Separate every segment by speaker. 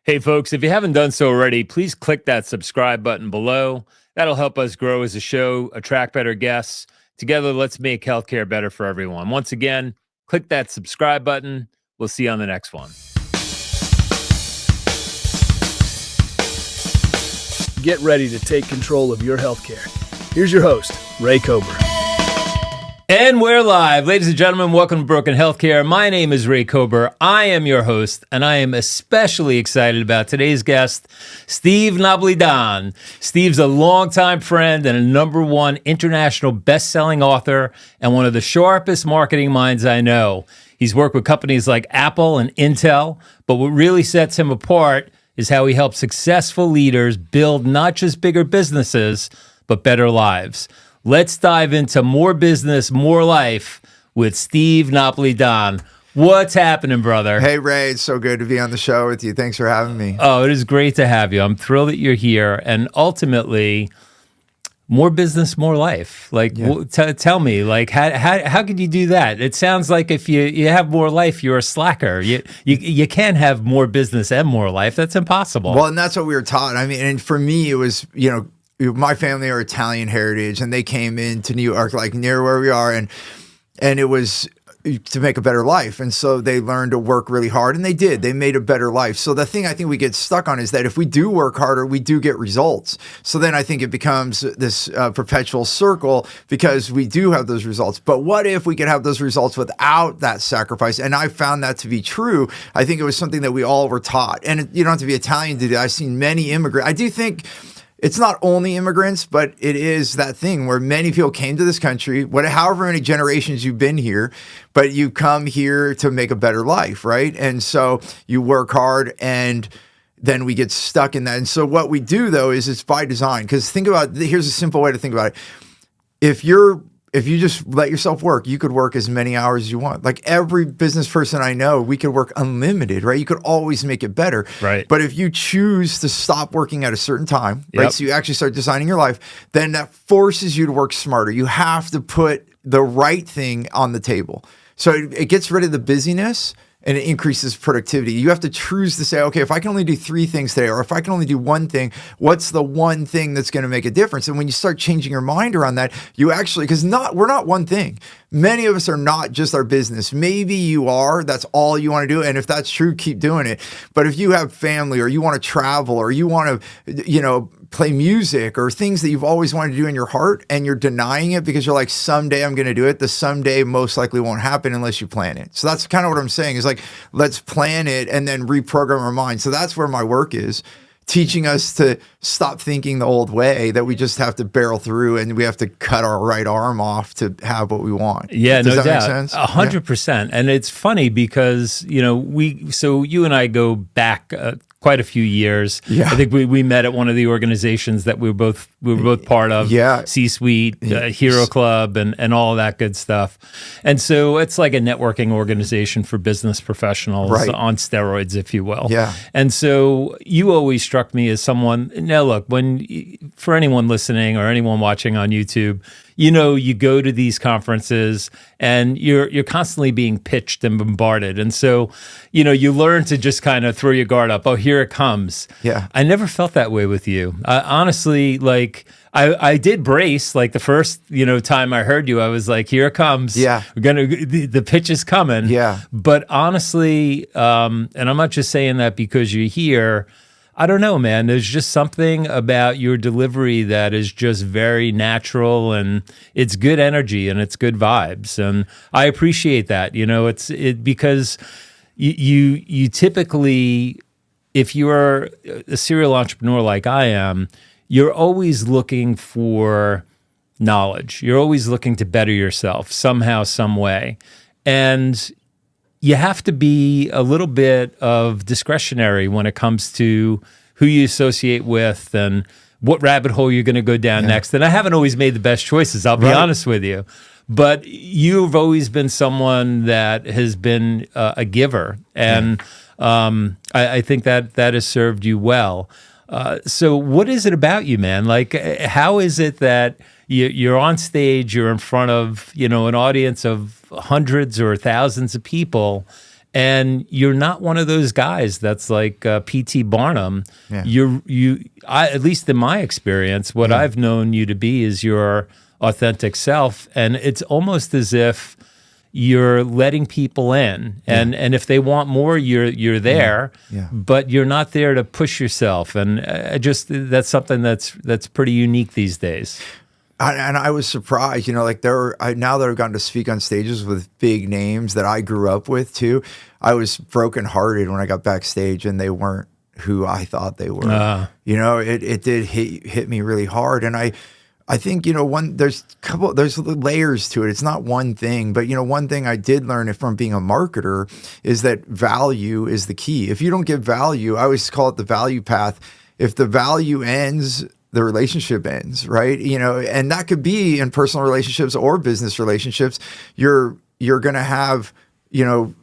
Speaker 1: Hey, folks, if you haven't done so already, please click that subscribe button below. That'll help us grow as a show, attract better guests. Together, let's make healthcare better for everyone. Once again, click that subscribe button. We'll see you on the next one.
Speaker 2: Get ready to take control of your healthcare. Here's your host, Ray Kober.
Speaker 1: And we're live. Ladies and gentlemen, welcome to Broken Healthcare. My name is Ray Kober. I am your host, and I am especially excited about today's guest, Steve Napolitan. Steve's a longtime friend and a #1 international best-selling author and one of the sharpest marketing minds I know. He's worked with companies like Apple and Intel, but what really sets him apart is how he helps successful leaders build not just bigger businesses, but better lives. Let's dive into more business, more life with Steve Napolitan. What's happening, brother?
Speaker 3: Hey, Ray. It's so good to be on the show with you. Thanks for having me.
Speaker 1: Oh, it is great to have you. I'm thrilled that you're here. And ultimately, more business, more life. Like, tell me, like, how could you do that? It sounds like if you have more life, you're a slacker. You can't have more business and more life. That's impossible.
Speaker 3: Well, and that's what we were taught. I mean, and for me, it was, my family are Italian heritage, and they came into New York, like near where we are, and it was to make a better life. And so they learned to work really hard, and they did. They made a better life. So the thing I think we get stuck on is that if we do work harder, we do get results. So then I think it becomes this perpetual circle because we do have those results. But what if we could have those results without that sacrifice? And I found that to be true. I think it was something that we all were taught. And you don't have to be Italian to do that. I've seen many immigrants. I do think it's not only immigrants, but it is that thing where many people came to this country, however many generations you've been here, but you come here to make a better life, right? And so you work hard, and then we get stuck in that. And so what we do, though, is it's by design. Because here's a simple way to think about it. If you just let yourself work, you could work as many hours as you want. Like every business person I know, we could work unlimited, right? You could always make it better.
Speaker 1: Right.
Speaker 3: But if you choose to stop working at a certain time, right? So you actually start designing your life, then that forces you to work smarter. You have to put the right thing on the table. So it gets rid of the busyness, and it increases productivity. You have to choose to say, okay, if I can only do 3 things today, or if I can only do 1 thing, what's the one thing that's going to make a difference? And when you start changing your mind around that, you actually, because we're not one thing. Many of us are not just our business. Maybe you are, that's all you want to do. And if that's true, keep doing it. But if you have family, or you want to travel, or you want to, play music, or things that you've always wanted to do in your heart, and you're denying it because you're like, someday I'm going to do it, the someday most likely won't happen unless you plan it. So that's kind of what I'm saying is like, let's plan it and then reprogram our mind. So that's where my work is, teaching us to stop thinking the old way, that we just have to barrel through and we have to cut our right arm off to have what we want.
Speaker 1: Yeah,
Speaker 3: Does
Speaker 1: no
Speaker 3: that
Speaker 1: doubt.
Speaker 3: make sense?
Speaker 1: 100%. And it's funny because, so you and I go back quite a few years.
Speaker 3: Yeah.
Speaker 1: I think we met at one of the organizations that we were both part of.
Speaker 3: Yeah.
Speaker 1: C-Suite, Hero Club, and all of that good stuff. And so it's like a networking organization for business professionals,
Speaker 3: right,
Speaker 1: on steroids, if you will.
Speaker 3: Yeah.
Speaker 1: And so you always struck me as someone. Now, look, for anyone listening or anyone watching on YouTube, you go to these conferences and you're constantly being pitched and bombarded. And so, you learn to just kind of throw your guard up. Oh, here it comes.
Speaker 3: Yeah.
Speaker 1: I never felt that way with you. Honestly, like I did brace, like the first, time I heard you, I was like, here it comes.
Speaker 3: Yeah.
Speaker 1: The pitch is coming.
Speaker 3: Yeah.
Speaker 1: But honestly, and I'm not just saying that because you're here, I don't know, man. There's just something about your delivery that is just very natural, and it's good energy and it's good vibes, and I appreciate that. It's because you typically, if you're a serial entrepreneur like I am, you're always looking for knowledge. You're always looking to better yourself somehow, some way, and you have to be a little bit of discretionary when it comes to who you associate with and what rabbit hole you're going to go down next. And I haven't always made the best choices, I'll be honest with you. But you've always been someone that has been a giver. And I think that has served you well. So what is it about you, man? Like, how is it that you're on stage, you're in front of, an audience of hundreds or thousands of people, And you're not one of those guys that's like P.T. Barnum.
Speaker 3: Yeah.
Speaker 1: At least in my experience, what I've known you to be is your authentic self. And it's almost as if you're letting people in. And if they want more, you're there.
Speaker 3: Yeah.
Speaker 1: But you're not there to push yourself. And that's something that's pretty unique these days.
Speaker 3: And I was surprised, like now that I've gotten to speak on stages with big names that I grew up with too, I was brokenhearted when I got backstage and they weren't who I thought they were. It did hit me really hard. And I think, there's layers to it. It's not one thing, but one thing I did learn from being a marketer is that value is the key. If you don't give value, I always call it the value path. If the value ends, the relationship ends, right? And that could be in personal relationships or business relationships. You're going to have,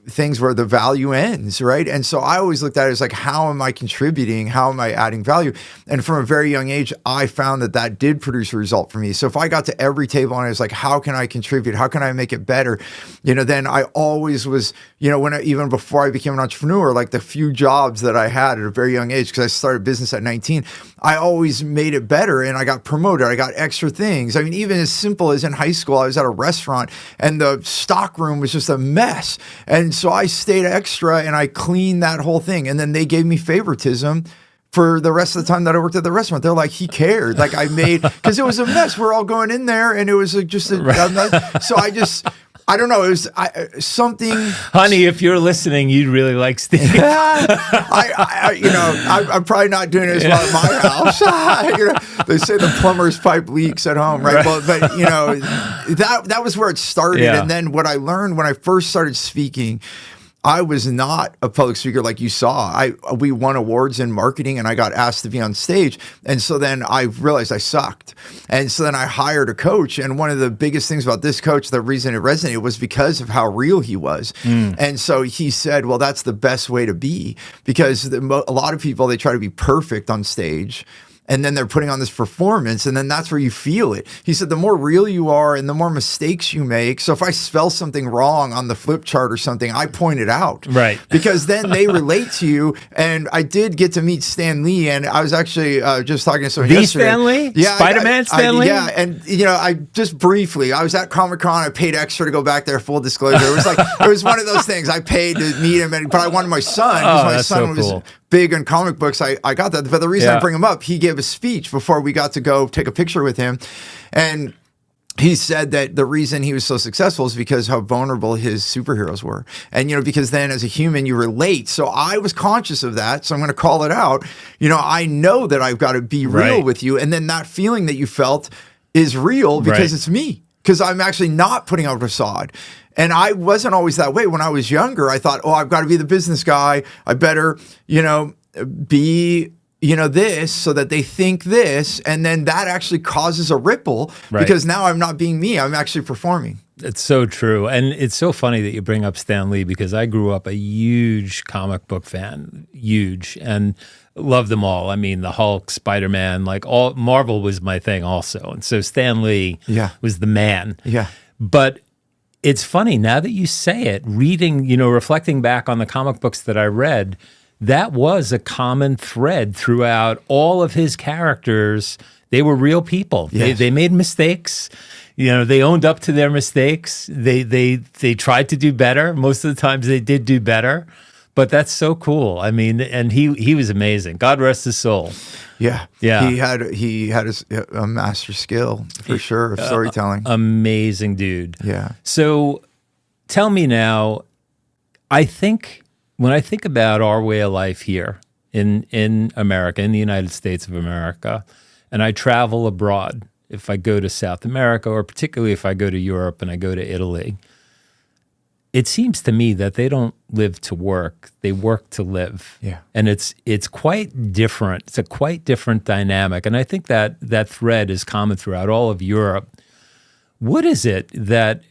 Speaker 3: things where the value ends, right? And so I always looked at it as like, how am I contributing? How am I adding value? And from a very young age, I found that did produce a result for me. So if I got to every table and I was like, how can I contribute? How can I make it better? Then I always was, even before I became an entrepreneur, like the few jobs that I had at a very young age, because I started business at 19, I always made it better and I got promoted. I got extra things. I mean, even as simple as in high school, I was at a restaurant and the stock room was just a mess. And so I stayed extra and I cleaned that whole thing. And then they gave me favoritism for the rest of the time that I worked at the restaurant. They're like, he cared. Like I made, because it was a mess. We're all going in there and it was just a mess. So I don't know. It was something.
Speaker 1: Honey, if you're listening, you'd really like Steve.
Speaker 3: I'm probably not doing it as well at my house. They say the plumber's pipe leaks at home, right? Well, but that was where it started.
Speaker 1: Yeah.
Speaker 3: And then what I learned when I first started speaking, I was not a public speaker like you saw. We won awards in marketing and I got asked to be on stage. And so then I realized I sucked. And so then I hired a coach. And one of the biggest things about this coach, the reason it resonated was because of how real he was. And so he said, well, that's the best way to be, because a lot of people, they try to be perfect on stage. And then they're putting on this performance, and then that's where you feel it. He said, the more real you are and the more mistakes you make. So if I spell something wrong on the flip chart or something, I point it out.
Speaker 1: Right.
Speaker 3: Because then they relate to you. And I did get to meet Stan Lee, and I was actually just talking to someone yesterday.
Speaker 1: Stan Lee?
Speaker 3: Yeah.
Speaker 1: Spider-Man Stan Lee?
Speaker 3: Yeah. And, I just briefly, I was at Comic-Con. I paid extra to go back there, full disclosure. It was like, it was one of those things. I paid to meet him, but I wanted my son, because my son was big in comic books. I got that. But the reason I bring him up, he gave a speech before we got to go take a picture with him. And he said that the reason he was so successful is because how vulnerable his superheroes were. And, because then as a human, you relate. So I was conscious of that. So I'm going to call it out. I know that I've got to be real with you. And then that feeling that you felt is real because it's me. Because I'm actually not putting on a facade. And I wasn't always that way. When I was younger, I thought, I've got to be the business guy. I better, be, this so that they think this. And then that actually causes a ripple because now I'm not being me. I'm actually performing.
Speaker 1: It's so true. And it's so funny that you bring up Stan Lee, because I grew up a huge comic book fan, and loved them all. I mean, the Hulk, Spider-Man, like all Marvel was my thing also. And so Stan Lee was the man.
Speaker 3: Yeah.
Speaker 1: But it's funny now that you say it, reading, reflecting back on the comic books that I read, that was a common thread throughout all of his characters. They were real people.
Speaker 3: Yes.
Speaker 1: They made mistakes. They owned up to their mistakes. They tried to do better. Most of the times they did do better. But that's so cool. I mean, and he was amazing. God rest his soul.
Speaker 3: Yeah.
Speaker 1: Yeah.
Speaker 3: He had a master skill for sure of storytelling.
Speaker 1: Amazing dude.
Speaker 3: Yeah.
Speaker 1: So tell me now, when I think about our way of life here in America, in the United States of America, and I travel abroad, if I go to South America, or particularly if I go to Europe and I go to Italy, it seems to me that they don't live to work; they work to live.
Speaker 3: Yeah,
Speaker 1: and it's quite different. It's a quite different dynamic, and I think that thread is common throughout all of Europe. What is it that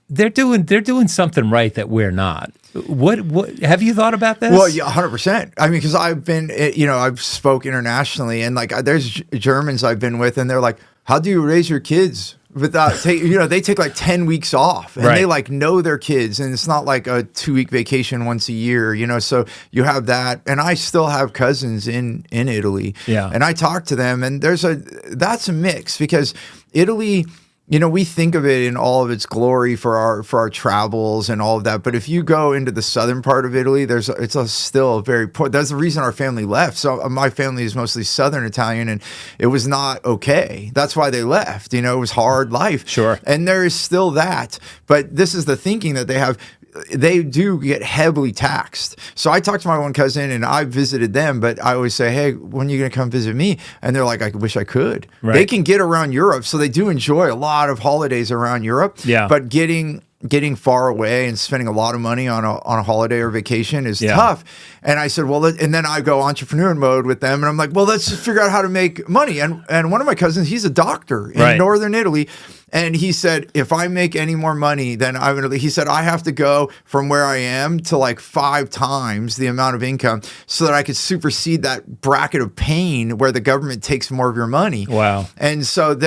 Speaker 1: they're doing? They're doing something right that we're not. What have you thought about this?
Speaker 3: Well, yeah, 100%. I mean, because I've been, I've spoke internationally, and like there's Germans I've been with, and they're like, "How do you raise your kids without they take like 10 weeks off, and they like know their kids, and it's not like a 2-week vacation once a year, so you have that. And I still have cousins in Italy, and I talk to them, and that's a mix, because Italy, we think of it in all of its glory for our travels and all of that. But if you go into the southern part of Italy, it's still very poor. That's the reason our family left. So my family is mostly Southern Italian, and it was not okay. That's why they left. It was hard life.
Speaker 1: Sure.
Speaker 3: And there is still that. But this is the thinking that they have. They do get heavily taxed. So I talked to my one cousin, and I visited them, but I always say, hey, when are you going to come visit me? And they're like, I wish I could. Right. They can get around Europe, so they do enjoy a lot of holidays around Europe. Yeah. But getting far away and spending a lot of money on a holiday or vacation is tough. And I said, well, and then I go entrepreneur mode with them, and I'm like, well, let's just figure out how to make money. And one of my cousins, he's a doctor in northern Italy. And he said, if I make any more money, then he said, I have to go from where I am to like 5 times the amount of income so that I could supersede that bracket of pain where the government takes more of your money.
Speaker 1: Wow.
Speaker 3: And so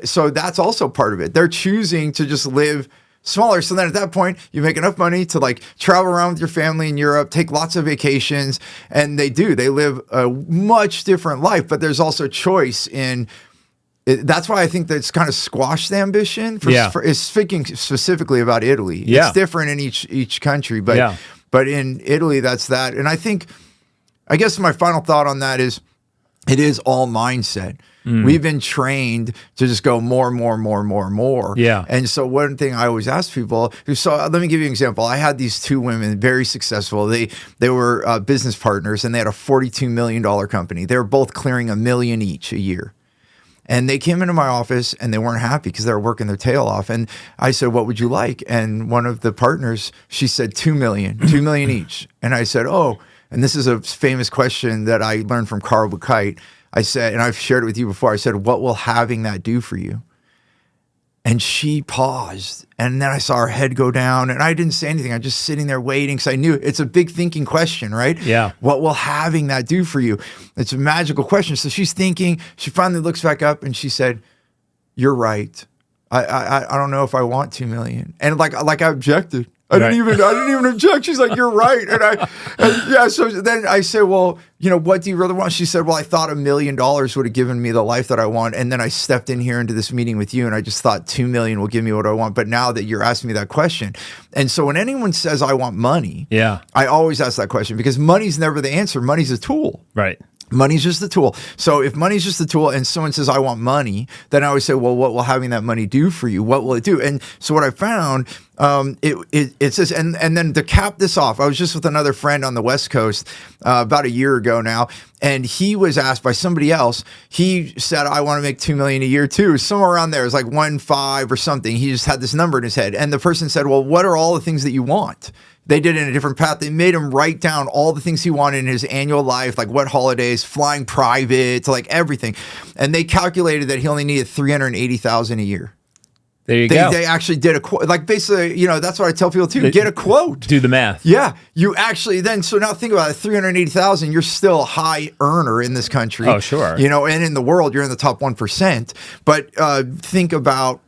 Speaker 3: so that's also part of it. They're choosing to just live smaller. So then at that point, you make enough money to like travel around with your family in Europe, take lots of vacations. And they live a much different life, but there's also choice in. That's why I think that's kind of squashed the ambition. Is speaking specifically about Italy. It's different in each country, but in Italy, that's that. And I guess my final thought on that is, it is all mindset. We've been trained to just go more and more and more and more and more. Yeah. And so one thing I always ask people, so let me give you an example. I had these 2 women, very successful. They were business partners, and they had a $42 million company. They were both clearing $1 million each a year. And they came into my office, and they weren't happy because they were working their tail off. And I said, what would you like? And one of the partners, she said, $2 million each. And I said, oh, and this is a famous question that I learned from Carl Buchheit. I said, and I've shared it with you before, I said, what will having that do for you? And she paused, and then I saw her head go down, and I didn't say anything. I was just sitting there waiting, because I knew it's a big thinking question, right? Yeah. What will having that do for you? It's a magical question. So she's thinking. She finally looks back up, and she said, "You're right. I don't know if I want 2 million." And like I objected. I didn't even object. She's like, "You're right." And so then I said, well, what do you really want? She said, well, I thought $1 million would have given me the life that I want. And then I stepped in here into this meeting with you, and I just thought 2 million will give me what I want. But now that you're asking me that question. And so when anyone says I want money, I always ask that question, because money's never the answer. Money's a tool. Right. Money's just a tool. So if money's just a tool, and someone says, I want money, then I always say, well, what will having that money do for you? What will it do? And so what I found, it says, and then to cap this off, I was just with another friend on the West Coast about a year ago now, and he was asked by somebody else. He said, I want to make 2 million a year too. Somewhere around there. It was like 1.5 or something. He just had this number in his head. And the person said, well, what are all the things that you want? They did it in a different path. They made him write down all the things he wanted in his annual life, like what holidays, flying private, like everything. And they calculated that he only needed $380,000 a year.
Speaker 1: There you go.
Speaker 3: They actually did a quote. Like basically, that's what I tell people too. Get a quote.
Speaker 1: Do the math.
Speaker 3: Yeah. You actually then, so now think about it, 380,000, you're still a high earner in this country.
Speaker 1: Oh, sure.
Speaker 3: And in the world, you're in the top 1%. But think about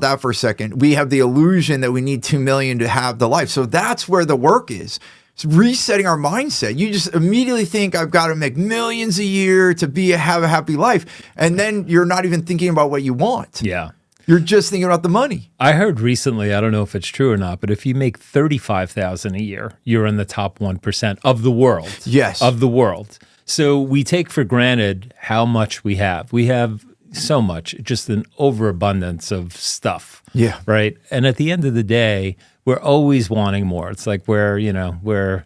Speaker 3: that for a second. We have the illusion that we need 2 million to have the life. So that's where the work is. It's resetting our mindset. You just immediately think I've got to make millions a year to have a happy life. And then you're not even thinking about what you want. Yeah. You're just thinking about the money.
Speaker 1: I heard recently, I don't know if it's true or not, but if you make $35,000 a year, you're in the top 1% of the world.
Speaker 3: Yes.
Speaker 1: Of the world. So we take for granted how much we have. We have so much, just an overabundance of stuff. Yeah. Right. And at the end of the day, we're always wanting more. It's like we're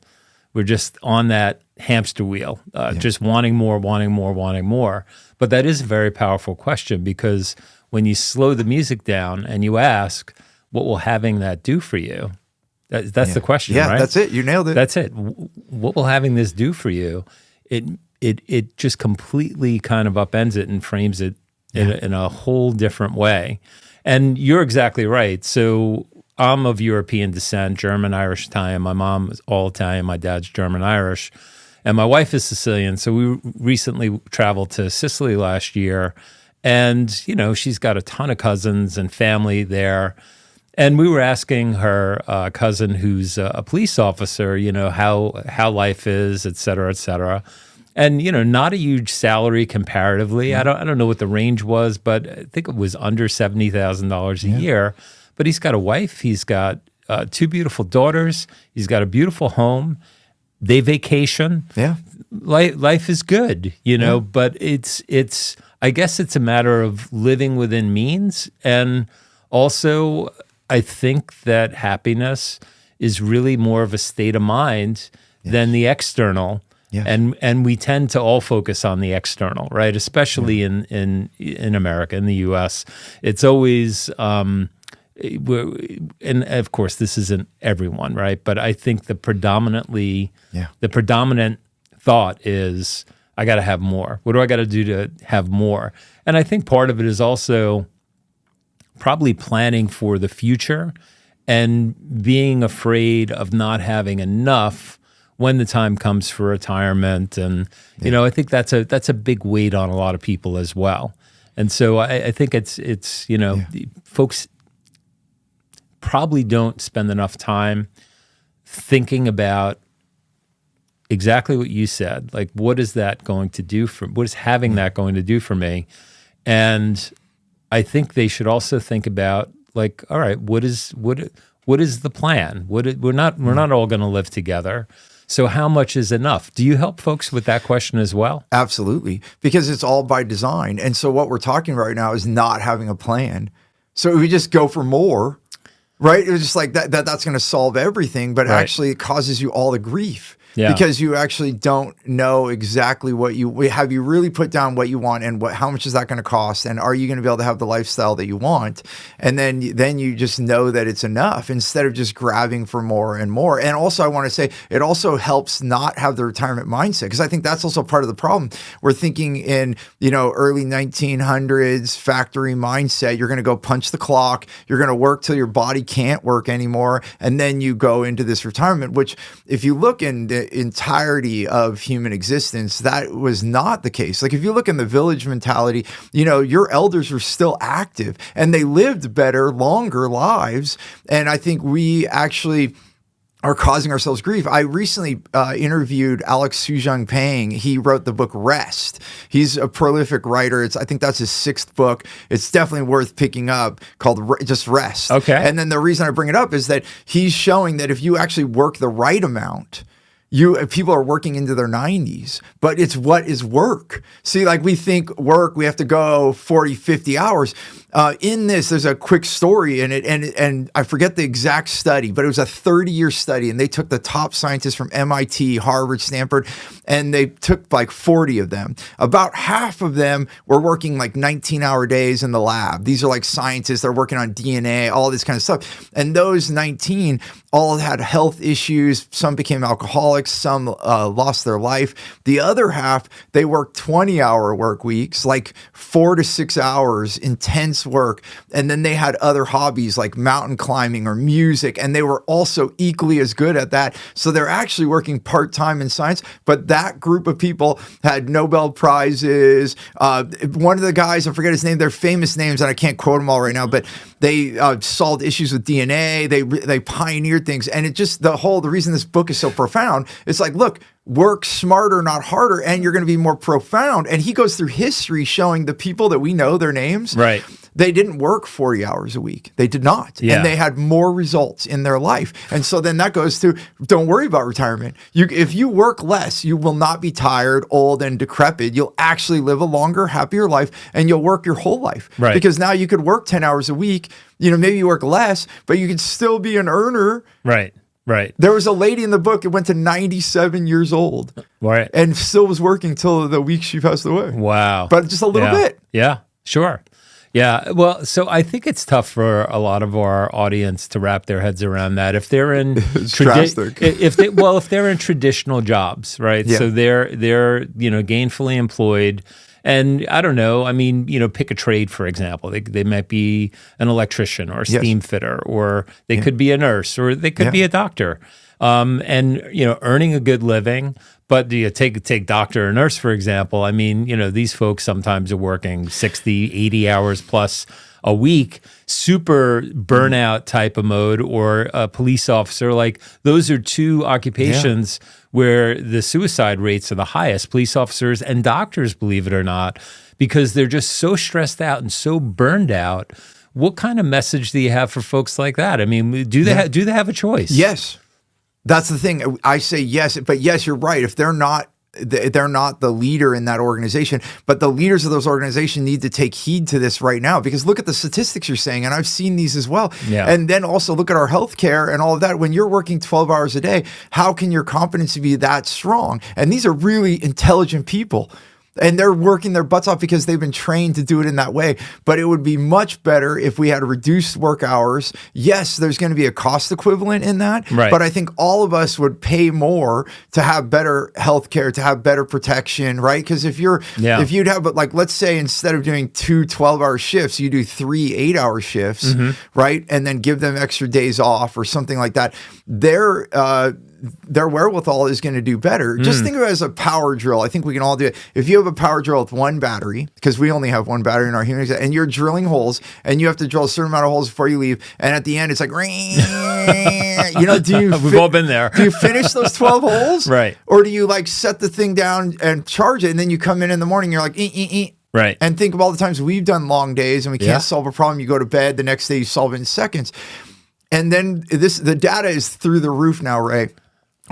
Speaker 1: just on that hamster wheel, just wanting more. But that is a very powerful question, because when you slow the music down and you ask, what will having that do for you? That's the question, right?
Speaker 3: Yeah, that's it. You nailed it.
Speaker 1: That's it. What will having this do for you? It just completely kind of upends it and frames it in a whole different way. And you're exactly right. So I'm of European descent, German, Irish, Italian. My mom is all Italian. My dad's German, Irish. And my wife is Sicilian. So we recently traveled to Sicily last year. And, you know, she's got a ton of cousins and family there. And we were asking her cousin, who's a police officer, you know, how life is, et cetera, et cetera. And, you know, not a huge salary comparatively. I don't know what the range was, but I think it was under $70,000 a year. But he's got a wife. He's got 2 beautiful daughters. He's got a beautiful home. They vacation.
Speaker 3: Yeah.
Speaker 1: Life is good, you know, but it's I guess it's a matter of living within means. And also, I think that happiness is really more of a state of mind than the external. Yeah. And we tend to all focus on the external, right? Especially in America, in the U.S. It's always, and of course, this isn't everyone, right? But I think the predominant thought is, I got to have more. What do I got to do to have more? And I think part of it is also probably planning for the future and being afraid of not having enough when the time comes for retirement. And, you know, I think that's a big weight on a lot of people as well. And so I think it's you know, folks probably don't spend enough time thinking about exactly what you said. Like, what is that going to do what is having that going to do for me? And I think they should also think about, like, all right, what is the plan? We're not all going to live together. So how much is enough? Do you help folks with that question as well?
Speaker 3: Absolutely, because it's all by design. And so what we're talking about right now is not having a plan. So if we just go for more, right? It was just like that's going to solve everything, but actually it causes you all the grief. Yeah. Because you actually don't know exactly what have you really put down what you want, and how much is that going to cost, and are you going to be able to have the lifestyle that you want? And then you just know that it's enough instead of just grabbing for more and more. And also, I want to say it also helps not have the retirement mindset, because I think that's also part of the problem. We're thinking in, you know, early 1900s factory mindset. You're going to go punch the clock. You're going to work till your body can't work anymore, and then you go into this retirement. Which, if you look in the entirety of human existence, that was not the case. Like, if you look in the village mentality, you know, your elders were still active and they lived better, longer lives. And I think we actually are causing ourselves grief. I recently interviewed Alex Sujung Pang. He wrote the book Rest. He's a prolific writer. I think that's his 6th book. It's definitely worth picking up, called just Rest. Okay. And then the reason I bring it up is that he's showing that if you actually work the right amount, people are working into their 90s, but it's what is work. See, like, we think work, we have to go 40, 50 hours. In this, there's a quick story in it, and I forget the exact study, but it was a 30-year study, and they took the top scientists from MIT, Harvard, Stanford, and they took like 40 of them. About half of them were working like 19-hour days in the lab. These are like scientists, they're working on DNA, all this kind of stuff. And those 19 all had health issues. Some became alcoholics, some lost their life. The other half, they worked 20-hour work weeks, like 4 to 6 hours, intense work. And then they had other hobbies like mountain climbing or music, and they were also equally as good at that. So they're actually working part-time in science, but that group of people had Nobel Prizes. One of the guys, I forget his name, they're famous names and I can't quote them all right now, but they solved issues with DNA. They pioneered things. And it just, the reason this book is so profound, it's like, look, work smarter, not harder, and you're going to be more profound. And he goes through history showing the people that we know their names. Right. They didn't work 40 hours a week. They did not. Yeah. And they had more results in their life. And so then that goes to, don't worry about retirement. If you work less, you will not be tired, old, and decrepit. You'll actually live a longer, happier life, and you'll work your whole life. Right. Because now you could work 10 hours a week. You know, maybe you work less, but you could still be an earner. Right. Right. There was a lady in the book that went to 97 years old. Right. And still was working till the week she passed away. Wow. But just a little bit. Yeah, sure. Yeah. Well, so I think it's tough for a lot of our audience to wrap their heads around that. If they're in if they're in traditional jobs, right? Yeah. So they're gainfully employed. And I don't know, I mean, pick a trade, for example. They might be an electrician or a steam fitter, or they could be a nurse, or they could be a doctor. And, earning a good living,
Speaker 1: But do you take doctor or nurse, for example? I mean, these folks sometimes are working 60, 80 hours plus a week, super burnout type of mode, or a police officer. Like, those are two occupations where the suicide rates are the highest, police officers and doctors, believe it or not, because they're just so stressed out and so burned out. What kind of message do you have for folks like that? I mean, do they have a choice?
Speaker 3: Yes. That's the thing. I say yes, but yes, you're right. If they're not the leader in that organization, but the leaders of those organizations need to take heed to this right now, because look at the statistics you're saying, and I've seen these as well.
Speaker 1: Yeah.
Speaker 3: And then also look at our healthcare and all of that. When you're working 12 hours a day, how can your competency be that strong? And these are really intelligent people. And they're working their butts off because they've been trained to do it in that way. But it would be much better if we had reduced work hours. Yes, there's going to be a cost equivalent in that.
Speaker 1: Right.
Speaker 3: But I think all of us would pay more to have better healthcare, to have better protection, right? Because if you'd have, like, let's say instead of doing 2 12-hour shifts, you do 3 8-hour shifts, right? And then give them extra days off or something like that. Their wherewithal is going to do better. Just think of it as a power drill. I think we can all do it. If you have a power drill with one battery, because we only have one battery in our human, and you're drilling holes, and you have to drill a certain amount of holes before you leave, and at the end it's like,
Speaker 1: We've all been there.
Speaker 3: Do you finish those 12 holes?
Speaker 1: Right.
Speaker 3: Or do you like set the thing down and charge it, and then you come in the morning, you're like,
Speaker 1: Right.
Speaker 3: And think of all the times we've done long days and we can't solve a problem. You go to bed, the next day you solve it in seconds. And then the data is through the roof now, Ray.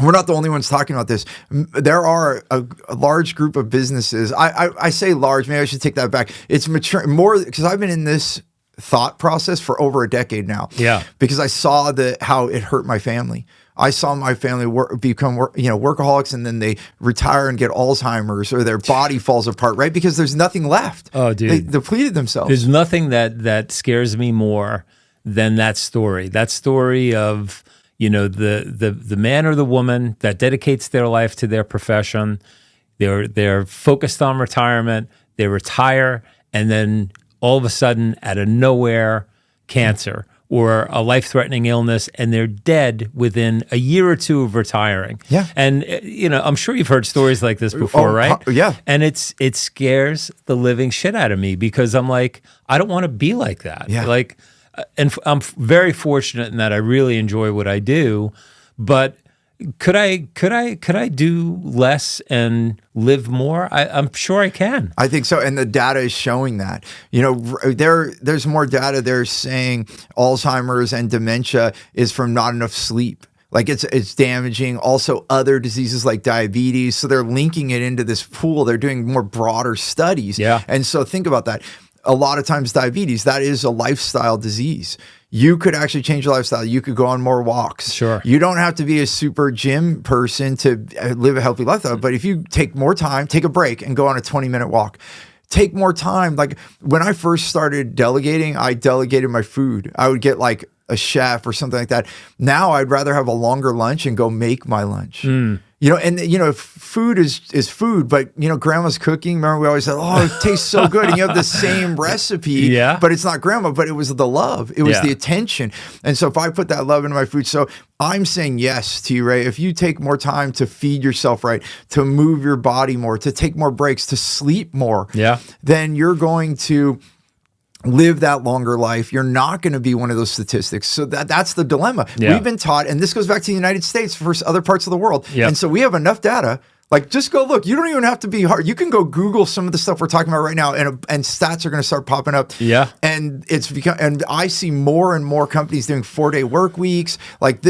Speaker 3: We're not the only ones talking about this. There are a large group of businesses. I say large, maybe I should take that back. It's mature more because I've been in this thought process for over a decade now.
Speaker 1: Yeah.
Speaker 3: Because I saw how it hurt my family. I saw my family become workaholics, and then they retire and get Alzheimer's, or their body falls apart, right? Because there's nothing left.
Speaker 1: Oh, dude.
Speaker 3: They depleted themselves.
Speaker 1: There's nothing that scares me more than that story. That story of, the man or the woman that dedicates their life to their profession. They're focused on retirement. They retire, and then all of a sudden, out of nowhere, cancer or a life-threatening illness, and they're dead within a year or two of retiring.
Speaker 3: Yeah.
Speaker 1: And, I'm sure you've heard stories like this before, right?
Speaker 3: Yeah.
Speaker 1: And it scares the living shit out of me, because I'm like, I don't want to be like that.
Speaker 3: Yeah.
Speaker 1: Like, and I'm very fortunate in that I really enjoy what I do, but could I do less and live more? I'm sure I can.
Speaker 3: I think so, and the data is showing that. There's more data. They're saying Alzheimer's and dementia is from not enough sleep. Like it's damaging. Also, other diseases like diabetes. So they're linking it into this pool. They're doing more broader studies.
Speaker 1: Yeah.
Speaker 3: And so think about that. A lot of times diabetes, that is a lifestyle disease. You could actually change your lifestyle. You could go on more walks.
Speaker 1: Sure.
Speaker 3: You don't have to be a super gym person to live a healthy lifestyle. But if you take more time, take a break and go on a 20-minute walk. Take more time. Like when I first started delegating, I delegated my food. I would get like a chef or something like that. Now I'd rather have a longer lunch and go make my lunch. Food is food, but grandma's cooking. Remember we always said, oh, it tastes so good. And you have the same recipe, but it's not grandma, but it was the love. It was the attention. And so if I put that love into my food, so I'm saying yes to you, Ray. If you take more time to feed yourself right, to move your body more, to take more breaks, to sleep more, then you're going to live that longer life. You're not going to be one of those statistics. So that's the dilemma.
Speaker 1: Yeah.
Speaker 3: We've been taught, and this goes back to the United States for other parts of the world.
Speaker 1: Yep.
Speaker 3: And so we have enough data. Like, just go look. You don't even have to be hard. You can go Google some of the stuff we're talking about right now, and stats are going to start popping up.
Speaker 1: Yeah.
Speaker 3: And and I see more and more companies doing 4-day work weeks. Like,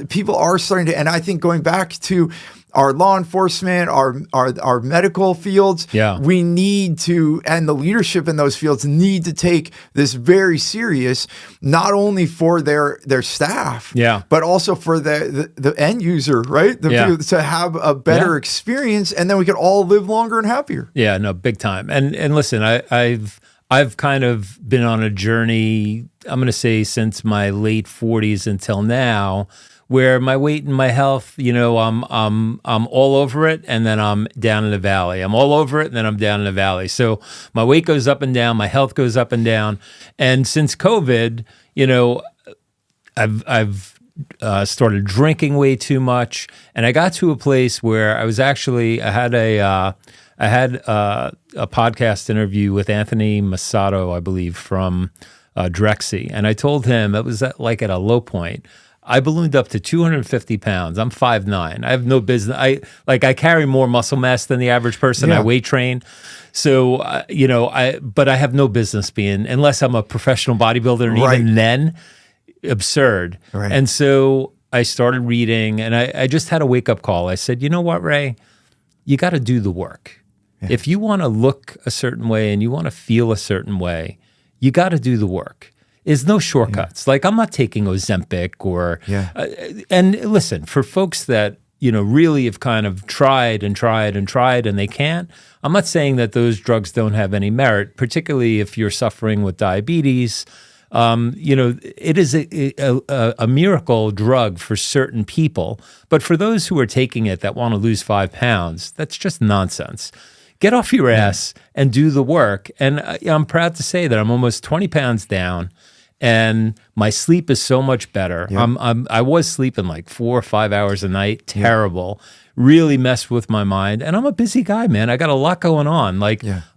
Speaker 3: people are starting to, and I think going back to our law enforcement, our medical fields, we need to, and the leadership in those fields need to take this very serious, not only for their staff, but also for the end user, right? People, to have a better experience, and then we could all live longer and happier.
Speaker 1: Yeah, no, big time. And listen, I've kind of been on a journey, I'm going to say since my late 40s until now, where my weight and my health, I'm all over it, and then I'm down in the valley. I'm all over it, and then I'm down in the valley. So my weight goes up and down, my health goes up and down. And since COVID, I've started drinking way too much, and I got to a place where I had a podcast interview with Anthony Masato, I believe, from Drexy, and I told him it was at a low point. I ballooned up to 250 pounds. I'm 5'9". I have no business. I carry more muscle mass than the average person.
Speaker 3: Yeah.
Speaker 1: I weight train. So, but I have no business being, unless I'm a professional bodybuilder, and
Speaker 3: Right.
Speaker 1: even then, absurd.
Speaker 3: Right.
Speaker 1: And so I started reading, and I just had a wake-up call. I said, you know what, Ray? You got to do the work. Yeah. If you want to look a certain way and you want to feel a certain way, you got to do the work. There's no shortcuts. Yeah. I'm not taking Ozempic or, and listen, for folks that, really have kind of tried and they can't, I'm not saying that those drugs don't have any merit, particularly if you're suffering with diabetes. It is a miracle drug for certain people, but for those who are taking it that want to lose 5 pounds, that's just nonsense. Get off your ass and do the work. And I'm proud to say that I'm almost 20 pounds down. And my sleep is so much better. Yep. I was sleeping 4 or 5 hours a night. Terrible. Really messed with my mind. And I'm a busy guy, man. I got a lot going on.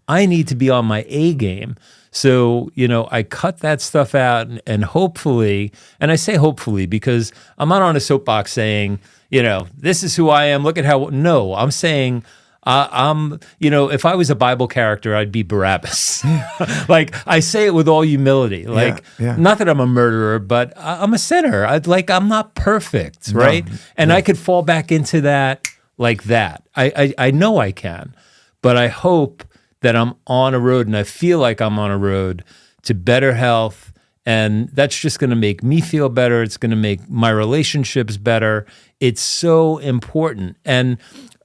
Speaker 1: I need to be on my A game. So, I cut that stuff out and hopefully, and I say hopefully because I'm not on a soapbox saying, this is who I am. Look at how, no, I'm saying, if I was a Bible character, I'd be Barabbas. I say it with all humility. Not that I'm a murderer, but I'm a sinner. I'm not perfect, right? No. And I could fall back into that like that. I know I can, but I hope that I'm on a road, and I feel like I'm on a road to better health, and that's just going to make me feel better. It's going to make my relationships better. It's so important. And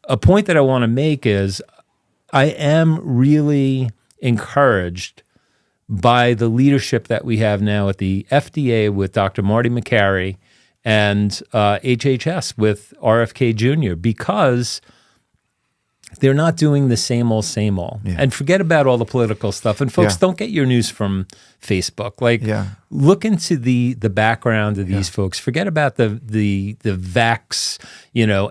Speaker 1: a point that I want to make is I am really encouraged by the leadership that we have now at the FDA with Dr. Marty McCary and HHS with RFK Jr. because they're not doing the same old. Yeah. And forget about all the political stuff. And folks, don't get your news from Facebook. Look into the background of these folks. Forget about the vax,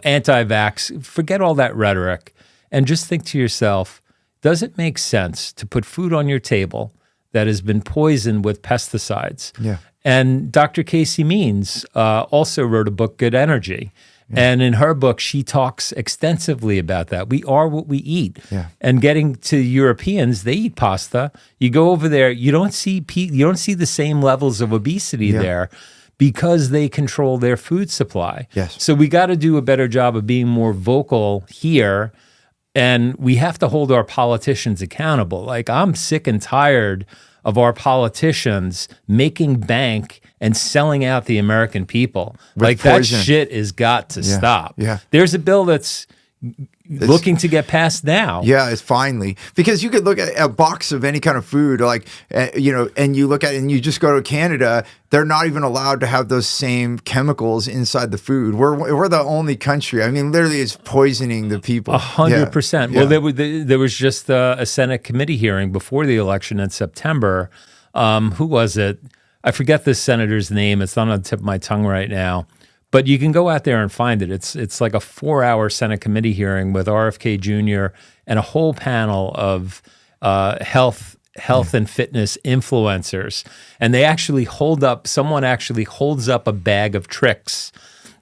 Speaker 1: anti-vax. Forget all that rhetoric. And just think to yourself, does it make sense to put food on your table that has been poisoned with pesticides? Yeah. And Dr. Casey Means also wrote a book, Good Energy. Yeah. And in her book, she talks extensively about that. We are what we eat. Yeah. And getting to Europeans, they eat pasta. You go over there, you don't see the same levels of obesity there because they control their food supply. Yes. So we got to do a better job of being more vocal here, and we have to hold our politicians accountable. I'm sick and tired of our politicians making bank and selling out the American people. That shit has got to stop. Yeah. There's a bill that's looking to get passed now.
Speaker 3: Yeah, it's finally. Because you could look at a box of any kind of food, and you look at it and you just go to Canada, they're not even allowed to have those same chemicals inside the food. We're the only country. I mean, literally it's poisoning the people.
Speaker 1: 100%. Yeah. Well, there was just a Senate committee hearing before the election in September. Who was it? I forget this senator's name. It's not on the tip of my tongue right now. But you can go out there and find it. It's like a 4-hour Senate committee hearing with RFK Jr. and a whole panel of health and fitness influencers. And someone actually holds up a bag of tricks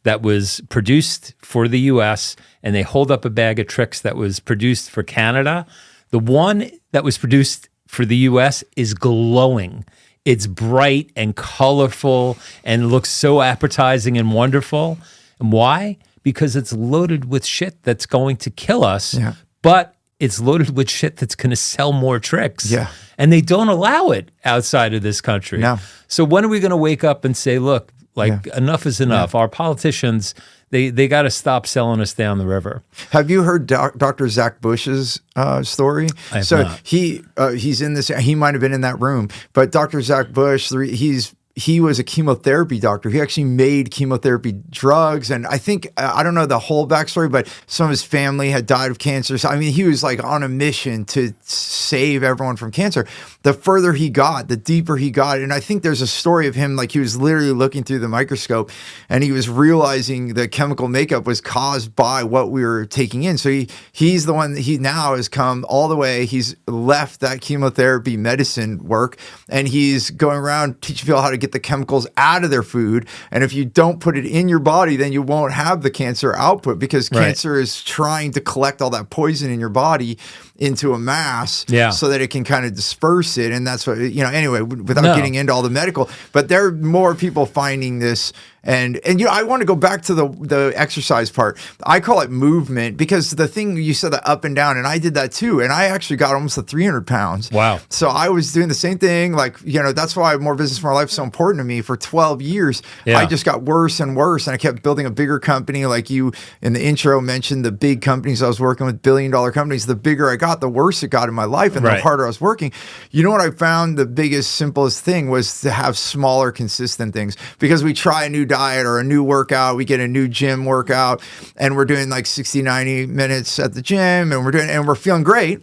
Speaker 1: that was produced for the US, and they hold up a bag of tricks that was produced for Canada. The one that was produced for the US is glowing. It's bright and colorful and looks so appetizing and wonderful. And why? Because it's loaded with shit that's going to kill us, but it's loaded with shit that's going to sell more tricks. Yeah. And they don't allow it outside of this country. No. So when are we going to wake up and say, look, enough is enough? Our politicians, they got to stop selling us down the river.
Speaker 3: Have you heard Dr. Zach Bush's story?
Speaker 1: I have not.
Speaker 3: He's in this. He might have been in that room, but Dr. Zach Bush, he's he was a chemotherapy doctor. He actually made chemotherapy drugs. And I think, I don't know the whole backstory, but some of his family had died of cancer. So, I mean, he was like on a mission to save everyone from cancer. The further he got, the deeper he got. And I think there's a story of him, like he was literally looking through the microscope and he was realizing the chemical makeup was caused by what we were taking in. So he's the one that he now has come all the way. He's left that chemotherapy medicine work and he's going around teaching people how to get the chemicals out of their food. And if you don't put it in your body, then you won't have the cancer output because cancer is trying to collect all that poison in your body into a mass so that it can kind of disperse it. And that's what, anyway, without getting into all the medical, but there are more people finding this. And I want to go back to the exercise part. I call it movement because the thing you said, the up and down, and I did that too. And I actually got almost to 300 pounds.
Speaker 1: Wow.
Speaker 3: So I was doing the same thing. Like, that's why more business, more life is so important to me. For 12 years, I just got worse and worse. And I kept building a bigger company. Like you in the intro mentioned the big companies I was working with, $1 billion companies. The bigger I got, the worse it got in my life and the harder I was working. You know what I found the biggest, simplest thing was to have smaller, consistent things because we try a new diet or a new workout, we get a new gym workout and we're doing like 60, 90 minutes at the gym and we're feeling great.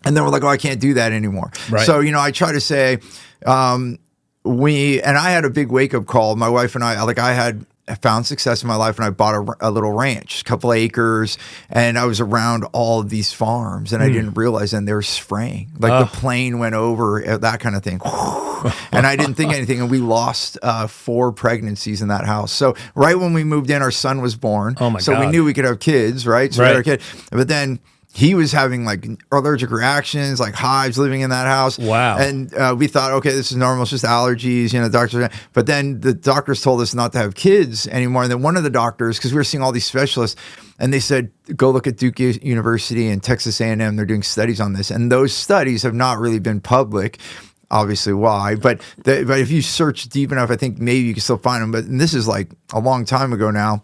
Speaker 3: And then we're like, oh, I can't do that anymore. Right. So, I try to say, and I had a big wake up call. My wife and I found success in my life and I bought a little ranch, a couple acres, and I was around all of these farms and I didn't realize and they were spraying. Like the plane went over, that kind of thing. And I didn't think anything. And we lost 4 pregnancies in that house. So right when we moved in, our son was born.
Speaker 1: Oh my God.
Speaker 3: So we knew we could have kids, right? So we had our kid. But then he was having like allergic reactions, like hives living in that house.
Speaker 1: Wow.
Speaker 3: And we thought, okay, this is normal. It's just allergies, the doctors. But then the doctors told us not to have kids anymore. And then one of the doctors, because we were seeing all these specialists, and they said, go look at Duke University and Texas A&M. They're doing studies on this. And those studies have not really been public. Obviously why, but if you search deep enough, I think maybe you can still find them. But this is like a long time ago now.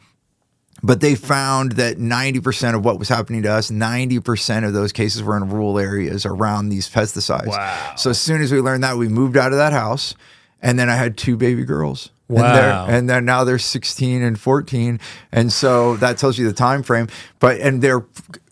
Speaker 3: But they found that 90% of what was happening to us, 90% of those cases were in rural areas around these pesticides.
Speaker 1: Wow.
Speaker 3: So as soon as we learned that, we moved out of that house. And then I had 2 baby girls.
Speaker 1: Wow.
Speaker 3: And then now they're 16 and 14. And so that tells you the time frame. And they're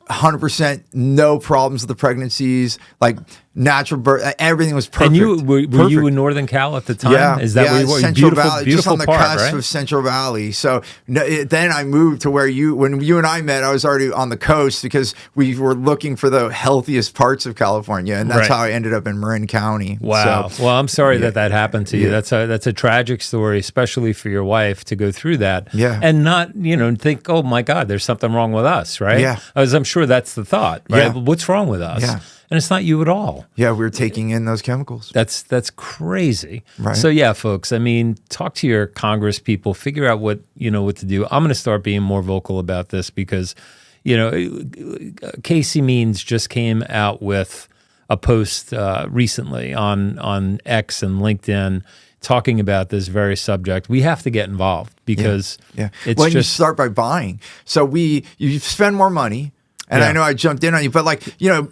Speaker 3: 100% no problems with the pregnancies, like natural birth, everything was perfect.
Speaker 1: And you were you in Northern Cal at the time?
Speaker 3: Yeah,
Speaker 1: is that where you were?
Speaker 3: Central
Speaker 1: Beautiful,
Speaker 3: Valley,
Speaker 1: beautiful
Speaker 3: just on the
Speaker 1: part,
Speaker 3: cusp
Speaker 1: right?
Speaker 3: of Central Valley. So then I moved to where when you and I met, I was already on the coast because we were looking for the healthiest parts of California, and that's how I ended up in Marin County.
Speaker 1: Wow.
Speaker 3: So,
Speaker 1: well, I'm sorry that happened to you. That's a tragic story, especially for your wife to go through that.
Speaker 3: Yeah.
Speaker 1: And not think, oh my God, there's something wrong with us, right?
Speaker 3: Yeah.
Speaker 1: As I'm sure that's the thought, right?
Speaker 3: Yeah.
Speaker 1: What's wrong with us?
Speaker 3: Yeah.
Speaker 1: And it's not you at all.
Speaker 3: Yeah, we were taking in those chemicals.
Speaker 1: That's crazy.
Speaker 3: Right.
Speaker 1: So yeah, folks, I mean, talk to your Congress people, figure out what to do. I'm going to start being more vocal about this because, Casey Means just came out with a post recently on X and LinkedIn talking about this very subject. We have to get involved because it's
Speaker 3: you start by buying. So you spend more money. And I know I jumped in on you, but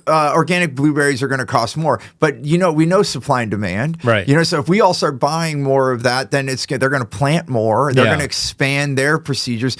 Speaker 3: organic blueberries are going to cost more. But we know supply and demand,
Speaker 1: right?
Speaker 3: So if we all start buying more of that, then they're going to plant more. They're going to expand their procedures.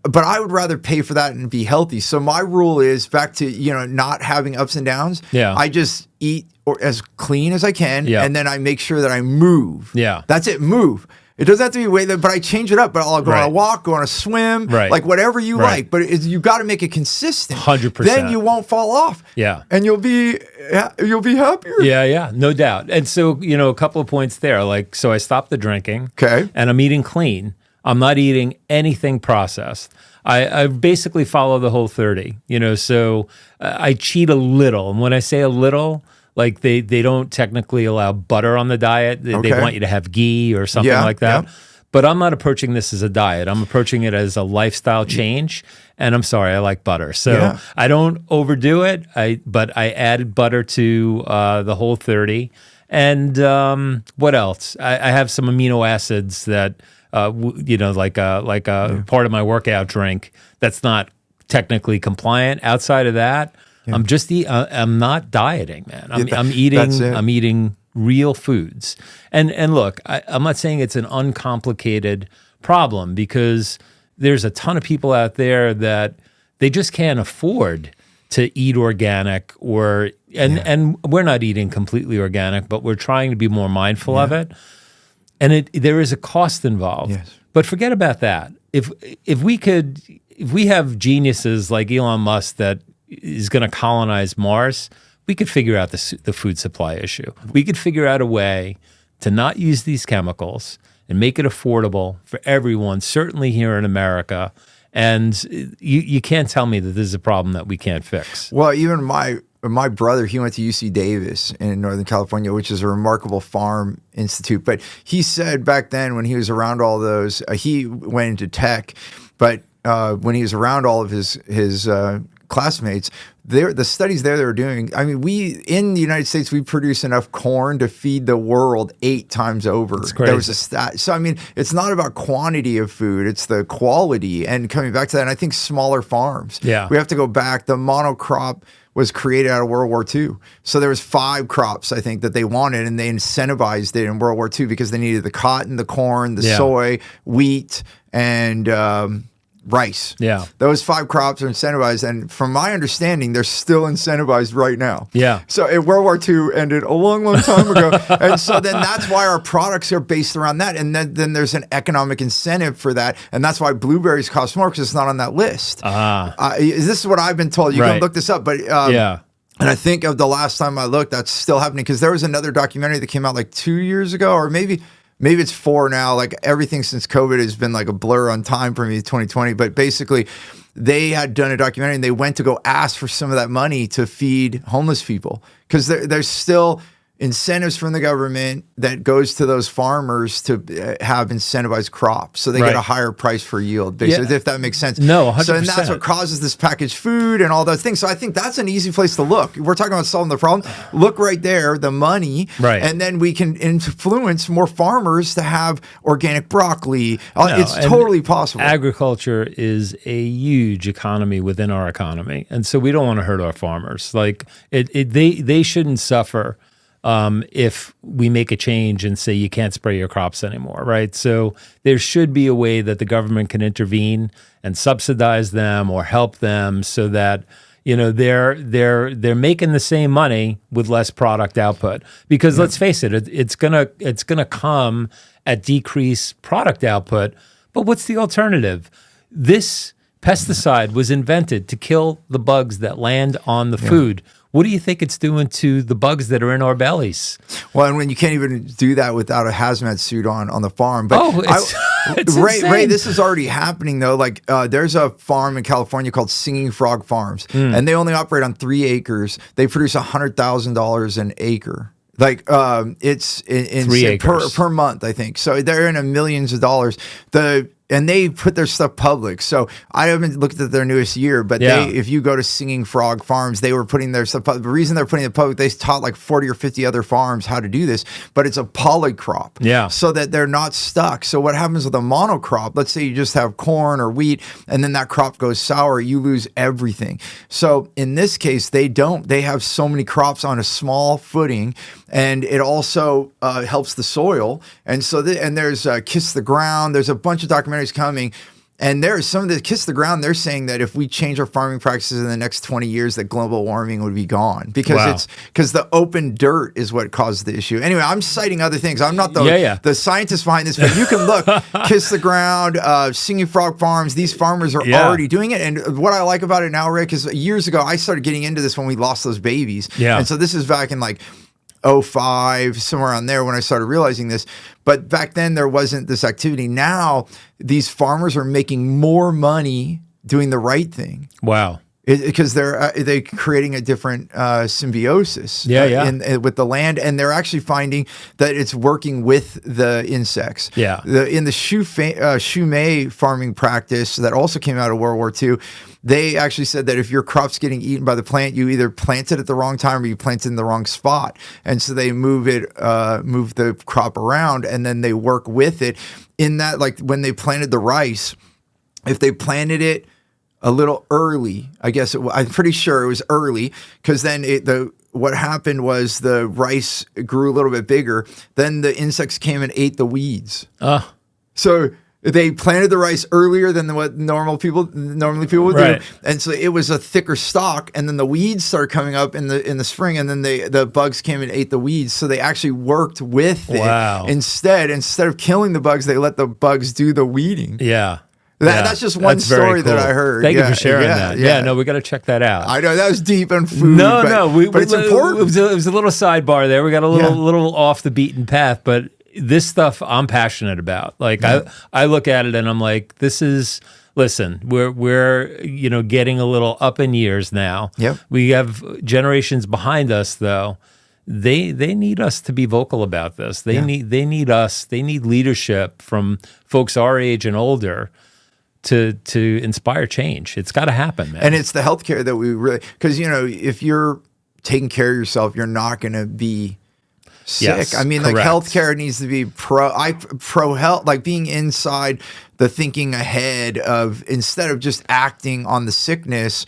Speaker 3: But I would rather pay for that and be healthy. So my rule is back to not having ups and downs.
Speaker 1: Yeah,
Speaker 3: I just eat as clean as I can, and then I make sure that I move.
Speaker 1: Yeah,
Speaker 3: that's it. Move. It doesn't have to be weighted, but I change it up. But I'll go on a walk, go on a swim, like whatever you like. But you got to make it consistent.
Speaker 1: 100%.
Speaker 3: Then you won't fall off.
Speaker 1: Yeah,
Speaker 3: and you'll be happier.
Speaker 1: Yeah, no doubt. And so a couple of points there. So I stopped the drinking.
Speaker 3: Okay,
Speaker 1: and I'm eating clean. I'm not eating anything processed. I basically follow the Whole30. So I cheat a little, and when I say a little. Like they don't technically allow butter on the diet. They want you to have ghee or something like that. Yeah. But I'm not approaching this as a diet. I'm approaching it as a lifestyle change. And I'm sorry, I like butter. So I don't overdo it. But I added butter to the Whole30. And what else? I have some amino acids that, like a part of my workout drink that's not technically compliant. Outside of that, I'm just I'm not dieting, man. I'm eating real foods. And look, I'm not saying it's an uncomplicated problem, because there's a ton of people out there that they just can't afford to eat organic, and we're not eating completely organic, but we're trying to be more mindful of it. And there is a cost involved.
Speaker 3: Yes.
Speaker 1: But forget about that. If we have geniuses like Elon Musk that is going to colonize Mars, we could figure out the food supply issue. We could figure out a way to not use these chemicals and make it affordable for everyone, certainly here in America. And you can't tell me that this is a problem that we can't fix.
Speaker 3: Well, even my brother, he went to UC Davis in Northern California, which is a remarkable farm institute. But he said back then, when he was around all those, he went into tech, but when he was around all of his classmates, the studies they were doing, I mean, in the United States, we produce enough corn to feed the world 8 times over.
Speaker 1: That's crazy.
Speaker 3: There was a stat. So, I mean, it's not about quantity of food, it's the quality. And coming back to that, and I think smaller farms.
Speaker 1: Yeah.
Speaker 3: We have to go back. The monocrop was created out of World War II. So there was 5 crops, I think, that they wanted, and they incentivized it in World War II because they needed the cotton, the corn, the soy, wheat, and rice.
Speaker 1: Yeah.
Speaker 3: Those 5 crops are incentivized, and from my understanding, they're still incentivized right now.
Speaker 1: Yeah.
Speaker 3: So World War II ended a long, long time ago. And so then that's why our products are based around that. And then there's an economic incentive for that. And that's why blueberries cost more, because it's not on that list. This is what I've been told. You can look this up. But and I think of the last time I looked, that's still happening, because there was another documentary that came out like 2 years ago, or maybe it's 4 now. Like everything since COVID has been like a blur on time for me, 2020. But basically, they had done a documentary and they went to go ask for some of that money to feed homeless people, because there's still incentives from the government that goes to those farmers to have incentivized crops, so they get a higher price for yield, basically, if that makes sense.
Speaker 1: No, 100%.
Speaker 3: So and that's what causes this packaged food and all those things. So I think that's an easy place to look. We're talking about solving the problem. Look right there, the money, and then we can influence more farmers to have organic broccoli. It's totally possible.
Speaker 1: Agriculture is a huge economy within our economy, and so we don't want to hurt our farmers. Like they shouldn't suffer if we make a change and say you can't spray your crops anymore, right? So there should be a way that the government can intervene and subsidize them or help them, so that they're making the same money with less product output. Because let's face it, it's gonna come at decreased product output. But what's the alternative? This pesticide was invented to kill the bugs that land on the food. What do you think it's doing to the bugs that are in our bellies?
Speaker 3: Well, and when you can't even do that without a hazmat suit on the farm. But
Speaker 1: it's
Speaker 3: Ray, this is already happening though. Like there's a farm in California called Singing Frog Farms, and they only operate on 3 acres. They produce $100,000 an acre. Like it's in
Speaker 1: 3 acres
Speaker 3: per month, I think. So they're in millions of dollars. And they put their stuff public. So I haven't looked at their newest year, but if you go to Singing Frog Farms, they were putting their stuff public. The reason they're putting it public, they taught like 40 or 50 other farms how to do this, but it's a polycrop.
Speaker 1: Yeah.
Speaker 3: So that they're not stuck. So what happens with a monocrop, let's say you just have corn or wheat, and then that crop goes sour, you lose everything. So in this case, they don't. They have so many crops on a small footing, and it also helps the soil. And so there's Kiss the Ground. There's a bunch of documentaries coming, and there's some of the Kiss the Ground. They're saying that if we change our farming practices in the next 20 years, that global warming would be gone, because the open dirt is what caused the issue. Anyway, I'm citing other things. I'm not the scientist behind this, but you can look. Kiss the Ground, Singing Frog Farms. These farmers are already doing it. And what I like about it now, Rick, is years ago I started getting into this when we lost those babies. And so this is back in like 05, somewhere around there, when I started realizing this. But back then there wasn't this activity. Now these farmers are making more money doing the right thing.
Speaker 1: Wow.
Speaker 3: Because they're creating a different symbiosis with the land, and they're actually finding that it's working with the insects. In the Shumei farming practice that also came out of World War II, they actually said that if your crop's getting eaten by the plant, you either plant it at the wrong time or you plant it in the wrong spot. And so they move the crop around, and then they work with it. In that, like when they planted the rice, if they planted it a little early, I guess I'm pretty sure it was early, because then what happened was the rice grew a little bit bigger. Then the insects came and ate the weeds. So they planted the rice earlier than what normally people would do, and so it was a thicker stalk. And then the weeds started coming up in the spring, and then the bugs came and ate the weeds. So they actually worked with it instead of killing the bugs. They let the bugs do the weeding. That's just one story that I heard.
Speaker 1: Thank you for sharing that. Yeah, no, we got to check that out.
Speaker 3: I know that was deep on food. But it's important.
Speaker 1: It was a little sidebar there. We got a little off the beaten path, but this stuff I'm passionate about. Like I look at it and I'm like, listen, we're getting a little up in years now. We have generations behind us though. They need us to be vocal about this. They need us. They need leadership from folks our age and older to inspire change. It's got to happen, man.
Speaker 3: And it's the healthcare that we really, because if you're taking care of yourself, you're not going to be sick.
Speaker 1: Yes,
Speaker 3: I mean,
Speaker 1: correct.
Speaker 3: like healthcare needs to be pro health, like being inside the thinking ahead of, instead of just acting on the sickness.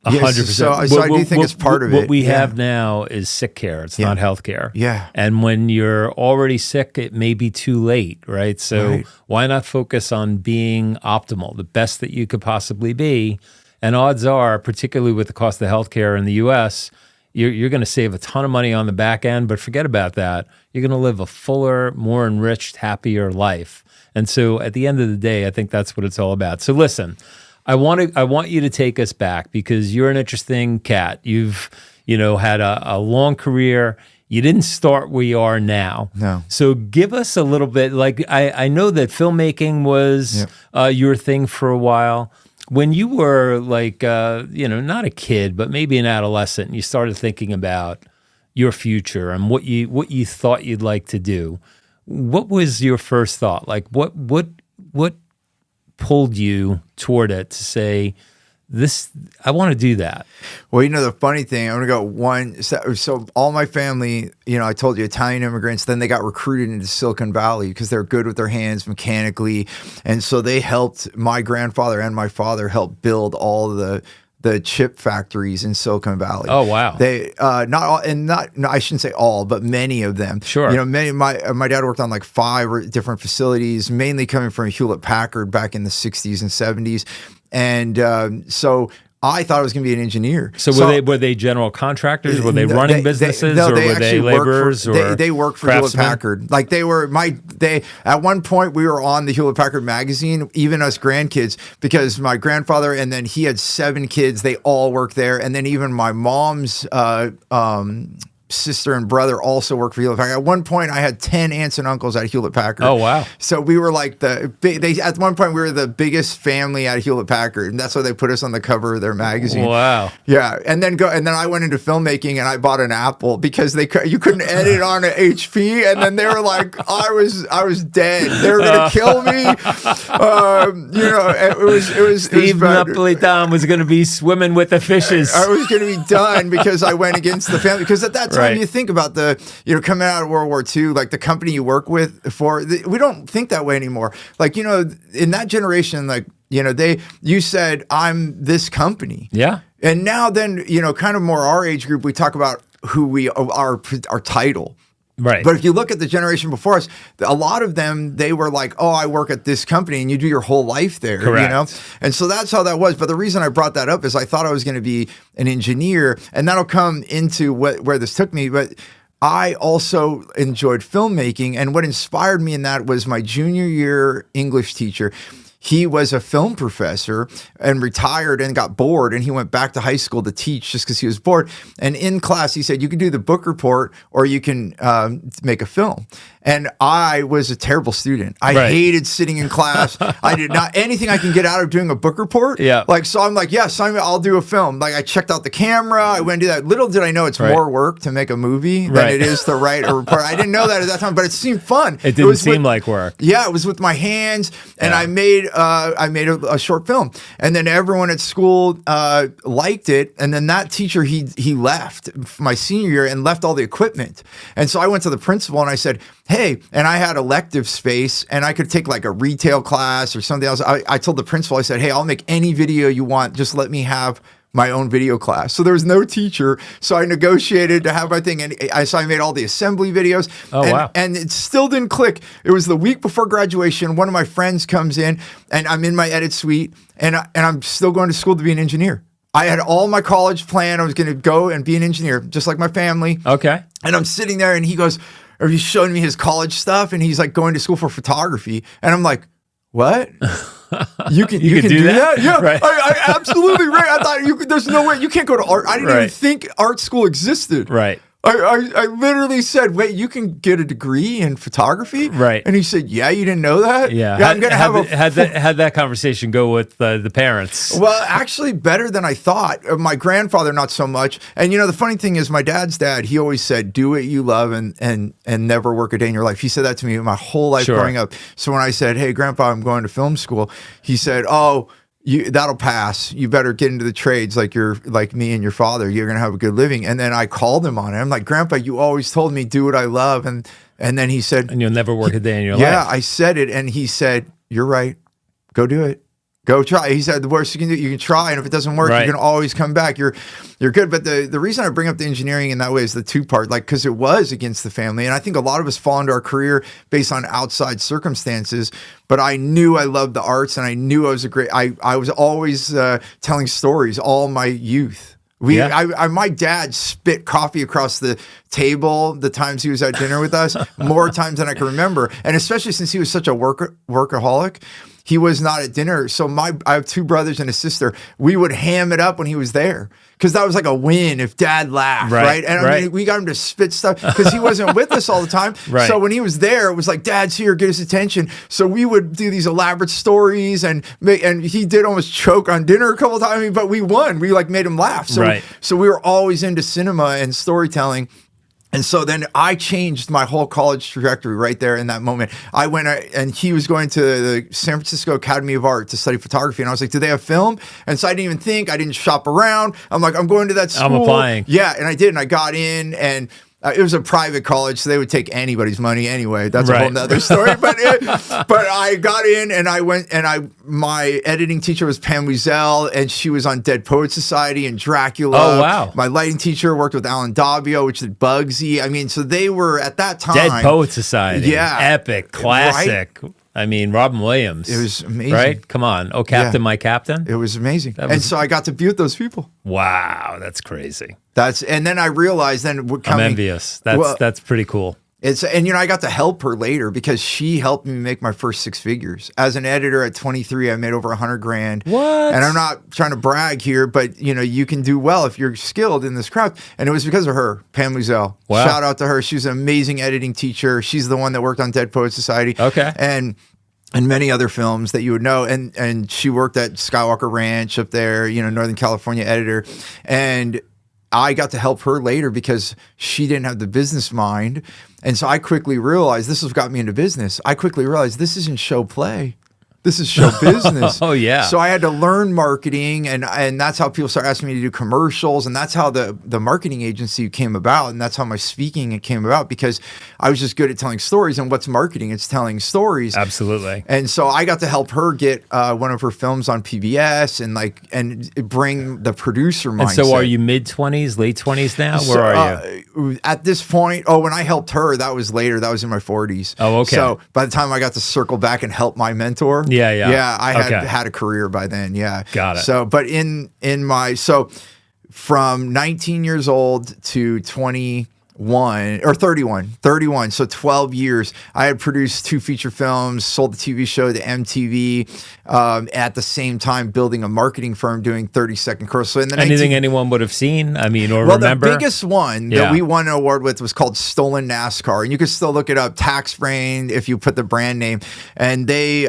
Speaker 1: 100%.
Speaker 3: So I do think it's part of it.
Speaker 1: What we have now is sick care. It's not health care. And when you're already sick, it may be too late, right? So why not focus on being optimal, the best that you could possibly be? And odds are, particularly with the cost of healthcare in the U.S., you're going to save a ton of money on the back end, but forget about that. You're going to live a fuller, more enriched, happier life. And so at the end of the day, I think that's what it's all about. So listen, I want you to take us back because you're an interesting cat. You've had a long career. You didn't start where you are now.
Speaker 3: No.
Speaker 1: So give us a little bit. Like I know that filmmaking was your thing for a while. When you were like, not a kid, but maybe an adolescent, and you started thinking about your future and what you thought you'd like to do, what was your first thought? Like, what pulled you toward it to say, I want to do that?
Speaker 3: Well, the funny thing, I'm going to go so all my family, I told you, Italian immigrants, then they got recruited into Silicon Valley because they're good with their hands mechanically. And so they helped, my grandfather and my father helped build all the chip factories in Silicon Valley.
Speaker 1: Oh, wow.
Speaker 3: They, not all, and not, no, I shouldn't say all, but many of them.
Speaker 1: Sure.
Speaker 3: My dad worked on like 5 different facilities, mainly coming from Hewlett Packard back in the 60s and 70s. And so I thought I was going to be an engineer.
Speaker 1: So were they general contractors? Were they running businesses, or were they laborers?
Speaker 3: They worked for Hewlett Packard. Like at one point we were on the Hewlett Packard magazine, even us grandkids, because my grandfather, and then he had 7 kids. They all worked there, and then even my mom's sister and brother also worked for Hewlett Packard. At one point, I had 10 aunts and uncles at Hewlett Packard.
Speaker 1: Oh, wow. So
Speaker 3: we were like at one point, we were the biggest family at Hewlett Packard, and that's why they put us on the cover of their magazine.
Speaker 1: Wow.
Speaker 3: Yeah. And then I went into filmmaking and I bought an Apple because you couldn't edit on an HP, and then they were like, I was dead. They were going to kill me. It was
Speaker 1: Steve Napolitan was going to be swimming with the fishes.
Speaker 3: I was going to be done because I went against the family. Because at that time, you think about coming out of World War II, like the company you work with we don't think that way anymore. Like, in that generation, like, you said, I'm this company.
Speaker 1: Yeah.
Speaker 3: And now then, kind of more our age group, we talk about who we are, our title.
Speaker 1: Right.
Speaker 3: But if you look at the generation before us, a lot of them, they were like, oh, I work at this company, and you do your whole life there.
Speaker 1: Correct.
Speaker 3: And so that's how that was. But the reason I brought that up is I thought I was going to be an engineer, and that'll come into where this took me. But I also enjoyed filmmaking, and what inspired me in that was my junior year English teacher. He was a film professor and retired and got bored, and he went back to high school to teach just because he was bored. And in class, he said, you can do the book report or you can make a film. And I was a terrible student. I hated sitting in class. I did not anything I can get out of doing a book report.
Speaker 1: Yeah.
Speaker 3: So I'm like, yes, I'll do a film. Like, I checked out the camera. I went to do that. Little did I know it's more work to make a movie than it is to write a report. I didn't know that at that time, but it seemed fun.
Speaker 1: It didn't seem like work.
Speaker 3: Yeah, it was with my hands, and I made a short film, and then everyone at school liked it. And then that teacher, he left my senior year and left all the equipment. And so I went to the principal and I said, hey, and I had elective space and I could take like a retail class or something else. I told the principal, I said, hey, I'll make any video you want. Just let me have my own video class. So there was no teacher. So I negotiated to have my thing. And so I made all the assembly videos.
Speaker 1: Oh, wow.
Speaker 3: And it still didn't click. It was the week before graduation. One of my friends comes in and I'm in my edit suite and I'm still going to school to be an engineer. I had all my college planned. I was going to go and be an engineer, just like my family.
Speaker 1: Okay.
Speaker 3: And I'm sitting there and he goes, or he's showing me his college stuff and he's like going to school for photography. And I'm like, what? You can do that? Yeah,
Speaker 1: right.
Speaker 3: I absolutely right. I thought there's no way you can't go to art. I didn't even think art school existed.
Speaker 1: Right.
Speaker 3: I literally said, wait, you can get a degree in photography?
Speaker 1: Right.
Speaker 3: And he said, yeah, you didn't know that?
Speaker 1: Yeah.
Speaker 3: I'm going to have
Speaker 1: had that conversation go with the parents.
Speaker 3: Well, actually better than I thought. My grandfather, not so much. And the funny thing is my dad's dad, he always said, do what you love and never work a day in your life. He said that to me my whole life growing up. So when I said, hey, Grandpa, I'm going to film school, he said, oh, that'll pass. You better get into the trades like me and your father. You're going to have a good living. And then I called him on it. I'm like, Grandpa, you always told me do what I love. And then he said,
Speaker 1: and you'll never work a day in your life.
Speaker 3: Yeah, I said it. And he said, you're right. Go do it. Go try. He said, the worst you can do, you can try. And if it doesn't work, you can always come back. You're good. But the reason I bring up the engineering in that way is the two part, because it was against the family. And I think a lot of us fall into our career based on outside circumstances. But I knew I loved the arts and I knew I was I was always telling stories all my youth. My dad spit coffee across the table the times he was at dinner with us, more times than I can remember. And especially since he was such a workaholic, he was not at dinner. So I have two brothers and a sister. We would ham it up when he was there because that was like a win if Dad laughed, right? And I mean, we got him to spit stuff because he wasn't with us all the time. Right. So when he was there, it was like, Dad's here, get his attention. So we would do these elaborate stories and he did almost choke on dinner a couple of times, but we won. We made him laugh. So we were always into cinema and storytelling. And so then I changed my whole college trajectory right there in that moment. I went and he was going to the San Francisco Academy of Art to study photography. And I was like, do they have film? And so I didn't even think. I didn't shop around. I'm like, I'm going to that school.
Speaker 1: I'm applying.
Speaker 3: Yeah, and I did. And I got in and it was a private college, so they would take anybody's money anyway. That's a whole nother story. But I got in and I went and my editing teacher was Pam Wiesel and she was on Dead Poets Society and Dracula.
Speaker 1: Oh, wow.
Speaker 3: My lighting teacher worked with Alan Dabbio, which did Bugsy. I mean, so they were at that time.
Speaker 1: Dead Poets Society.
Speaker 3: Yeah.
Speaker 1: Epic, classic. Right? I mean, Robin Williams.
Speaker 3: It was amazing.
Speaker 1: Right? Come on. Oh, Captain, my Captain.
Speaker 3: It was amazing. And so I got to be with those people.
Speaker 1: Wow, that's crazy.
Speaker 3: And then I realized I'm
Speaker 1: envious. That's pretty cool.
Speaker 3: And I got to help her later because she helped me make my first six figures. As an editor at 23, I made over $100,000.
Speaker 1: What?
Speaker 3: And I'm not trying to brag here, but you can do well if you're skilled in this craft. And it was because of her, Pam Wiesel.
Speaker 1: Wow.
Speaker 3: Shout out to her. She's an amazing editing teacher. She's the one that worked on Dead Poets Society.
Speaker 1: Okay.
Speaker 3: And many other films that you would know. And she worked at Skywalker Ranch up there, Northern California editor. And I got to help her later because she didn't have the business mind. And so I quickly realized, this is what got me into business. I quickly realized this isn't show play. This is show business.
Speaker 1: Oh, yeah.
Speaker 3: So I had to learn marketing, and that's how people started asking me to do commercials, and that's how the marketing agency came about, and that's how my speaking came about, because I was just good at telling stories. And what's marketing? It's telling stories.
Speaker 1: Absolutely.
Speaker 3: And so I got to help her get one of her films on PBS and bring the producer mindset.
Speaker 1: And so are you mid-20s, late 20s now? Where are you?
Speaker 3: At this point, when I helped her, that was later. That was in my 40s.
Speaker 1: Oh, okay.
Speaker 3: So by the time I got to circle back and help my mentor,
Speaker 1: Yeah,
Speaker 3: I had a career by then. Yeah.
Speaker 1: Got it.
Speaker 3: So, but from 19 years old to 31, so 12 years, I had produced 2 feature films, sold the TV show to MTV, at the same time building a marketing firm doing 30-second commercials. So in the
Speaker 1: anything anyone would have seen, or
Speaker 3: well,
Speaker 1: remember?
Speaker 3: The biggest one that we won an award with was called Stolen NASCAR, and you can still look it up, Tax Brain, if you put the brand name, and they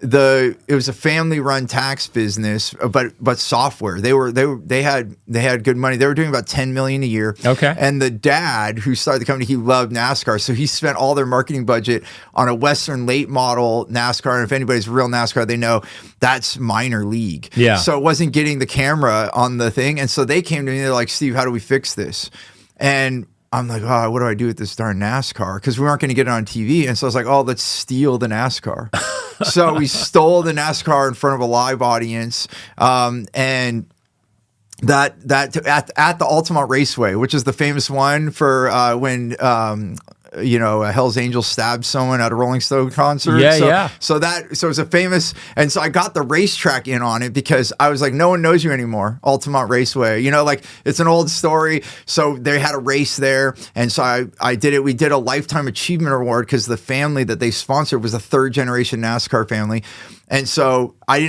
Speaker 3: it was a family-run tax business, but software. They had good money. They were doing about $10 million a year.
Speaker 1: Okay.
Speaker 3: And the dad who started the company, he loved NASCAR, so he spent all their marketing budget on a Western late model NASCAR. And if anybody's real NASCAR, they know that's minor league.
Speaker 1: Yeah.
Speaker 3: So it wasn't getting the camera on the thing, and so they came to me. They're like, Steve, how do we fix this? And I'm like, oh, what do I do with this darn NASCAR? Because we weren't going to get it on TV. And so I was like, oh, let's steal the NASCAR. So we stole the NASCAR in front of a live audience. And at the Altamont Raceway, which is the famous one for when a Hell's Angels stabbed someone at a Rolling Stone concert. So it was a famous, and so I got the racetrack in on it because I was like, no one knows you anymore, Altamont Raceway. Like it's an old story. So they had a race there, and so I did it. We did a Lifetime Achievement Award because the family that they sponsored was a third generation NASCAR family. And so I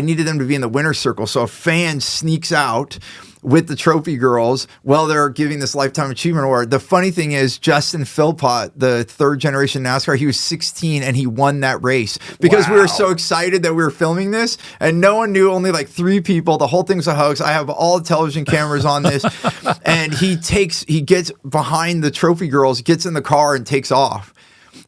Speaker 3: needed them to be in the winner's circle. So a fan sneaks out with the trophy girls while they're giving this Lifetime Achievement Award. The funny thing is Justin Philpott, the third generation NASCAR, he was 16 and he won that race because we were so excited that we were filming this and no one knew, only like 3 people. The whole thing's a hoax. I have all the television cameras on this. And he gets behind the trophy girls, gets in the car and takes off.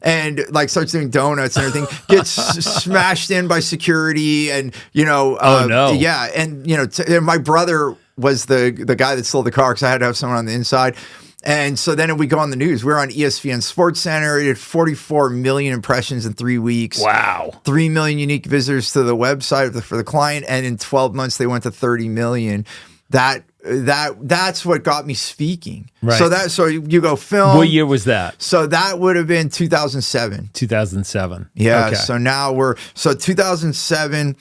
Speaker 3: And like starts doing donuts and everything, gets smashed in by security, and
Speaker 1: oh no,
Speaker 3: yeah, and and my brother was the guy that stole the car because I had to have someone on the inside. And so then we go on the news. We're on ESPN Sports Center. It had 44 million impressions in 3 weeks.
Speaker 1: Wow.
Speaker 3: 3 million unique visitors to the website for the client, and in 12 months they went to 30 million. That's what got me speaking.
Speaker 1: Right.
Speaker 3: So you go film.
Speaker 1: What year was that?
Speaker 3: So that would have been 2007.
Speaker 1: 2007.
Speaker 3: Yeah.
Speaker 1: Okay.
Speaker 3: So 2007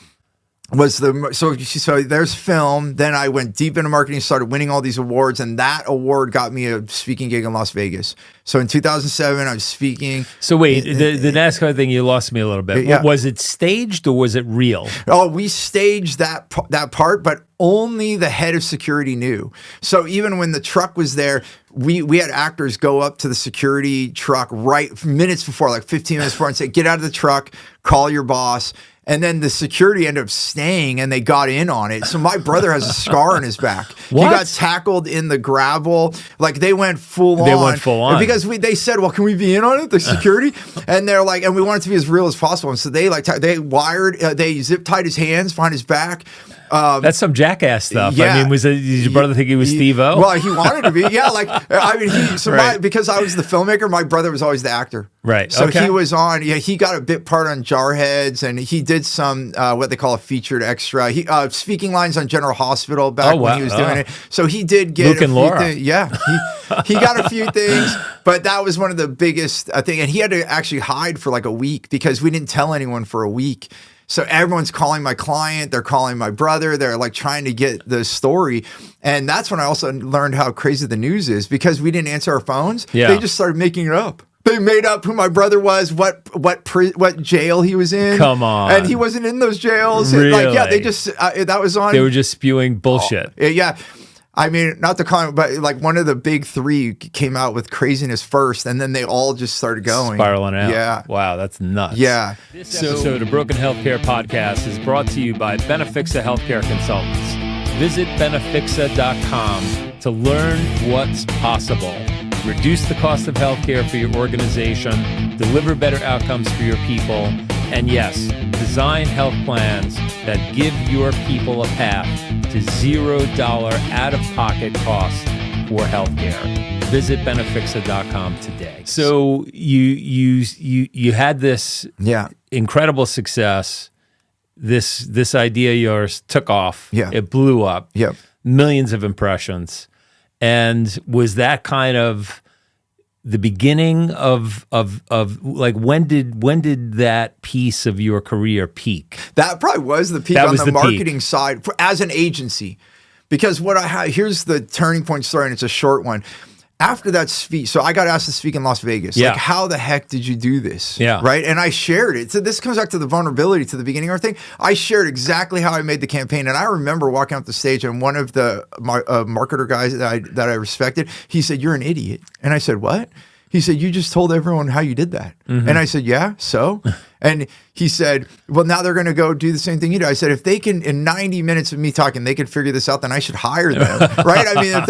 Speaker 3: was so there's film. Then I went deep into marketing, started winning all these awards, and that award got me a speaking gig in Las Vegas. So in 2007, I was speaking.
Speaker 1: So wait, the NASCAR thing, you lost me a little bit.
Speaker 3: Yeah.
Speaker 1: Was it staged or was it real?
Speaker 3: Oh, we staged that part, but only the head of security knew. So even when the truck was there, we had actors go up to the security truck right minutes before, like 15 minutes before, and say, "Get out of the truck, call your boss." And then the security ended up staying and they got in on it. So my brother has a scar on his back.
Speaker 1: What?
Speaker 3: He got tackled in the gravel. Like they went full on.
Speaker 1: They went full on.
Speaker 3: Because they said, well, can we be in on it, the security? And they're like, and we want it to be as real as possible. And so they they zip tied his hands behind his back.
Speaker 1: That's some jackass stuff.
Speaker 3: Yeah.
Speaker 1: I mean, did your brother think he was Steve-O?
Speaker 3: Well, he wanted to be. Yeah,
Speaker 1: Right.
Speaker 3: because I was the filmmaker, my brother was always the actor.
Speaker 1: Right.
Speaker 3: So
Speaker 1: okay.
Speaker 3: he was on. Yeah, he got a bit part on Jarheads, and he did some what they call a featured extra. He speaking lines on General Hospital back when he was doing it. So he did get
Speaker 1: Luke and Laura.
Speaker 3: Yeah, he got a few things, but that was one of the biggest thing. And he had to actually hide for like a week because we didn't tell anyone for a week. So everyone's calling my client, they're calling my brother, they're like trying to get the story. And that's when I also learned how crazy the news is because we didn't answer our phones.
Speaker 1: Yeah.
Speaker 3: They just started making it up. They made up who my brother was, what jail he was in.
Speaker 1: Come on.
Speaker 3: And he wasn't in those jails.
Speaker 1: Really?
Speaker 3: They just, that was on.
Speaker 1: They were just spewing bullshit.
Speaker 3: Yeah. I mean, not to comment, but like one of the big 3 came out with craziness first, and then they all just started going.
Speaker 1: Spiraling out.
Speaker 3: Yeah.
Speaker 1: Wow, that's nuts.
Speaker 3: Yeah.
Speaker 1: This episode of Broken Healthcare Podcast is brought to you by Benefixa Healthcare Consultants. Visit Benefixa.com to learn what's possible. Reduce the cost of healthcare for your organization, deliver better outcomes for your people, and yes, design health plans that give your people a path to $0 out-of-pocket costs for healthcare. Visit Benefixa.com today. So you had this incredible success. This idea of yours took off.
Speaker 3: Yeah.
Speaker 1: It blew up.
Speaker 3: Yep.
Speaker 1: Millions of impressions. And was that kind of the beginning of like when did that piece of your career peak?
Speaker 3: That probably was the peak on the marketing side as an agency. Because here's the turning point story, and it's a short one. After that speech, so I got asked to speak in Las Vegas.
Speaker 1: Yeah.
Speaker 3: Like, how the heck did you do this?
Speaker 1: Yeah.
Speaker 3: Right? And I shared it. So this comes back to the vulnerability to the beginning of our thing. I shared exactly how I made the campaign. And I remember walking up the stage and one of the marketer guys that I respected, he said, "You're an idiot." And I said, "What?" He said, "You just told everyone how you did that." Mm-hmm. And I said, "Yeah, so?" And he said, "Well, now they're going to go do the same thing you do." I said, "If they can, in 90 minutes of me talking, they can figure this out, then I should hire them." Right? I mean, if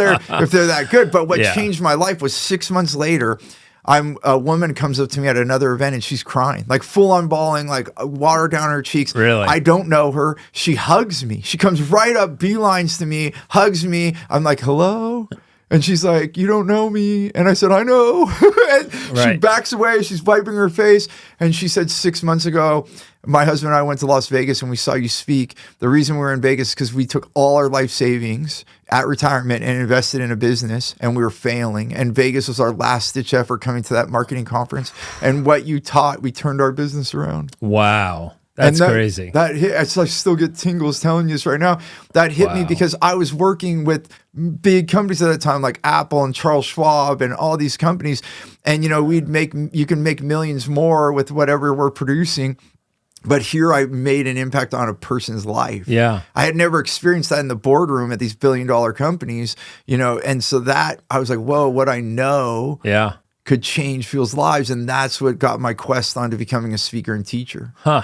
Speaker 3: they're that good. But what changed my life was 6 months later, a woman comes up to me at another event and she's crying, like full on bawling, like water down her cheeks.
Speaker 1: Really?
Speaker 3: I don't know her. She hugs me. She comes right up, beelines to me, hugs me. I'm like, "Hello?" And she's like, you don't know me. And I said, I know. And she backs away. She's wiping her face. And she said 6 months ago, my husband and I went to Las Vegas and we saw you speak. The reason we were in Vegas is because we took all our life savings at retirement and invested in a business, and we were failing. And Vegas was our last ditch effort coming to that marketing conference. And what you taught, we turned our business around.
Speaker 1: Wow. That's crazy.
Speaker 3: That hit, I still get tingles telling you this right now. That hit me because I was working with big companies at that time, like Apple and Charles Schwab and all these companies. And, you know, you can make millions more with whatever we're producing. But here I made an impact on a person's life.
Speaker 1: Yeah.
Speaker 3: I had never experienced that in the boardroom at these billion-dollar companies, you know, and so that I was like, whoa, what I know could change people's lives. And that's what got my quest onto becoming a speaker and teacher.
Speaker 1: Huh.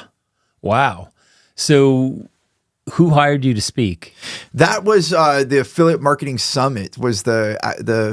Speaker 1: Wow. So who hired you to speak?
Speaker 3: That was the Affiliate Marketing Summit was the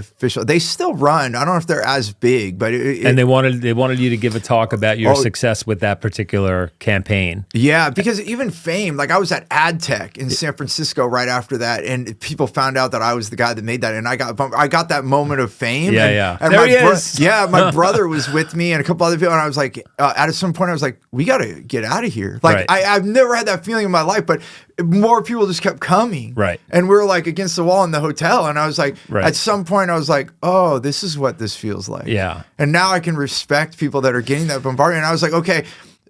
Speaker 3: official. They still run. I don't know if they're as big, but
Speaker 1: and they wanted you to give a talk about your success with that particular campaign.
Speaker 3: Yeah, because even fame, like I was at AdTech in San Francisco right after that, and people found out that I was the guy that made that, and I got that moment of fame.
Speaker 1: Yeah,
Speaker 3: and
Speaker 1: there he is.
Speaker 3: My brother was with me and a couple other people, and I was like, at some point, I was like, we got to get out of here. Like I've never had that feeling in my life, but more people just kept coming.
Speaker 1: Right.
Speaker 3: And we were like against the wall in the hotel. And I was like, at some point I was like, oh, this is what this feels like.
Speaker 1: Yeah.
Speaker 3: And now I can respect people that are getting that bombardment. And I was like, okay.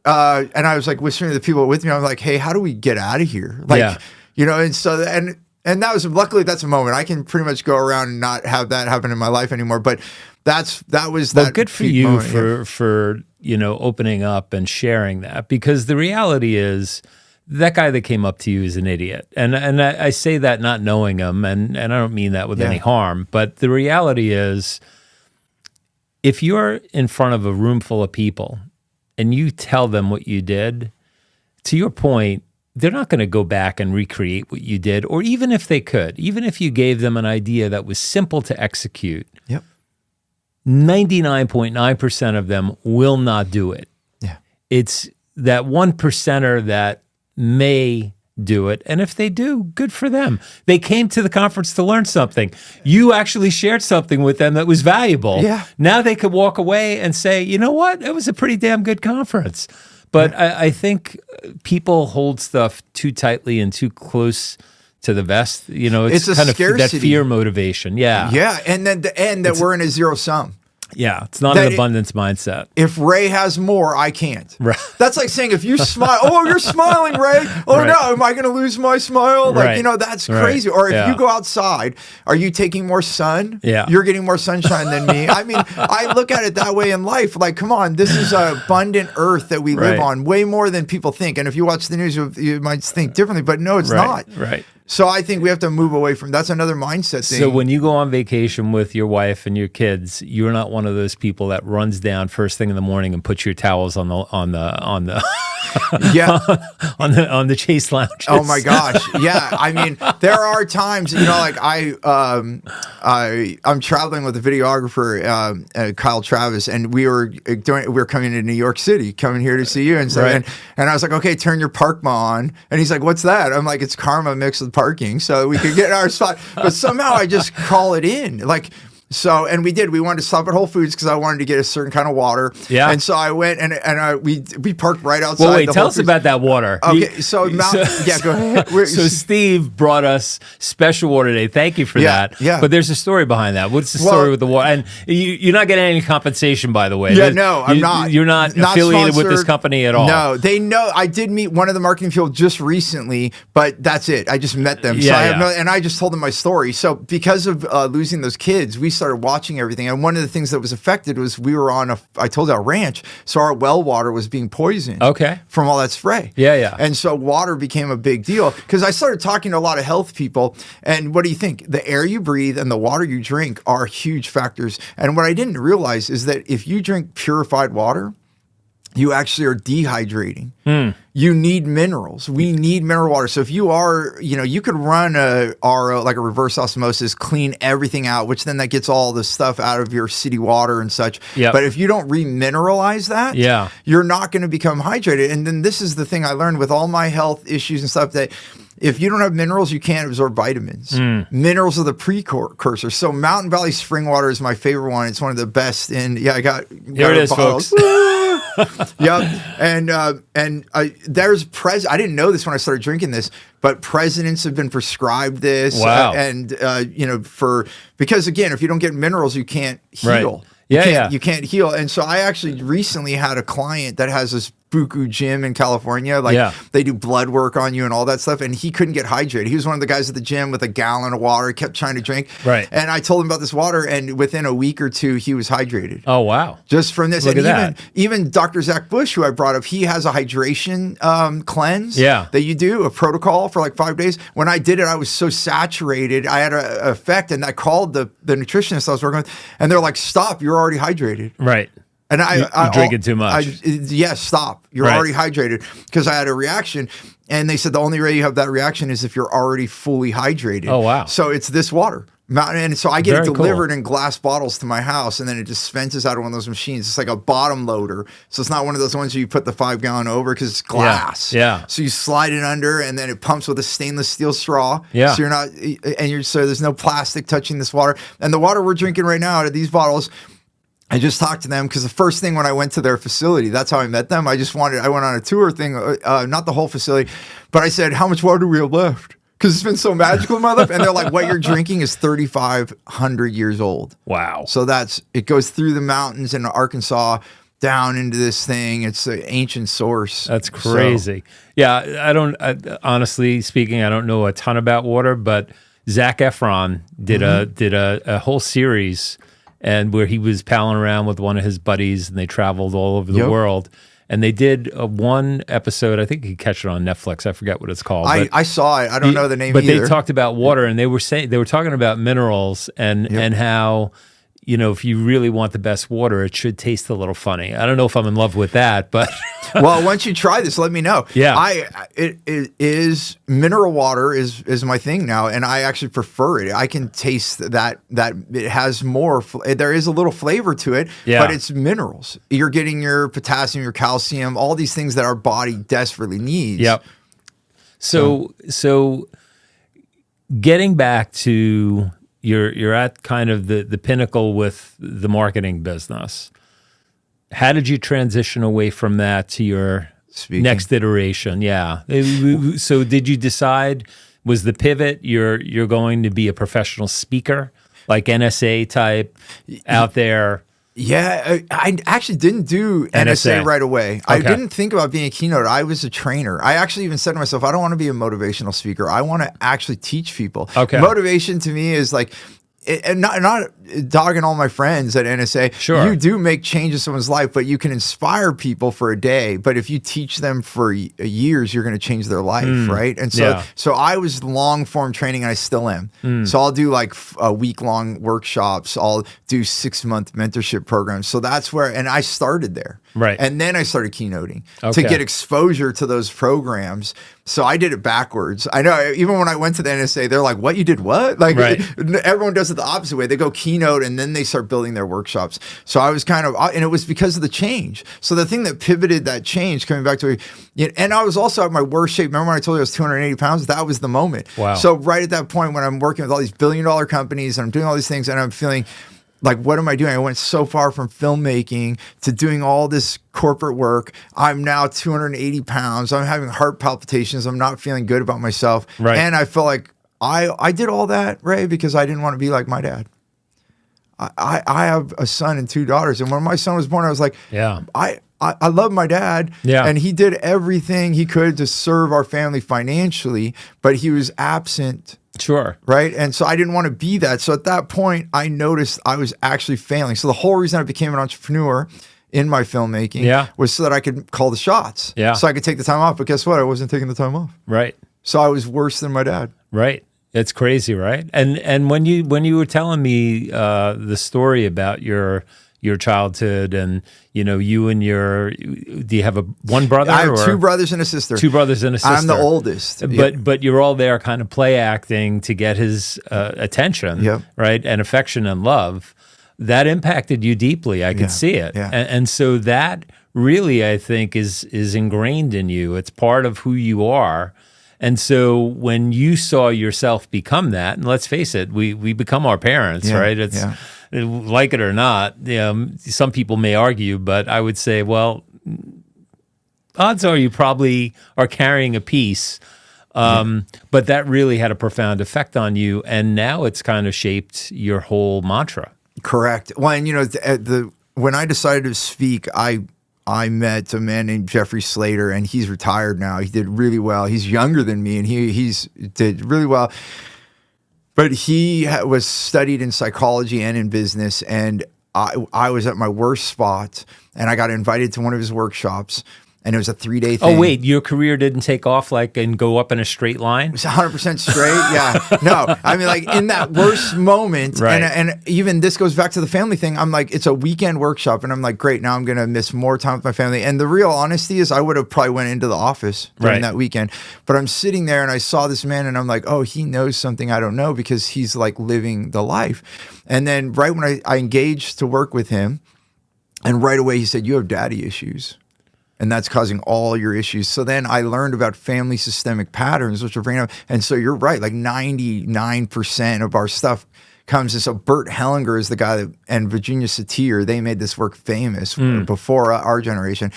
Speaker 3: And I was like whispering to the people with me, I'm like, hey, how do we get out of here? Like, you know, and so, and that was, luckily that's a moment. I can pretty much go around and not have that happen in my life anymore. But that was that.
Speaker 1: Good for you moment, for, you know, opening up and sharing that, because the reality is, that guy that came up to you is an idiot. And I say that not knowing him, and I don't mean that with any harm, but the reality is, if you're in front of a room full of people and you tell them what you did, to your point, they're not going to go back and recreate what you did, or even if they could, even if you gave them an idea that was simple to execute, 99.9% of them will not do it. Yeah. It's that 1%er that may do it. And if they do, good for them. They came to the conference to learn something. You actually shared something with them that was valuable. Yeah. Now they could walk away and say, you know what? It was a pretty damn good conference. But I think people hold stuff too tightly and too close to the vest. You know, it's kind of
Speaker 3: scarcity.
Speaker 1: That fear motivation. Yeah.
Speaker 3: Yeah. And then that we're in a zero sum.
Speaker 1: Yeah, it's not an abundance mindset.
Speaker 3: If Ray has more, I can't.
Speaker 1: Right.
Speaker 3: That's like saying if you smile, oh, you're smiling, Ray. Oh, no, am I going to lose my smile? Like, you know, that's crazy. Or if you go outside, are you taking more sun?
Speaker 1: Yeah.
Speaker 3: You're getting more sunshine than me. I mean, I look at it that way in life. Like, come on, this is an abundant earth that we live on, way more than people think. And if you watch the news, you might think differently, but no, it's not.
Speaker 1: Right.
Speaker 3: So I think we have to move away from that's another mindset thing.
Speaker 1: So when you go on vacation with your wife and your kids, you're not one of those people that runs down first thing in the morning and puts your towels on the on the chase lounges.
Speaker 3: Oh my gosh. Yeah. I mean, there are times, you know, like I'm traveling with a videographer, Kyle Travis, and we were coming to New York City, coming here to see you. And so, and I was like, okay, turn your Parkma on. And he's like, what's that? I'm like, it's karma mixed with parking, so we could get our spot. But somehow I just call it in. Like, so, and we wanted to stop at Whole Foods because I wanted to get a certain kind of water. Yeah. And so I went and we parked right outside.
Speaker 1: Well, wait, tell us about that water.
Speaker 3: Okay. So go ahead.
Speaker 1: So Steve brought us special water today. Thank you for that. Yeah. But there's a story behind that. What's the story with the water? And you're not getting any compensation, by the way.
Speaker 3: Yeah, no, I'm not.
Speaker 1: You're not affiliated with this company at all.
Speaker 3: No, they know. I did meet one of the marketing people just recently, but that's it. I just met them. So and I just told them my story. So because of losing those kids, we started watching everything, and one of the things that was affected was we were on I told you, our ranch, so our well water was being poisoned from all that spray. And so water became a big deal because I started talking to a lot of health people, and what do you think? The air you breathe and the water you drink are huge factors. And what I didn't realize is that if you drink purified water, you actually are dehydrating. You need minerals. We need mineral water. So if you are, you know, you could run a RO, like a reverse osmosis, clean everything out, which then that gets all the stuff out of your city water and such. But if you don't remineralize that, you're not going to become hydrated. And then this is the thing I learned with all my health issues and stuff, that if you don't have minerals, you can't absorb vitamins. Minerals are the precursor. So Mountain Valley spring water is my favorite one. It's one of the best. And yeah, I got
Speaker 1: here it is,
Speaker 3: bottles. Folks. Yep. And there's I didn't know this when I started drinking this, but presidents have been prescribed this.
Speaker 1: Wow.
Speaker 3: Because again, if you don't get minerals, you can't heal.
Speaker 1: Right.
Speaker 3: You can't heal. And so I actually recently had a client that has this buku gym in California. They do blood work on you and all that stuff. And he couldn't get hydrated. He was one of the guys at the gym with a gallon of water. He kept trying to drink.
Speaker 1: Right.
Speaker 3: And I told him about this water, and within a week or two, he was hydrated.
Speaker 1: Oh, wow.
Speaker 3: Just from this.
Speaker 1: Look
Speaker 3: and
Speaker 1: at that.
Speaker 3: Even Dr. Zach Bush, who I brought up, he has a hydration cleanse that you do, a protocol for like 5 days. When I did it, I was so saturated. I had an effect, and I called the nutritionist I was working with, and they're like, stop, you're already hydrated.
Speaker 1: Right.
Speaker 3: And
Speaker 1: you're drinking too much.
Speaker 3: Yes, stop. You're already hydrated, because I had a reaction. And they said the only way you have that reaction is if you're already fully hydrated.
Speaker 1: Oh, wow.
Speaker 3: So it's this water. And so I get
Speaker 1: Very
Speaker 3: it delivered
Speaker 1: cool.
Speaker 3: in glass bottles to my house, and then it dispenses out of one of those machines. It's like a bottom loader. So it's not one of those ones where you put the 5-gallon over, because it's glass.
Speaker 1: Yeah.
Speaker 3: So you slide it under, and then it pumps with a stainless steel straw.
Speaker 1: Yeah.
Speaker 3: So so there's no plastic touching this water. And the water we're drinking right now out of these bottles, I just talked to them because the first thing when I went to their facility, that's how I met them. I went on a tour thing, not the whole facility, but I said, how much water do we have left? Because it's been so magical in my life. And they're like, what you're drinking is 3,500 years old.
Speaker 1: Wow.
Speaker 3: So it goes through the mountains in Arkansas down into this thing. It's an ancient source.
Speaker 1: That's crazy. Honestly speaking, I don't know a ton about water, but Zac Efron did a whole series, and where he was palling around with one of his buddies, and they traveled all over the world. And they did one episode. I think you catch it on Netflix. I forget what it's called.
Speaker 3: I saw it. I don't know the name
Speaker 1: but
Speaker 3: either.
Speaker 1: They talked about water, and they were talking about minerals and how, if you really want the best water, it should taste a little funny. I don't know if I'm in love with that, but
Speaker 3: well, once you try this, let me know.
Speaker 1: Yeah,
Speaker 3: it is mineral water is my thing now, and I actually prefer it. I can taste that it has more. There is a little flavor to it, but it's minerals. You're getting your potassium, your calcium, all these things that our body desperately needs.
Speaker 1: Yep. So getting back to you're at kind of the pinnacle with the marketing business. How did you transition away from that to your next iteration? Yeah. So did you decide, was the pivot you're going to be a professional speaker, like NSA type out there?
Speaker 3: Yeah, I actually didn't do NSA right away. I didn't think about being a keynote. I was a trainer. I actually even said to myself, I don't want to be a motivational speaker. I want to actually teach people.
Speaker 1: Okay.
Speaker 3: Motivation to me is like, and not dogging all my friends at NSA.
Speaker 1: Sure.
Speaker 3: You do make change in someone's life, but you can inspire people for a day. But if you teach them for years, you're going to change their life, right? And so I was long form training, and I still am. So I'll do like a week-long workshops. I'll do 6-month mentorship programs. So that's where, and I started there.
Speaker 1: Right.
Speaker 3: And then I started keynoting to get exposure to those programs. So I did it backwards. I know, even when I went to the NSA, they're like, what, you did what? Like everyone does it the opposite way. They go keynote, and then they start building their workshops. So I was kind of, and it was because of the change. So the thing that pivoted that change, coming back to, and I was also at my worst shape. Remember when I told you I was 280 pounds? That was the moment.
Speaker 1: Wow.
Speaker 3: So right at that point when I'm working with all these billion-dollar companies, and I'm doing all these things, and I'm feeling like, what am I doing? I went so far from filmmaking to doing all this corporate work. I'm now 280 pounds. I'm having heart palpitations. I'm not feeling good about myself.
Speaker 1: Right.
Speaker 3: And I felt like I did all that, Ray, because I didn't want to be like my dad. I have a son and 2 daughters. And when my son was born, I was like, I love my dad.
Speaker 1: Yeah.
Speaker 3: And he did everything he could to serve our family financially, but he was absent.
Speaker 1: Sure.
Speaker 3: Right. And so I didn't want to be that. So at that point, I noticed I was actually failing. So the whole reason I became an entrepreneur in my filmmaking was so that I could call the shots.
Speaker 1: Yeah.
Speaker 3: So I could take the time off. But guess what? I wasn't taking the time off.
Speaker 1: Right.
Speaker 3: So I was worse than my dad.
Speaker 1: Right. It's crazy, right? And when you were telling me the story about your childhood, and you and do you have one brother?
Speaker 3: I have 2 brothers and a sister.
Speaker 1: 2 brothers and a sister.
Speaker 3: I'm the oldest.
Speaker 1: But you're all there kind of play acting to get his attention, right? And affection and love. That impacted you deeply. I could see it.
Speaker 3: Yeah.
Speaker 1: And so that really, I think, is ingrained in you. It's part of who you are. And so when you saw yourself become that, and let's face it, we become our parents, right? It's like it or not. Some people may argue, but I would say, well, odds are you probably are carrying a piece. But that really had a profound effect on you, and now it's kind of shaped your whole mantra.
Speaker 3: Correct. Well, and when I decided to speak, I met a man named Jeffrey Slater, and he's retired now. He did really well. He's younger than me, and he's did really well. But he was studied in psychology and in business, and I was at my worst spot, and I got invited to one of his workshops. And it was a 3-day thing.
Speaker 1: Oh, wait, your career didn't take off and go up in a straight line?
Speaker 3: It was 100% straight, yeah. No, I mean, like in that worst moment,
Speaker 1: right.
Speaker 3: and even this goes back to the family thing. I'm like, it's a weekend workshop, and I'm like, great, now I'm going to miss more time with my family. And the real honesty is I would have probably went into the office during that weekend. But I'm sitting there, and I saw this man, and I'm like, oh, he knows something I don't know because he's like living the life. And then right when I engaged to work with him, and right away he said, you have daddy issues. And that's causing all your issues. So then I learned about family systemic patterns, which are bringing up. And so you're right, like 99% of our stuff comes. And so Bert Hellinger is the guy and Virginia Satir, they made this work famous before our generation.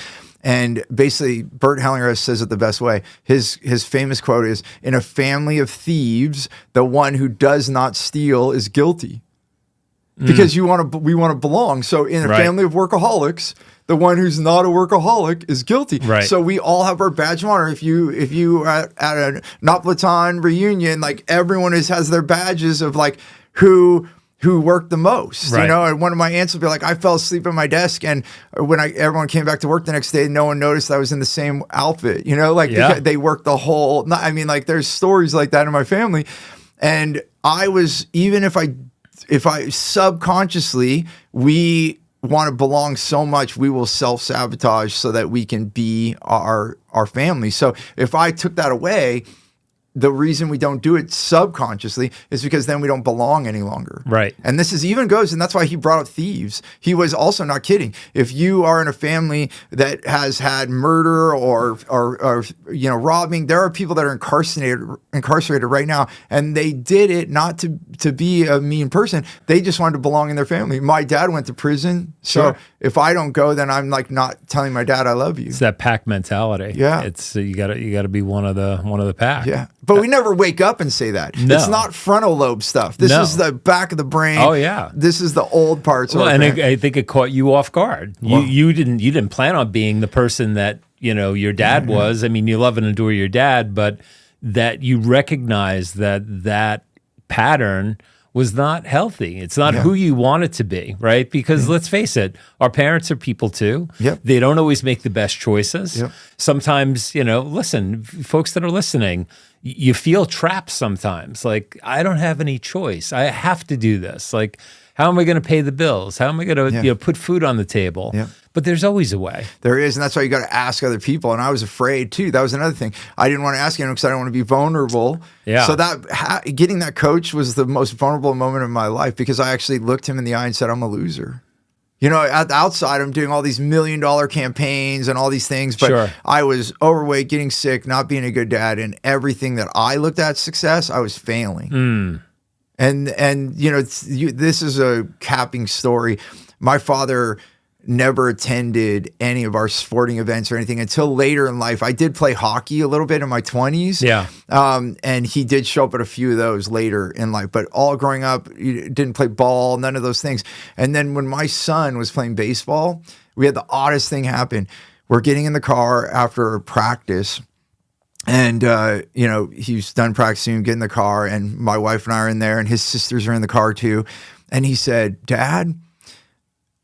Speaker 3: And basically, Bert Hellinger says it the best way. His famous quote is, in a family of thieves, the one who does not steal is guilty. Because we want to belong. So in a family of workaholics, the one who's not a workaholic is guilty.
Speaker 1: Right.
Speaker 3: So we all have our badge of honor. If you at a Napolitan reunion, like everyone has their badges of like who worked the most,
Speaker 1: right.
Speaker 3: And one of my aunts would be like, I fell asleep at my desk, and when everyone came back to work the next day, no one noticed I was in the same outfit, they worked the whole, I mean, like there's stories like that in my family. And I was, even if I subconsciously, we want to belong so much, we will self-sabotage so that we can be our family. So if I took that away, the reason we don't do it subconsciously is because then we don't belong any longer.
Speaker 1: Right.
Speaker 3: And this is even goes, and that's why he brought up thieves. He was also not kidding. If you are in a family that has had murder or robbing, there are people that are incarcerated right now, and they did it not to be a mean person. They just wanted to belong in their family. My dad went to prison, so if I don't go, then I'm like not telling my dad I love you.
Speaker 1: It's that pack mentality.
Speaker 3: Yeah.
Speaker 1: It's you gotta be one of the pack.
Speaker 3: Yeah. But we never wake up and say that.
Speaker 1: No.
Speaker 3: It's not frontal lobe stuff. This is the back of the brain.
Speaker 1: Oh yeah.
Speaker 3: This is the old parts.
Speaker 1: Well, and I think it caught you off guard. You didn't plan on being the person that your dad was. I mean, you love and adore your dad, but that you recognize that pattern was not healthy. It's not who you want it to be, right? Because let's face it, our parents are people too.
Speaker 3: Yep.
Speaker 1: They don't always make the best choices.
Speaker 3: Yep.
Speaker 1: Sometimes, listen, folks that are listening, you feel trapped sometimes. Like, I don't have any choice. I have to do this. Like, how am I going to pay the bills? How am I going to put food on the table?
Speaker 3: Yeah.
Speaker 1: But there's always a way.
Speaker 3: There is, and that's why you got to ask other people. And I was afraid too. That was another thing. I didn't want to ask anyone because I don't want to be vulnerable.
Speaker 1: Yeah.
Speaker 3: So getting that coach was the most vulnerable moment of my life because I actually looked him in the eye and said, I'm a loser. At the outside, I'm doing all these $1 million campaigns and all these things, but I was overweight, getting sick, not being a good dad, and everything that I looked at success, I was failing. And this is a capping story. My father never attended any of our sporting events or anything until later in life. I did play hockey a little bit in my 20s.
Speaker 1: Yeah.
Speaker 3: And he did show up at a few of those later in life. But all growing up, he didn't play ball, none of those things. And then when my son was playing baseball, we had the oddest thing happen. We're getting in the car after practice. And, he's done practicing, get in the car, and my wife and I are in there, and his sisters are in the car too. And he said, Dad,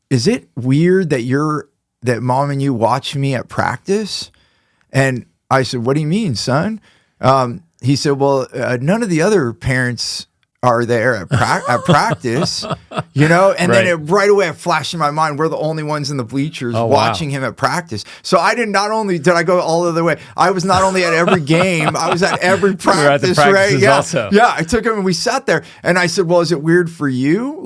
Speaker 3: is it weird that mom and you watch me at practice? And I said, what do you mean, son? He said, well, none of the other parents are there at practice, and then right away it flashed in my mind, we're the only ones in the bleachers watching him at practice. So not only did I go all the other way, I was not only at every game, I was at every practice.
Speaker 1: You were at the practices also.
Speaker 3: Yeah, I took him and we sat there and I said, well, is it weird for you?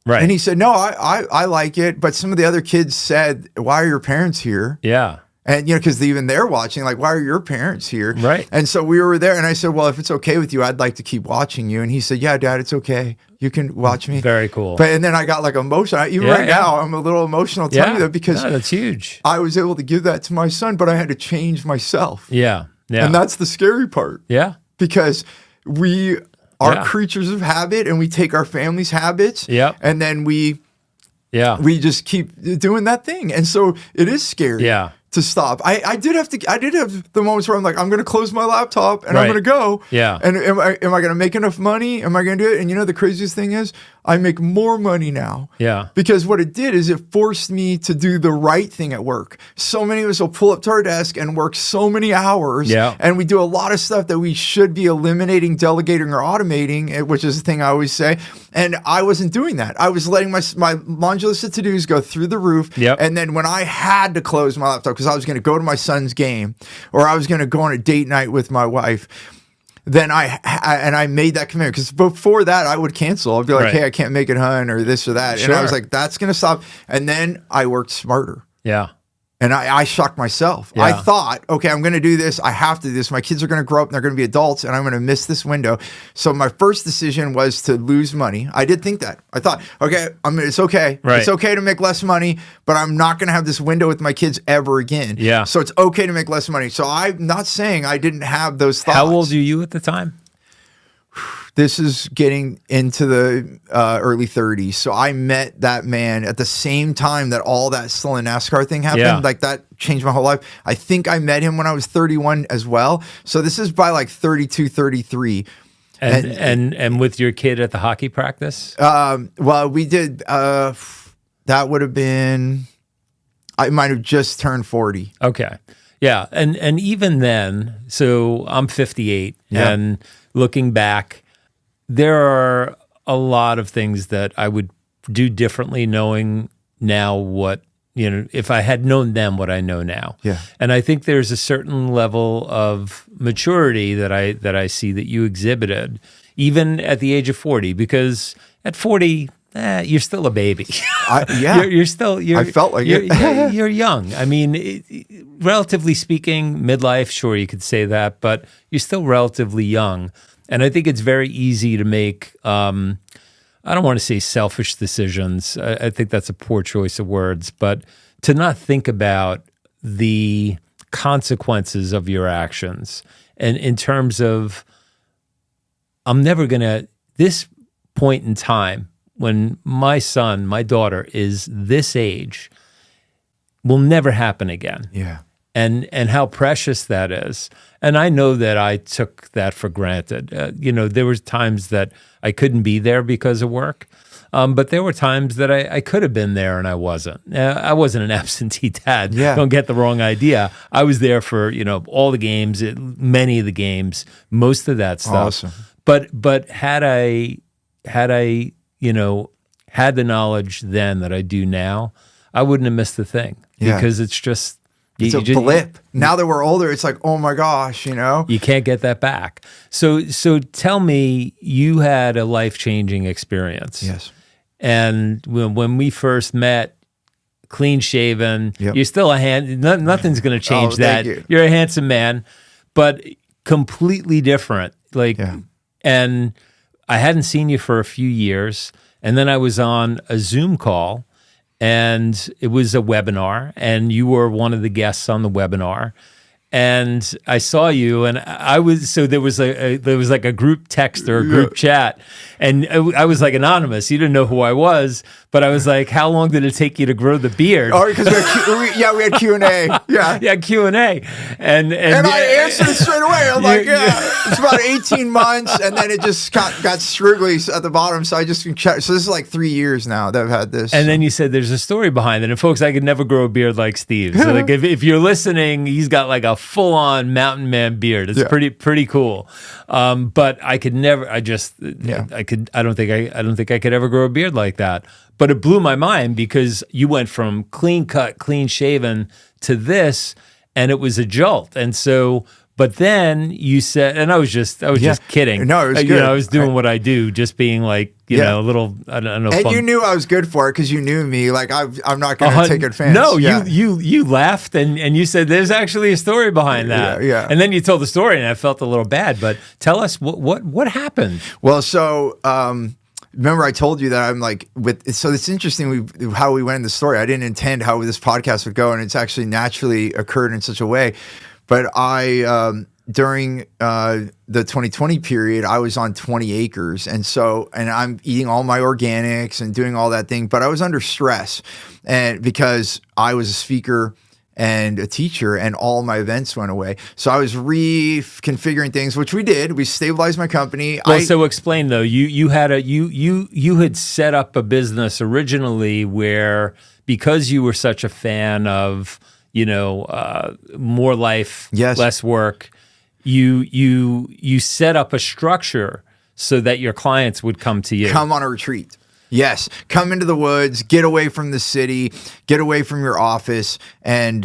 Speaker 1: Right.
Speaker 3: And he said, no, I like it. But some of the other kids said, why are your parents here?
Speaker 1: Yeah.
Speaker 3: And, you know, because even they're watching, like, why are your parents here?
Speaker 1: Right.
Speaker 3: And so we were there, and I said, well, if it's okay with you, I'd like to keep watching you. And he said, yeah, Dad, it's okay. You can watch me.
Speaker 1: Very cool.
Speaker 3: And then I got like emotional. Even right now, I'm a little emotional telling you that because
Speaker 1: that's huge.
Speaker 3: I was able to give that to my son, but I had to change myself.
Speaker 1: Yeah. Yeah.
Speaker 3: And that's the scary part.
Speaker 1: Yeah.
Speaker 3: Because we are creatures of habit, and we take our family's habits.
Speaker 1: Yep.
Speaker 3: And then we just keep doing that thing. And so it is scary.
Speaker 1: Yeah.
Speaker 3: To stop. I did have the moments where I'm like, I'm going to close my laptop and I'm going to go.
Speaker 1: Yeah.
Speaker 3: And am I going to make enough money? Am I going to do it? And you know, the craziest thing is I make more money now.
Speaker 1: Yeah.
Speaker 3: Because what it did is it forced me to do the right thing at work. So many of us will pull up to our desk and work so many hours.
Speaker 1: Yeah.
Speaker 3: And we do a lot of stuff that we should be eliminating, delegating, or automating, which is the thing I always say. And I wasn't doing that. I was letting my laundry list of to-dos go through the roof.
Speaker 1: Yep.
Speaker 3: And then when I had to close my laptop because I was going to go to my son's game or I was going to go on a date night with my wife, then I made that commitment. Because before that, I would cancel. I'd be like, hey, I can't make it, hun, or this or that.
Speaker 1: Sure.
Speaker 3: And I was like, that's going to stop. And then I worked smarter.
Speaker 1: Yeah.
Speaker 3: And I shocked myself.
Speaker 1: Yeah.
Speaker 3: I thought, okay, I'm going to do this. I have to do this. My kids are going to grow up and they're going to be adults and I'm going to miss this window. So my first decision was to lose money. I did think that. I thought, okay, it's okay.
Speaker 1: Right.
Speaker 3: It's okay to make less money, but I'm not going to have this window with my kids ever again.
Speaker 1: Yeah.
Speaker 3: So it's okay to make less money. So I'm not saying I didn't have those thoughts.
Speaker 1: How old are you at the time?
Speaker 3: This is getting into the early 30s. So I met that man at the same time that all that stolen NASCAR thing happened.
Speaker 1: Yeah.
Speaker 3: Like that changed my whole life. I think I met him when I was 31 as well. So this is by like 32, 33.
Speaker 1: And with your kid at the hockey practice?
Speaker 3: Well, we did, that would have been, I might have just turned 40.
Speaker 1: Okay. Yeah. And even then, so I'm 58 and looking back, there are a lot of things that I would do differently knowing now what, if I had known then what I know now.
Speaker 3: Yeah.
Speaker 1: And I think there's a certain level of maturity that I see that you exhibited even at the age of 40, because at 40, you're still a baby. You're still. I
Speaker 3: felt like
Speaker 1: you're young. I mean, relatively speaking, midlife, sure, you could say that, but you're still relatively young. And I think it's very easy to make, I don't want to say selfish decisions. I think that's a poor choice of words, but to not think about the consequences of your actions. And in terms of, I'm never going to, this point in time, when my son, my daughter is this age, will never happen again.
Speaker 3: Yeah.
Speaker 1: And how precious that is. And I know that I took that for granted. There was times that I couldn't be there because of work, but there were times that I could have been there and I wasn't. I wasn't an absentee dad.
Speaker 3: Yeah.
Speaker 1: Don't get the wrong idea. I was there for all the games, many of the games, most of that stuff.
Speaker 3: Awesome.
Speaker 1: But had I had the knowledge then that I do now, I wouldn't have missed the thing because it's just.
Speaker 3: It's a blip. Now that we're older, it's like, oh my gosh,
Speaker 1: You can't get that back. So tell me, you had a life-changing experience.
Speaker 3: Yes.
Speaker 1: And when we first met, clean shaven,
Speaker 3: Yep.
Speaker 1: you're still nothing's going to change that.
Speaker 3: Thank you.
Speaker 1: You're a handsome man, but completely different. And I hadn't seen you for a few years. And then I was on a Zoom call. And it was a webinar, and you were one of the guests on the webinar. And I saw you, and there was like a group text or a group chat, and I was like anonymous. You didn't know who I was, but I was like, "How long did it take you to grow the beard?"
Speaker 3: Oh, because we had Q&A. Yeah,
Speaker 1: Q&A, and
Speaker 3: I answered it straight away. I'm like, it's about 18 months, and then it just got scriggly at the bottom. So I just checked. So this is like 3 years now that I've had this.
Speaker 1: And then you said there's a story behind it, and folks, I could never grow a beard like Steve. So like if you're listening, he's got like a full-on mountain man beard. It's pretty cool. But I could never. I don't think I could ever grow a beard like that. But it blew my mind because you went from clean cut, clean shaven to this, and it was a jolt. And so But then you said, and I was just kidding.
Speaker 3: No, it was good.
Speaker 1: You know, I was doing what I do, just being like, you know, a little, I don't know.
Speaker 3: And you knew I was good for it because you knew me. Like I'm not going to take offense.
Speaker 1: No, you laughed and you said there's actually a story behind that.
Speaker 3: Yeah.
Speaker 1: And then you told the story, and I felt a little bad. But tell us what happened.
Speaker 3: Well, so remember I told you that I'm like so it's interesting how we went in the story. I didn't intend how this podcast would go, and it's actually naturally occurred in such a way. But during the 2020 period, I was on 20 acres. And I'm eating all my organics and doing all that thing, but I was under stress, and because I was a speaker and a teacher, and all my events went away. So I was reconfiguring things, which we did. We stabilized my company.
Speaker 1: Well, so explain though. You had set up a business originally where, because you were such a fan of, you know, more life,
Speaker 3: yes,
Speaker 1: less work, you set up a structure so that your clients would come to you.
Speaker 3: Come on a retreat. Yes. Come into the woods, get away from the city, get away from your office, and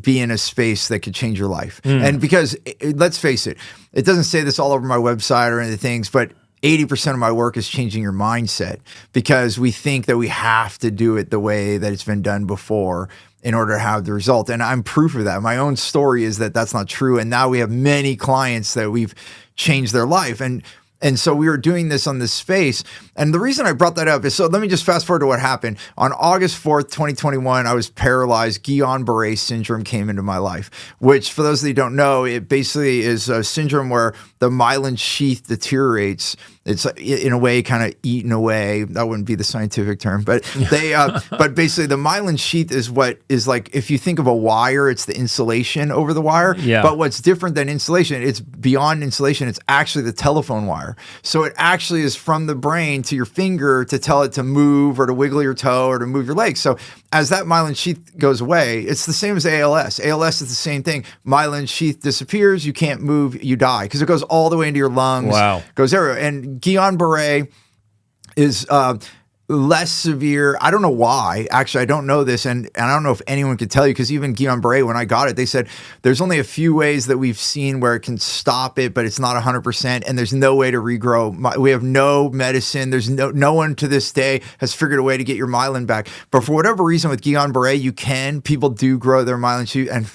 Speaker 3: be in a space that could change your life. And because, let's face it, it doesn't say this all over my website or any of the things, but 80% of my work is changing your mindset, because we think that we have to do it the way that it's been done before in order to have the result. And I'm proof of that. My own story is that that's not true. And now we have many clients that we've changed their life. And so we were doing this on this space. And the reason I brought that up is, so let me just fast forward to what happened. On August 4th, 2021, I was paralyzed. Guillain-Barré Syndrome came into my life, which, for those of you who don't know, it basically is a syndrome where the myelin sheath deteriorates. It's in a way kind of eaten away. That wouldn't be the scientific term, but but basically the myelin sheath is what is like, if you think of a wire, it's the insulation over the wire.
Speaker 1: Yeah.
Speaker 3: But what's different than insulation, it's beyond insulation. It's actually the telephone wire. So it actually is from the brain to your finger to tell it to move or to wiggle your toe or to move your leg. So as that myelin sheath goes away, it's the same as ALS. ALS is the same thing. Myelin sheath disappears, you can't move, you die, because it goes all the way into your lungs.
Speaker 1: Wow.
Speaker 3: Goes everywhere. And Guillain-Barré is less severe. I don't know why. Actually, I don't know this, and I don't know if anyone could tell you, because even Guillain-Barré, when I got it, they said there's only a few ways that we've seen where it can stop it, but it's not 100%, and there's no way to regrow. We have no medicine. There's no one to this day has figured a way to get your myelin back. But for whatever reason, with Guillain-Barré, people do grow their myelin sheath, and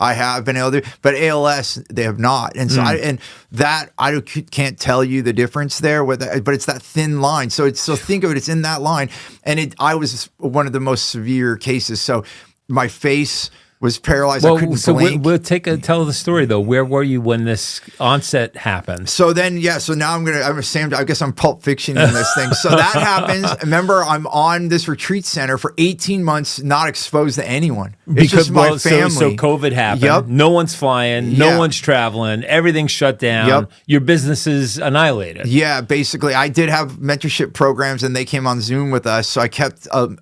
Speaker 3: I have been able to, but ALS, they have not. And so I can't tell you the difference there, but it's that thin line. So think of it, it's in that line. And I was one of the most severe cases. So my face was paralyzed. I couldn't blink.
Speaker 1: We'll tell the story though. Where were you when this onset happened?
Speaker 3: So then, so now I guess I'm Pulp Fiction in this thing. So that happens. Remember, I'm on this retreat center for 18 months, not exposed to anyone. It's just my family.
Speaker 1: So COVID happened.
Speaker 3: Yep.
Speaker 1: No one's flying. No one's traveling. Everything's shut down.
Speaker 3: Yep.
Speaker 1: Your business is annihilated.
Speaker 3: Yeah, basically. I did have mentorship programs, and they came on Zoom with us. So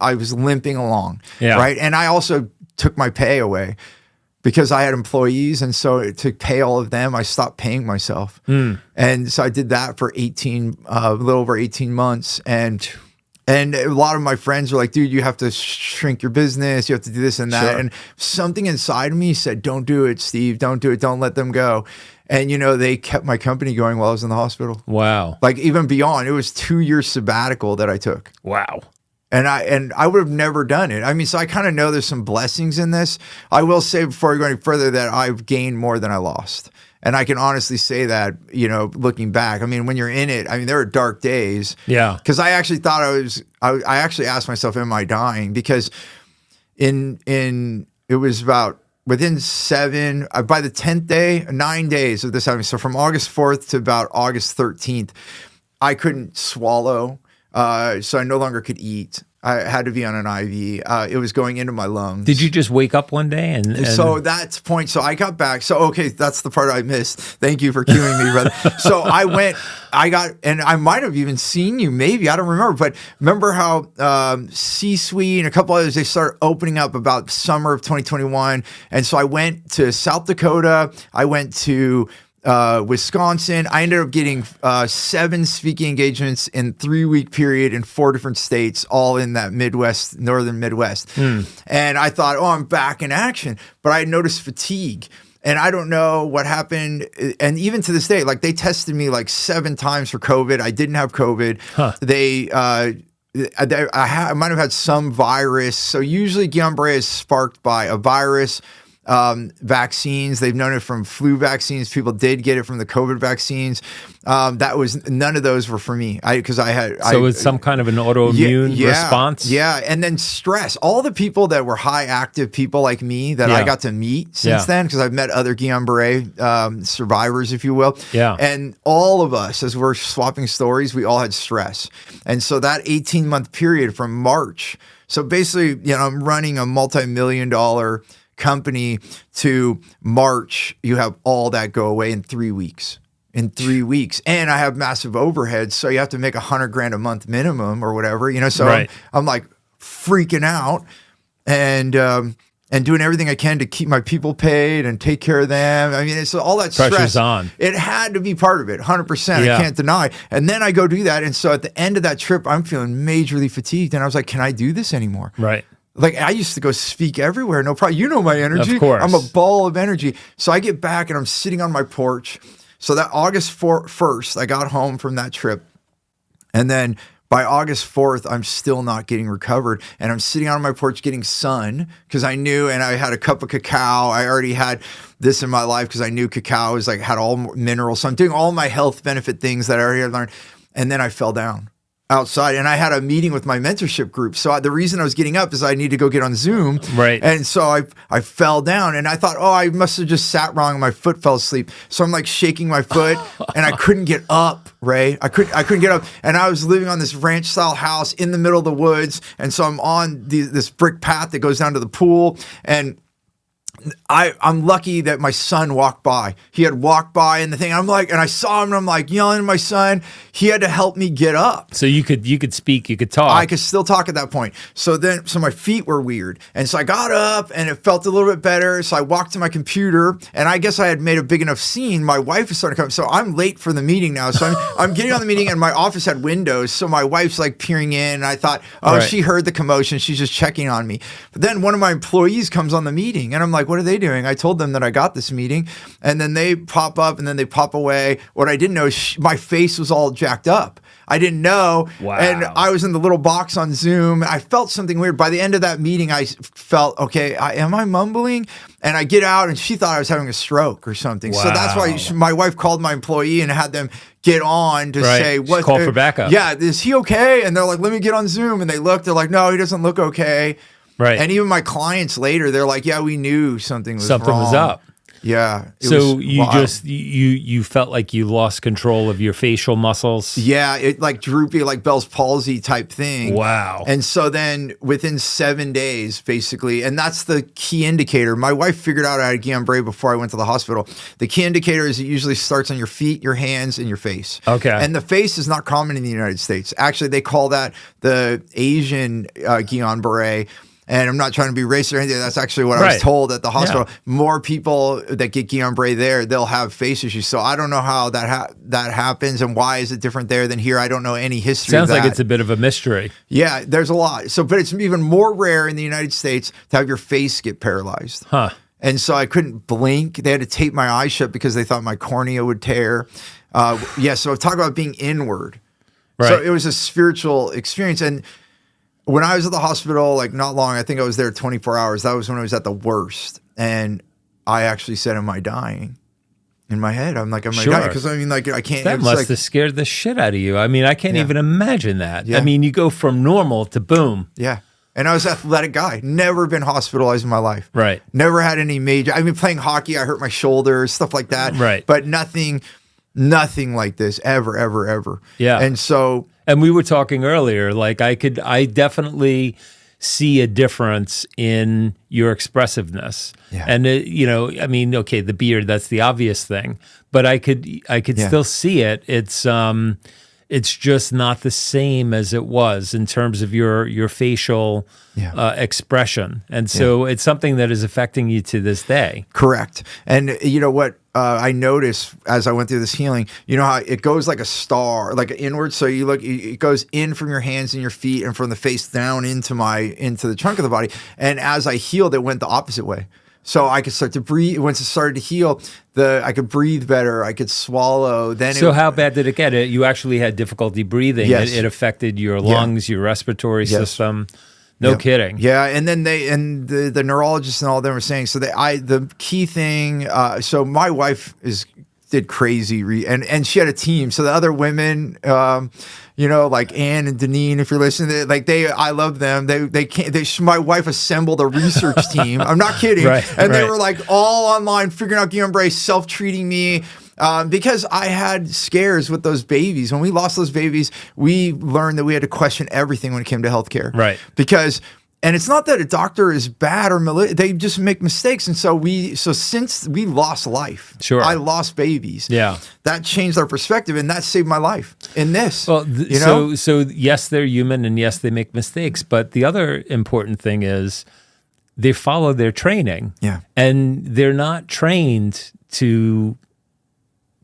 Speaker 3: I was limping along.
Speaker 1: Yeah.
Speaker 3: Right. And I also took my pay away because I had employees. And so to pay all of them, I stopped paying myself. And so I did that for a little over 18 months. And a lot of my friends were like, dude, you have to shrink your business. You have to do this and that.
Speaker 1: Sure.
Speaker 3: And something inside of me said, don't do it, Steve. Don't do it. Don't let them go. And, they kept my company going while I was in the hospital.
Speaker 1: Wow.
Speaker 3: Like even beyond, it was 2 years sabbatical that I took.
Speaker 1: Wow.
Speaker 3: And I would have never done it. I mean, so I kind of know there's some blessings in this. I will say before I go any further that I've gained more than I lost. And I can honestly say that, looking back. I mean, when you're in it, there are dark days.
Speaker 1: Yeah.
Speaker 3: Because I actually thought I actually asked myself, am I dying? Because it was about within by the 10th day, 9 days of this happening. So from August 4th to about August 13th, I couldn't swallow. So I no longer could eat. I had to be on an IV. It was going into my lungs.
Speaker 1: Did you just wake up one day and
Speaker 3: So that's point. So I got back. So, okay, that's the part I missed. Thank you for cueing me, brother. So and I might have even seen you, maybe, I don't remember. But remember how C-Suite and a couple others, they started opening up about summer of 2021. And so I went to South Dakota. I went to Wisconsin. I ended up getting 7 speaking engagements in 3-week period in 4 different states, all in that northern Midwest. And I thought, I'm back in action. But I noticed fatigue. And I don't know what happened. And even to this day, like they tested me like 7 times for COVID. I didn't have COVID. I might have had some virus. So usually Guillain-Barré is sparked by a virus. Vaccines, they've known it from flu vaccines. People did get it from the COVID vaccines. None of those were for me. Because I had.
Speaker 1: So it's some kind of an autoimmune response?
Speaker 3: Yeah. And then stress. All the people that were high active people like me that I got to meet since then, because I've met other Guillain-Barré survivors, if you will.
Speaker 1: Yeah.
Speaker 3: And all of us, as we're swapping stories, we all had stress. And so that 18-month period from March. So basically, I'm running a multi-million-dollar company to March, you have all that go away in 3 weeks. And I have massive overheads, so you have to make $100,000 a month minimum or whatever, So I'm like freaking out and doing everything I can to keep my people paid and take care of them. I mean, it's all that
Speaker 1: pressure's
Speaker 3: stress.
Speaker 1: On.
Speaker 3: It had to be part of it, 100%. I can't deny. And then I go do that, and so at the end of that trip, I'm feeling majorly fatigued, and I was like, can I do this anymore?
Speaker 1: Right.
Speaker 3: Like I used to go speak everywhere, no problem. You know my energy.
Speaker 1: Of course.
Speaker 3: I'm a ball of energy. So I get back and I'm sitting on my porch. So that August 1st, I got home from that trip. And then by August 4th, I'm still not getting recovered. And I'm sitting on my porch getting sun because I knew, and I had a cup of cacao. I already had this in my life because I knew cacao was like had all minerals. So I'm doing all my health benefit things that I already had learned. And then I fell down outside, and I had a meeting with my mentorship group. So the reason I was getting up is I need to go get on Zoom.
Speaker 1: Right.
Speaker 3: And so I fell down, and I thought, I must have just sat wrong and my foot fell asleep. So I'm like shaking my foot and I couldn't get up, Ray. I couldn't get up. And I was living on this ranch style house in the middle of the woods. And so I'm on this brick path that goes down to the pool, and I'm lucky that my son walked by. He had walked by and the thing. I'm like, and I saw him and I'm like yelling at my son. He had to help me get up.
Speaker 1: So you could speak, you could talk.
Speaker 3: I could still talk at that point. So my feet were weird. And so I got up and it felt a little bit better. So I walked to my computer, and I guess I had made a big enough scene. My wife is starting to come. So I'm late for the meeting now. So I'm getting on the meeting, and my office had windows. So my wife's like peering in, and I thought, she heard the commotion. She's just checking on me. But then one of my employees comes on the meeting, and I'm like, what are they doing? I told them that I got this meeting, and then they pop up and then they pop away. What I didn't know is my face was all jacked up. I didn't know.
Speaker 1: Wow.
Speaker 3: And I was in the little box on Zoom. I felt something weird. By the end of that meeting, I felt, okay, am I mumbling? And I get out, and she thought I was having a stroke or something.
Speaker 1: Wow.
Speaker 3: So that's why my wife called my employee and had them get on to say,
Speaker 1: what? Call for backup.
Speaker 3: Yeah, is he okay? And they're like, let me get on Zoom. And they looked, they're like, no, he doesn't look okay.
Speaker 1: Right.
Speaker 3: And even my clients later, they're like, yeah, we knew something was wrong.
Speaker 1: Was up.
Speaker 3: Yeah.
Speaker 1: So you felt like you lost control of your facial muscles?
Speaker 3: Yeah, it like droopy, like Bell's palsy type thing.
Speaker 1: Wow.
Speaker 3: And so then within 7 days, basically, and that's the key indicator. My wife figured out I had Guillain-Barré before I went to the hospital. The key indicator is it usually starts on your feet, your hands, and your face.
Speaker 1: Okay.
Speaker 3: And the face is not common in the United States. Actually, they call that the Asian Guillain-Barré. And I'm not trying to be racist or anything. That's actually what I was told at the hospital. Yeah. More people that get Guillain-Barré there, they'll have face issues. So I don't know how that happens, and why is it different there than here. I don't know any history
Speaker 1: Sounds
Speaker 3: of that.
Speaker 1: like it's a bit of a mystery.
Speaker 3: Yeah, there's a lot. So, but it's even more rare in the United States to have your face get paralyzed.
Speaker 1: Huh.
Speaker 3: And so I couldn't blink. They had to tape my eyes shut because they thought my cornea would tear. So talk about being inward. Right. So it was a spiritual experience. And when I was at the hospital, like not long, I think I was there 24 hours. That was when I was at the worst. And I actually said, am I dying? In my head, I'm like, am I dying? Because I mean, like, I can't.
Speaker 1: That must have scared the shit out of you. I mean, I can't even imagine that.
Speaker 3: Yeah.
Speaker 1: I mean, you go from normal to boom.
Speaker 3: Yeah. And I was an athletic guy. Never been hospitalized in my life.
Speaker 1: Right.
Speaker 3: Never had any major. I mean, playing hockey, I hurt my shoulder, stuff like that.
Speaker 1: Right.
Speaker 3: But nothing like this ever.
Speaker 1: Yeah.
Speaker 3: And so.
Speaker 1: And we were talking earlier, like I definitely see a difference in your expressiveness.
Speaker 3: Yeah.
Speaker 1: And I mean, okay, the beard, that's the obvious thing, but I could still see it. It's just not the same as it was in terms of your facial expression. And so it's something that is affecting you to this day.
Speaker 3: Correct. And you know what I noticed as I went through this healing, you know how it goes like a star, like inward. So you look, it goes in from your hands and your feet and from the face down into the trunk of the body. And as I healed, it went the opposite way. So I could start to breathe. Once it started to heal, I could breathe better. I could swallow. Then
Speaker 1: so how bad did it get? You actually had difficulty breathing.
Speaker 3: Yes.
Speaker 1: It affected your lungs, your respiratory system. No kidding.
Speaker 3: Yeah, and then the neurologists and all of them were saying, so the key thing, so my wife did crazy, and she had a team. So the other women, like Ann and Deneen, if you're listening, I love them. My wife assembled a research team. I'm not kidding. And they were like all online, figuring out Guillain-Barré, self-treating me. Because I had scares with those babies. When we lost those babies, we learned that we had to question everything when it came to healthcare.
Speaker 1: Right.
Speaker 3: And it's not that a doctor is bad or they just make mistakes. And so since we lost life, I lost babies.
Speaker 1: Yeah.
Speaker 3: That changed our perspective, and that saved my life in this.
Speaker 1: Well, so yes, they're human, and yes, they make mistakes. But the other important thing is they follow their training.
Speaker 3: Yeah.
Speaker 1: And they're not trained to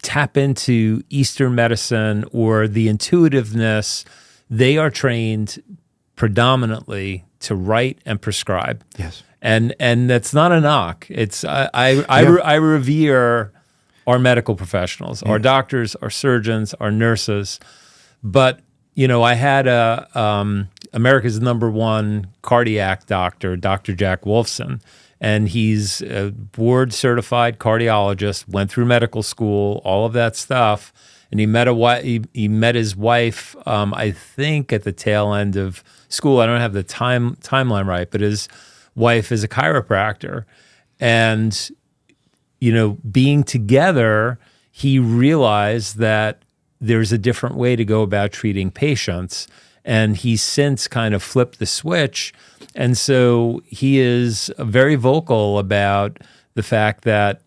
Speaker 1: tap into Eastern medicine or the intuitiveness. They are trained predominantly to write and prescribe.
Speaker 3: Yes.
Speaker 1: And that's not a knock. It's I revere our medical professionals, our doctors, our surgeons, our nurses. But I had America's #1 cardiac doctor, Dr. Jack Wolfson, and he's a board certified cardiologist, went through medical school, all of that stuff. And he met his wife, I think, at the tail end of school. I don't have the timeline right, but his wife is a chiropractor. And, being together, he realized that there's a different way to go about treating patients. And he's since kind of flipped the switch. And so he is very vocal about the fact that,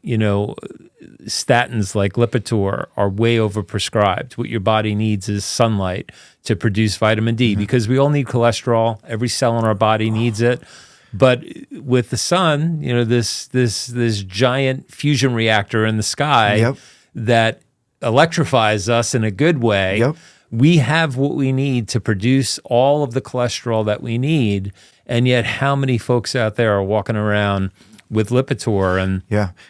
Speaker 1: statins like Lipitor are way overprescribed. What your body needs is sunlight to produce vitamin D, because we all need cholesterol. Every cell in our body needs it. But with the sun, this giant fusion reactor in the sky that electrifies us in a good way, we have what we need to produce all of the cholesterol that we need. And yet how many folks out there are walking around with Lipitor? And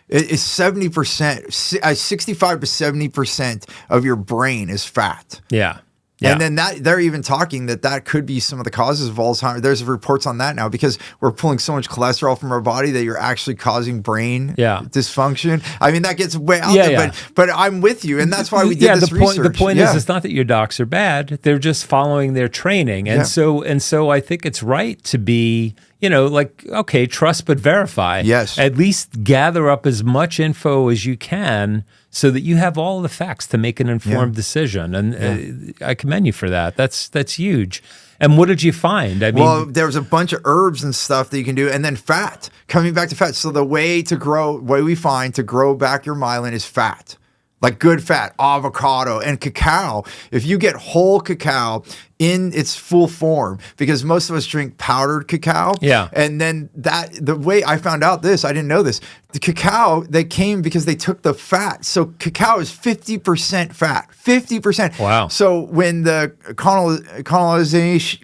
Speaker 3: it's 70%, 65 to 70% of your brain is fat.
Speaker 1: Yeah.
Speaker 3: And then they're even talking that could be some of the causes of Alzheimer's. There's reports on that now, because we're pulling so much cholesterol from our body that you're actually causing brain dysfunction. I mean, that gets way out there, but I'm with you. And that's why we did this research.
Speaker 1: The point is, it's not that your docs are bad. They're just following their training. And so I think it's right to be, okay, trust but verify.
Speaker 3: Yes.
Speaker 1: At least gather up as much info as you can so that you have all the facts to make an informed decision. And I commend you for that. That's huge. And what did you find? I mean,
Speaker 3: there was a bunch of herbs and stuff that you can do, and then fat. Coming back to fat. So the way we find to grow back your myelin is fat. Like good fat, avocado, and cacao. If you get whole cacao in its full form, because most of us drink powdered cacao.
Speaker 1: Yeah.
Speaker 3: And then the way I found out this, I didn't know this. The cacao, they came because they took the fat. So cacao is 50% fat, 50%.
Speaker 1: Wow.
Speaker 3: So when the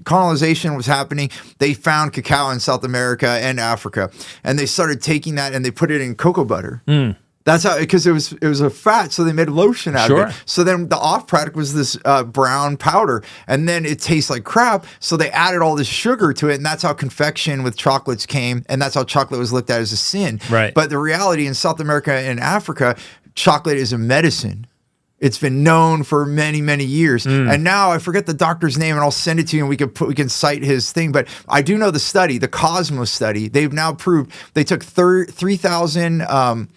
Speaker 3: colonization was happening, they found cacao in South America and Africa. And they started taking that and they put it in cocoa butter. That's how, because it was a fat, so they made lotion out of it. So then the off product was this brown powder, and then it tastes like crap. So they added all this sugar to it, and that's how confection with chocolates came, and that's how chocolate was looked at as a sin.
Speaker 1: Right.
Speaker 3: But the reality in South America and Africa, chocolate is a medicine. It's been known for many, many years. And now I forget the doctor's name, and I'll send it to you, and we can cite his thing. But I do know the study, the Cosmos study. They've now proved they took 3,000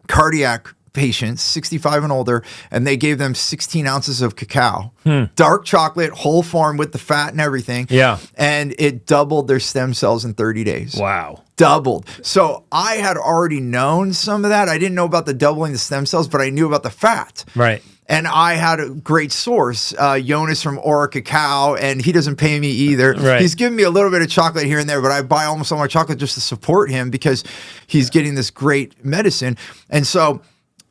Speaker 3: cardiac patients, 65 and older, and they gave them 16 ounces of cacao, dark chocolate, whole form with the fat and everything.
Speaker 1: Yeah.
Speaker 3: And it doubled their stem cells in 30 days.
Speaker 1: Wow.
Speaker 3: Doubled. So I had already known some of that. I didn't know about the doubling the stem cells, but I knew about the fat.
Speaker 1: Right.
Speaker 3: And I had a great source, Jonas from Aura Cacao, and he doesn't pay me either.
Speaker 1: Right.
Speaker 3: He's giving me a little bit of chocolate here and there, but I buy almost all my chocolate just to support him because he's getting this great medicine. And so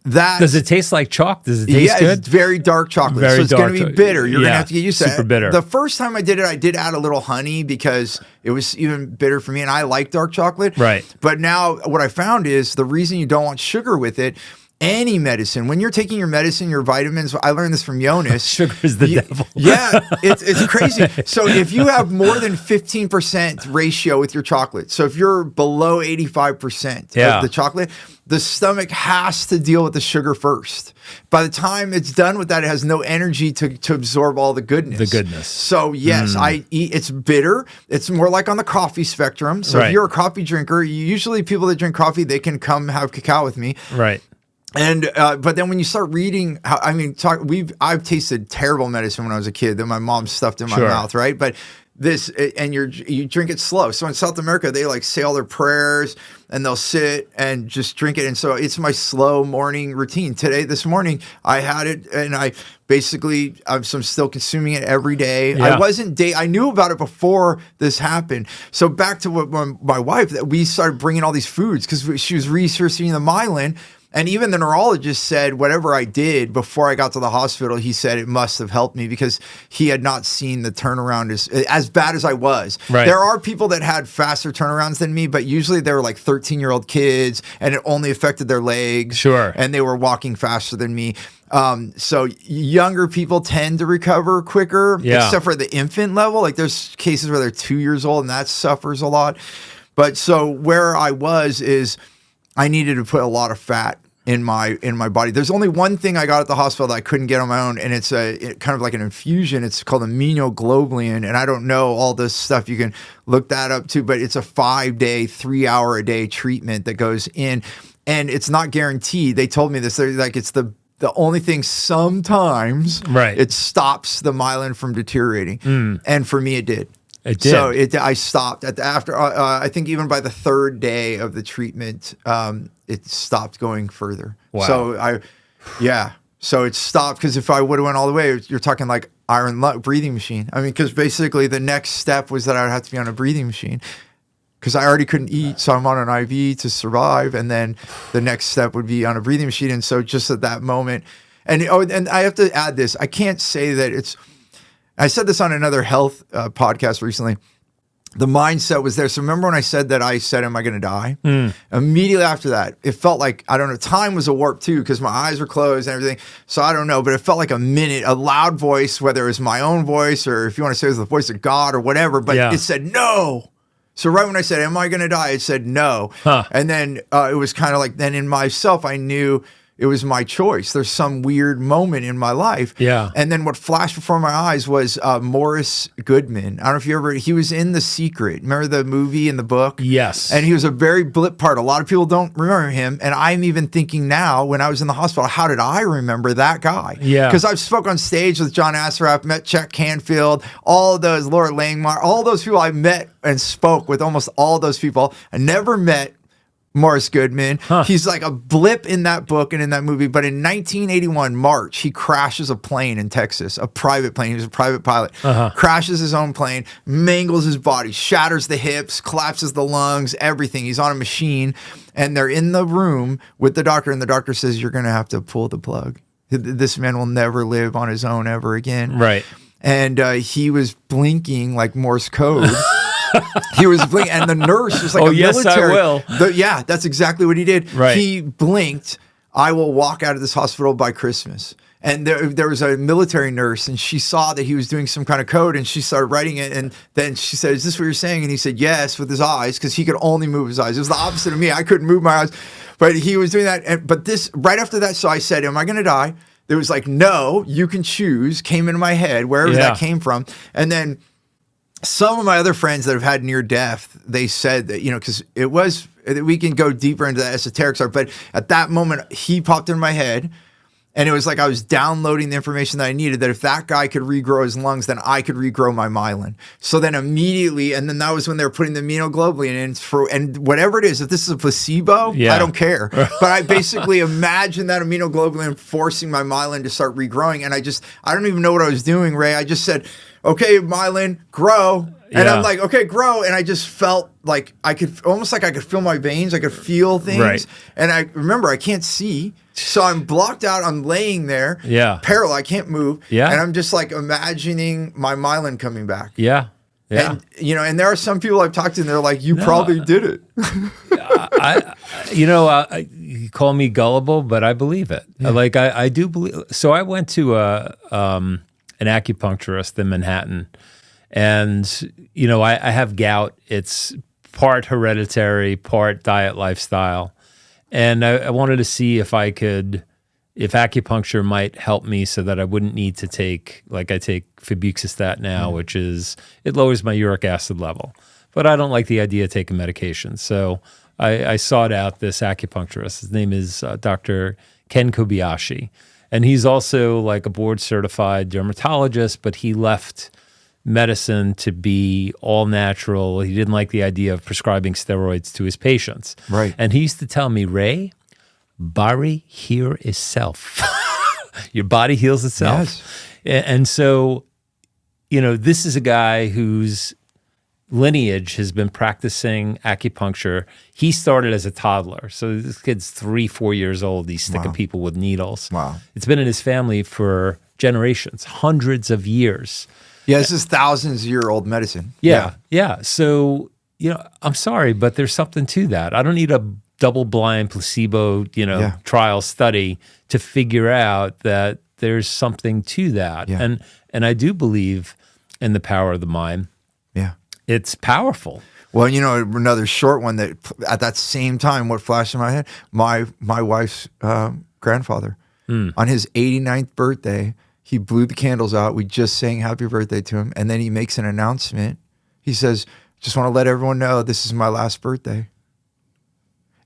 Speaker 1: Does it taste like chalk? Does it taste good?
Speaker 3: It's very dark chocolate.
Speaker 1: Very
Speaker 3: so it's going to be bitter. You're going to have to get used to it.
Speaker 1: Super bitter.
Speaker 3: The first time I did it, I did add a little honey because it was even bitter for me, and I like dark chocolate.
Speaker 1: Right.
Speaker 3: But now what I found is the reason you don't want sugar with it, any medicine, when you're taking your medicine, your vitamins, I learned this from Jonas.
Speaker 1: Sugar is the devil.
Speaker 3: Yeah, it's crazy. So if you have more than 15% ratio with your chocolate, so if you're below 85% of the chocolate, the stomach has to deal with the sugar first. By the time it's done with that, it has no energy to absorb all the goodness. So yes, I eat. It's bitter. It's more like on the coffee spectrum. So if you're a coffee drinker, usually people that drink coffee, they can come have cacao with me.
Speaker 1: Right.
Speaker 3: And but then when you start reading, I've tasted terrible medicine when I was a kid that my mom stuffed in my mouth, right? But this, and you drink it slow. So in South America, they like say all their prayers and they'll sit and just drink it. And so it's my slow morning routine. This morning, I had it, and I'm still consuming it every day.
Speaker 1: Yeah.
Speaker 3: I knew about it before this happened. So back to what my wife, that we started bringing all these foods because she was researching the myelin. And even the neurologist said whatever I did before I got to the hospital, he said it must have helped me because he had not seen the turnaround as bad as I was.
Speaker 1: Right.
Speaker 3: There are people that had faster turnarounds than me, but usually they were like 13-year-old kids and it only affected their legs.
Speaker 1: Sure.
Speaker 3: And they were walking faster than me. So younger people tend to recover quicker, except for the infant level. Like there's cases where they're 2 years old and that suffers a lot. But so where I was is I needed to put a lot of fat in my body. There's only one thing I got at the hospital that I couldn't get on my own, and it's kind of like an infusion. It's called immunoglobulin, and I don't know all this stuff. You can look that up too, but it's a 5-day, 3-hour-a-day treatment that goes in, and it's not guaranteed. They told me this. They're like, it's the only thing sometimes it stops the myelin from deteriorating, and for me it did.
Speaker 1: It did.
Speaker 3: So I stopped after I think even by the 3rd day of the treatment, it stopped going further.
Speaker 1: Wow.
Speaker 3: So it stopped because if I would have went all the way, you're talking like iron lung breathing machine. I mean, because basically the next step was that I would have to be on a breathing machine because I already couldn't eat, so I'm on an IV to survive, and then the next step would be on a breathing machine. And so just at that moment, and I have to add this, I can't say that it's. I said this on another health podcast recently. The mindset was there. So remember when I said, am I going to die? Immediately after that, it felt like, I don't know, time was a warp too because my eyes were closed and everything. So I don't know, but it felt like a minute, a loud voice, whether it was my own voice or if you want to say it was the voice of God or whatever, but it said no. So right when I said, am I going to die? It said no. And then it was kind of like, then in myself, I knew it was my choice. There's some weird moment in my life.
Speaker 1: Yeah.
Speaker 3: And then what flashed before my eyes was Morris Goodman. I don't know if he was in The Secret. Remember the movie and the book?
Speaker 1: Yes.
Speaker 3: And he was a very blip part. A lot of people don't remember him. And I'm even thinking now, when I was in the hospital, how did I remember that guy?
Speaker 1: Yeah.
Speaker 3: Because I've spoke on stage with John Assaraf, met Chet Canfield, all of those, Laura Langmar, all those people I met and spoke with, almost all those people. I never met Morris Goodman. He's like a blip in that book and in that movie. But in 1981, March, he crashes a plane in Texas, a private plane. He was a private pilot. Crashes his own plane, mangles his body, shatters the hips, collapses the lungs, everything. He's on a machine. And they're in the room with the doctor. And the doctor says, you're going to have to pull the plug. This man will never live on his own ever again.
Speaker 1: Right.
Speaker 3: And he was blinking like Morse code. He was blinking, and the nurse was like,
Speaker 1: "Oh, yes, I will."
Speaker 3: Yeah, that's exactly what he did.
Speaker 1: Right.
Speaker 3: He blinked. I will walk out of this hospital by Christmas. And there was a military nurse, and she saw that he was doing some kind of code, and she started writing it. And then she said, "Is this what you're saying?" And he said, "Yes," with his eyes, because he could only move his eyes. It was the opposite of me. I couldn't move my eyes, but he was doing that. But this right after that, so I said, "Am I going to die?" There was like, "No, you can choose." Came into my head, wherever that came from, and then. Some of my other friends that have had near death, they said that, because it was, we can go deeper into that esoteric stuff, but at that moment, he popped in my head, and it was like I was downloading the information that I needed, that if that guy could regrow his lungs, then I could regrow my myelin. So then immediately, and then that was when they were putting the immunoglobulin in, and whatever it is, if this is a placebo, I don't care. But I basically imagined that immunoglobulin forcing my myelin to start regrowing, and I don't even know what I was doing, Ray. I just said, okay, myelin, grow. And
Speaker 1: Yeah.
Speaker 3: I'm like, okay, grow. And I just felt like I could feel my veins. I could feel things.
Speaker 1: Right.
Speaker 3: And I remember I can't see. So I'm blocked out. I'm laying there.
Speaker 1: Yeah.
Speaker 3: Paralyzed. I can't move.
Speaker 1: Yeah.
Speaker 3: And I'm just like imagining my myelin coming back.
Speaker 1: Yeah. Yeah.
Speaker 3: And, and there are some people I've talked to and they're like, you probably did it.
Speaker 1: You call me gullible, but I believe it.
Speaker 3: Yeah.
Speaker 1: Like I do believe. So I went to an acupuncturist in Manhattan, and I have gout. It's part hereditary, part diet, lifestyle, and I wanted to see if acupuncture might help me so that I wouldn't need to take, like I take febuxostat now, which is, it lowers my uric acid level, but I don't like the idea of taking medication. So I sought out this acupuncturist. His name is Dr. Ken Kobayashi, and he's also like a board certified dermatologist, but he left medicine to be all natural. He didn't like the idea of prescribing steroids to his patients.
Speaker 3: Right.
Speaker 1: And he used to tell me, Ray, Barré heal itself. Your body heals itself.
Speaker 3: Yes.
Speaker 1: And so, this is a guy whose lineage has been practicing acupuncture. He started as a toddler. So this kid's 3-4 years old. He's sticking people with needles.
Speaker 3: Wow.
Speaker 1: It's been in his family for generations, hundreds of years.
Speaker 3: Yeah, this is thousands-year-old medicine.
Speaker 1: Yeah. So, I'm sorry, but there's something to that. I don't need a double-blind placebo, trial study to figure out that there's something to that.
Speaker 3: Yeah.
Speaker 1: And I do believe in the power of the mind.
Speaker 3: Yeah.
Speaker 1: It's powerful.
Speaker 3: Well, another short one that at that same time, what flashed in my head, my wife's grandfather, on his 89th birthday, he blew the candles out. We just sang happy birthday to him. And then he makes an announcement. He says, just want to let everyone know this is my last birthday.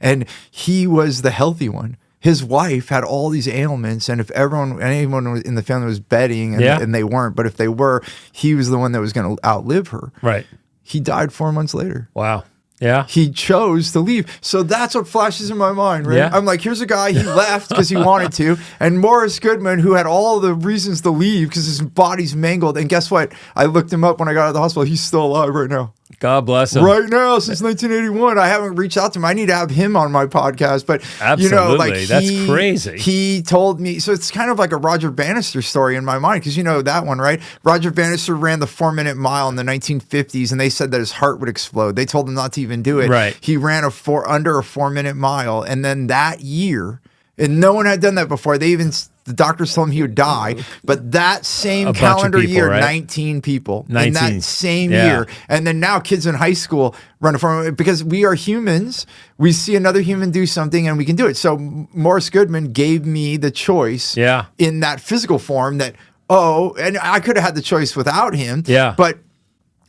Speaker 3: And he was the healthy one. His wife had all these ailments, and if anyone in the family was betting, and they weren't, but if they were, he was the one that was going to outlive her.
Speaker 1: Right.
Speaker 3: He died 4 months later.
Speaker 1: Wow. Yeah.
Speaker 3: He chose to leave. So that's what flashes in my mind, right?
Speaker 1: Yeah.
Speaker 3: I'm like, here's a guy, he left because he wanted to. And Morris Goodman, who had all the reasons to leave because his body's mangled. And guess what? I looked him up when I got out of the hospital. He's still alive right now.
Speaker 1: God bless him.
Speaker 3: Right now, since 1981. I haven't reached out to him. I need to have him on my podcast. But,
Speaker 1: Absolutely. That's crazy.
Speaker 3: He told me, so it's kind of like a Roger Bannister story in my mind, because you know that one, right? Roger Bannister ran the 4-minute mile in the 1950s, and they said that his heart would explode. They told him not to even do it.
Speaker 1: Right.
Speaker 3: He ran under a 4-minute mile, and then that year, and no one had done that before. The doctors told him he would die, but that same calendar year,
Speaker 1: right?
Speaker 3: 19 people
Speaker 1: 19.
Speaker 3: in that same year. And then now kids in high school run a 4-minute, because we are humans. We see another human do something and we can do it. So Morris Goodman gave me the choice in that physical form and I could have had the choice without him.
Speaker 1: Yeah.
Speaker 3: But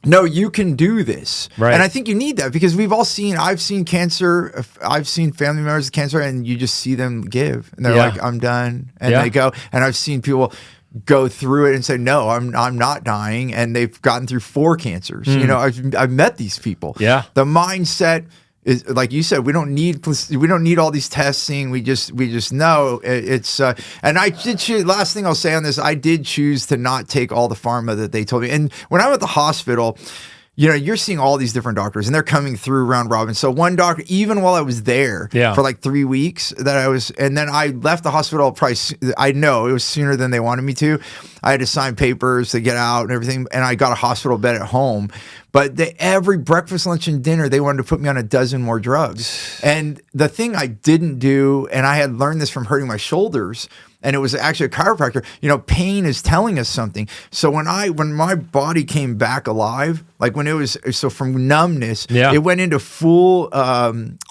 Speaker 3: no, you can do this.
Speaker 1: Right.
Speaker 3: And I think you need that, because I've seen cancer, I've seen family members with cancer, and you just see them give. And they're like, I'm done. And they go. And I've seen people go through it and say, no, I'm not dying. And they've gotten through 4 cancers. You know, I've met these people.
Speaker 1: Yeah.
Speaker 3: The mindset is, like you said, we don't need all these testing. We just know it's. And I did choose. Last thing I'll say on this, I did choose to not take all the pharma that they told me. And when I'm at the hospital, you know, you're seeing all these different doctors, and they're coming through round robin. So one doctor, even while I was there for like 3 weeks, and then I left the hospital probably. I know it was sooner than they wanted me to. I had to sign papers to get out and everything, and I got a hospital bed at home. But every breakfast, lunch, and dinner, they wanted to put me on a dozen more drugs. And the thing I didn't do, and I had learned this from hurting my shoulders, and it was actually a chiropractor, you know, pain is telling us something. So when my body came back alive, like from numbness, it went into full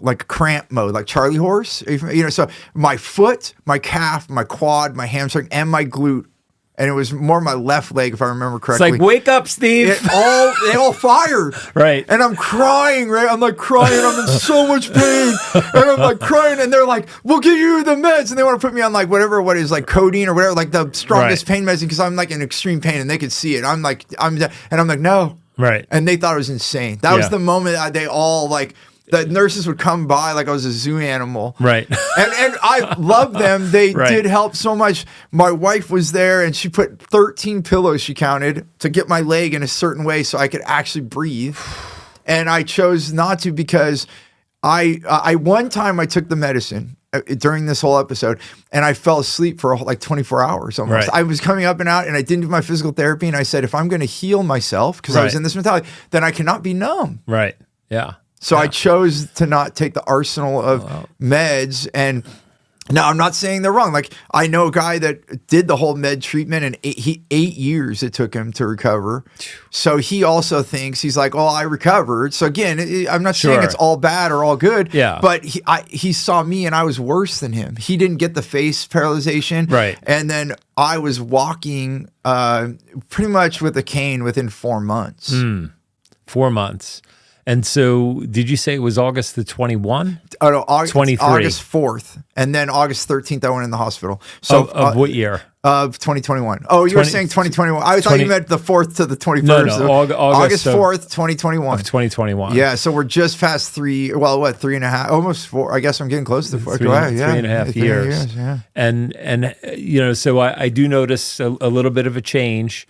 Speaker 3: like cramp mode, like Charlie horse, you know, so my foot, my calf, my quad, my hamstring, and my glute. And it was more my left leg, if I remember correctly.
Speaker 1: It's like, wake up, Steve.
Speaker 3: They all fired.
Speaker 1: Right.
Speaker 3: And I'm crying, right? I'm like crying. I'm in so much pain. And I'm like crying. And they're like, we'll give you the meds. And they want to put me on like what is like codeine or whatever, like the strongest pain medicine, because I'm like in extreme pain and they could see it. I'm like, no.
Speaker 1: Right.
Speaker 3: And they thought it was insane. That was the moment they all like The nurses would come by like I was a zoo animal.
Speaker 1: Right.
Speaker 3: And I love them. They
Speaker 1: Right.
Speaker 3: did help so much. My wife was there and she put 13 pillows, she counted, to get my leg in a certain way so I could actually breathe. And I chose not to because I one time I took the medicine during this whole episode and I fell asleep for like 24 hours almost.
Speaker 1: Right.
Speaker 3: I was coming up and out and I didn't do my physical therapy. And I said, if I'm going to heal myself, because I was
Speaker 1: Right.
Speaker 3: in this mentality, then I cannot be numb.
Speaker 1: Right. Yeah.
Speaker 3: So I chose to not take the arsenal of meds. And now I'm not saying they're wrong. Like I know a guy that did the whole med treatment and 8 years it took him to recover. So he also thinks, he's like, oh, I recovered. So again, I'm not saying it's all bad or all good.
Speaker 1: Yeah.
Speaker 3: But he saw me and I was worse than him. He didn't get the face paralyzation.
Speaker 1: Right.
Speaker 3: And then I was walking pretty much with a cane within 4 months.
Speaker 1: 4 months. And so did you say it was August the 21?
Speaker 3: Oh, no, August
Speaker 1: 23.
Speaker 3: August 4th. And then August 13th, I went in the hospital. So
Speaker 1: Of what year?
Speaker 3: Of 2021. Oh, you were saying 2021. I thought you meant the 4th to the 21st.
Speaker 1: No,
Speaker 3: August 4th, 2021.
Speaker 1: Of 2021.
Speaker 3: Yeah, so we're just past 3.5, almost 4. I guess I'm getting close to 4.
Speaker 1: 3.5 years.
Speaker 3: Yeah.
Speaker 1: And you know, so I do notice a little bit of a change.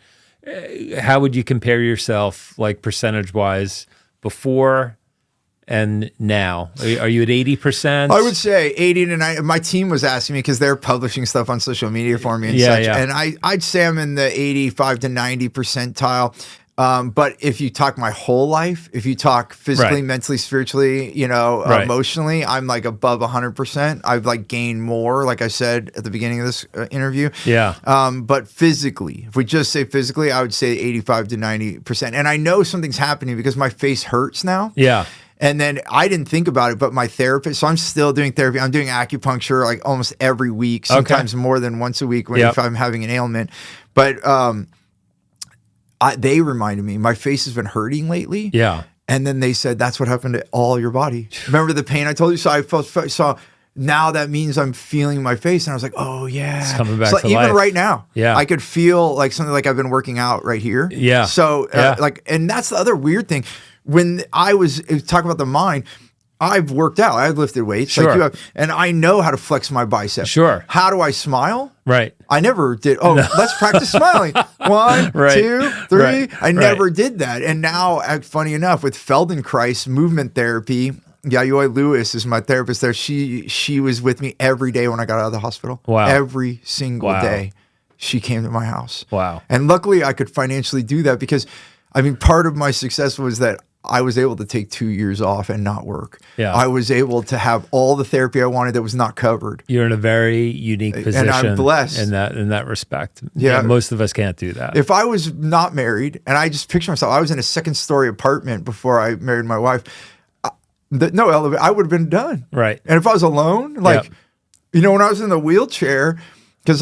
Speaker 1: How would you compare yourself, like percentage-wise, before and now? Are you at 80%?
Speaker 3: I would say 80 to 90. My team was asking me because they're publishing stuff on social media for me and such.
Speaker 1: Yeah.
Speaker 3: And I'd say I'm in the 85 to 90 percentile. But if you talk my whole life, if you talk physically,
Speaker 1: Right.
Speaker 3: mentally, spiritually, you know,
Speaker 1: Right.
Speaker 3: emotionally, I'm like above 100%. I've like gained more, like I said at the beginning of this interview.
Speaker 1: Yeah.
Speaker 3: But physically, if we just say physically, I would say 85 to 90%. And I know something's happening because my face hurts now.
Speaker 1: Yeah.
Speaker 3: And then I didn't think about it, but my therapist, so I'm still doing therapy. I'm doing acupuncture like almost every week, sometimes more than once a week if I'm having an ailment. But they reminded me, my face has been hurting lately.
Speaker 1: Yeah.
Speaker 3: And then they said, that's what happened to all your body. Remember the pain I told you? So I saw now that means I'm feeling my face. And I was like, oh, yeah.
Speaker 1: It's coming back
Speaker 3: so
Speaker 1: to
Speaker 3: even
Speaker 1: life.
Speaker 3: right now,
Speaker 1: Yeah.
Speaker 3: I could feel like something like I've been working out right here.
Speaker 1: Yeah.
Speaker 3: So like, and that's the other weird thing. When I was talking about the mind, I've worked out. I've lifted weights like you have, and I know how to flex my bicep.
Speaker 1: Sure.
Speaker 3: How do I smile?
Speaker 1: Right.
Speaker 3: I never did. Oh, let's practice smiling. 1,
Speaker 1: Right.
Speaker 3: 2, 3.
Speaker 1: Right.
Speaker 3: I never did that. And now, funny enough, with Feldenkrais movement therapy, Yayoi Lewis is my therapist there. She was with me every day when I got out of the hospital.
Speaker 1: Wow.
Speaker 3: Every single
Speaker 1: Wow.
Speaker 3: day, she came to my house.
Speaker 1: Wow.
Speaker 3: And luckily, I could financially do that because, I mean, part of my success was that I was able to take 2 years off and not work.
Speaker 1: Yeah.
Speaker 3: I was able to have all the therapy I wanted that was not covered.
Speaker 1: You're in a very unique position.
Speaker 3: And I'm blessed.
Speaker 1: in that respect.
Speaker 3: Yeah.
Speaker 1: Most of us can't do that.
Speaker 3: If I was not married, and I just picture myself, I was in a 2nd-story apartment before I married my wife, no elevator, I would have been done.
Speaker 1: Right.
Speaker 3: And if I was alone, like,
Speaker 1: Yep.
Speaker 3: you know, when I was in the wheelchair, because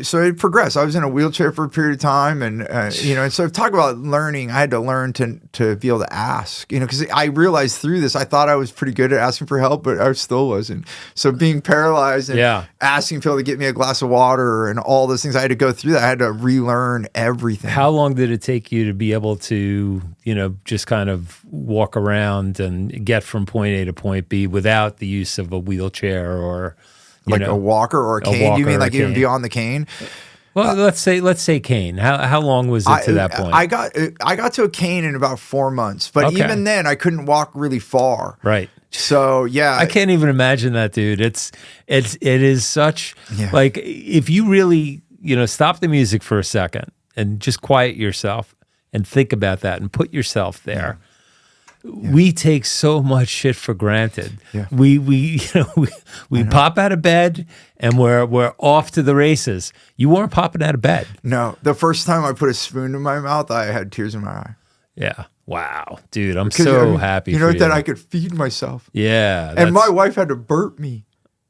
Speaker 3: so it progressed. I was in a wheelchair for a period of time, and and so talk about learning. I had to learn to be able to ask, because I realized through this, I thought I was pretty good at asking for help, but I still wasn't. So being paralyzed and asking people to get me a glass of water and all those things, I had to go through that. I had to relearn everything.
Speaker 1: How long did it take you to be able to, just kind of walk around and get from point A to point B without the use of a wheelchair or
Speaker 3: a walker or a cane? You mean like even beyond the cane?
Speaker 1: Well, let's say cane. How long was it to that point?
Speaker 3: I got to a cane in about 4 months, but even then I couldn't walk really far.
Speaker 1: Right.
Speaker 3: So yeah,
Speaker 1: I can't even imagine that, dude. It is such like if you really stop the music for a second and just quiet yourself and think about that and put yourself there. We take so much shit for granted.
Speaker 3: Yeah.
Speaker 1: We pop out of bed and we're off to the races. You weren't popping out of bed.
Speaker 3: No, the first time I put a spoon in my mouth, I had tears in my eye.
Speaker 1: Yeah. Wow, dude, I'm so happy. For you.
Speaker 3: That I could feed myself.
Speaker 1: Yeah.
Speaker 3: And my wife had to burp me.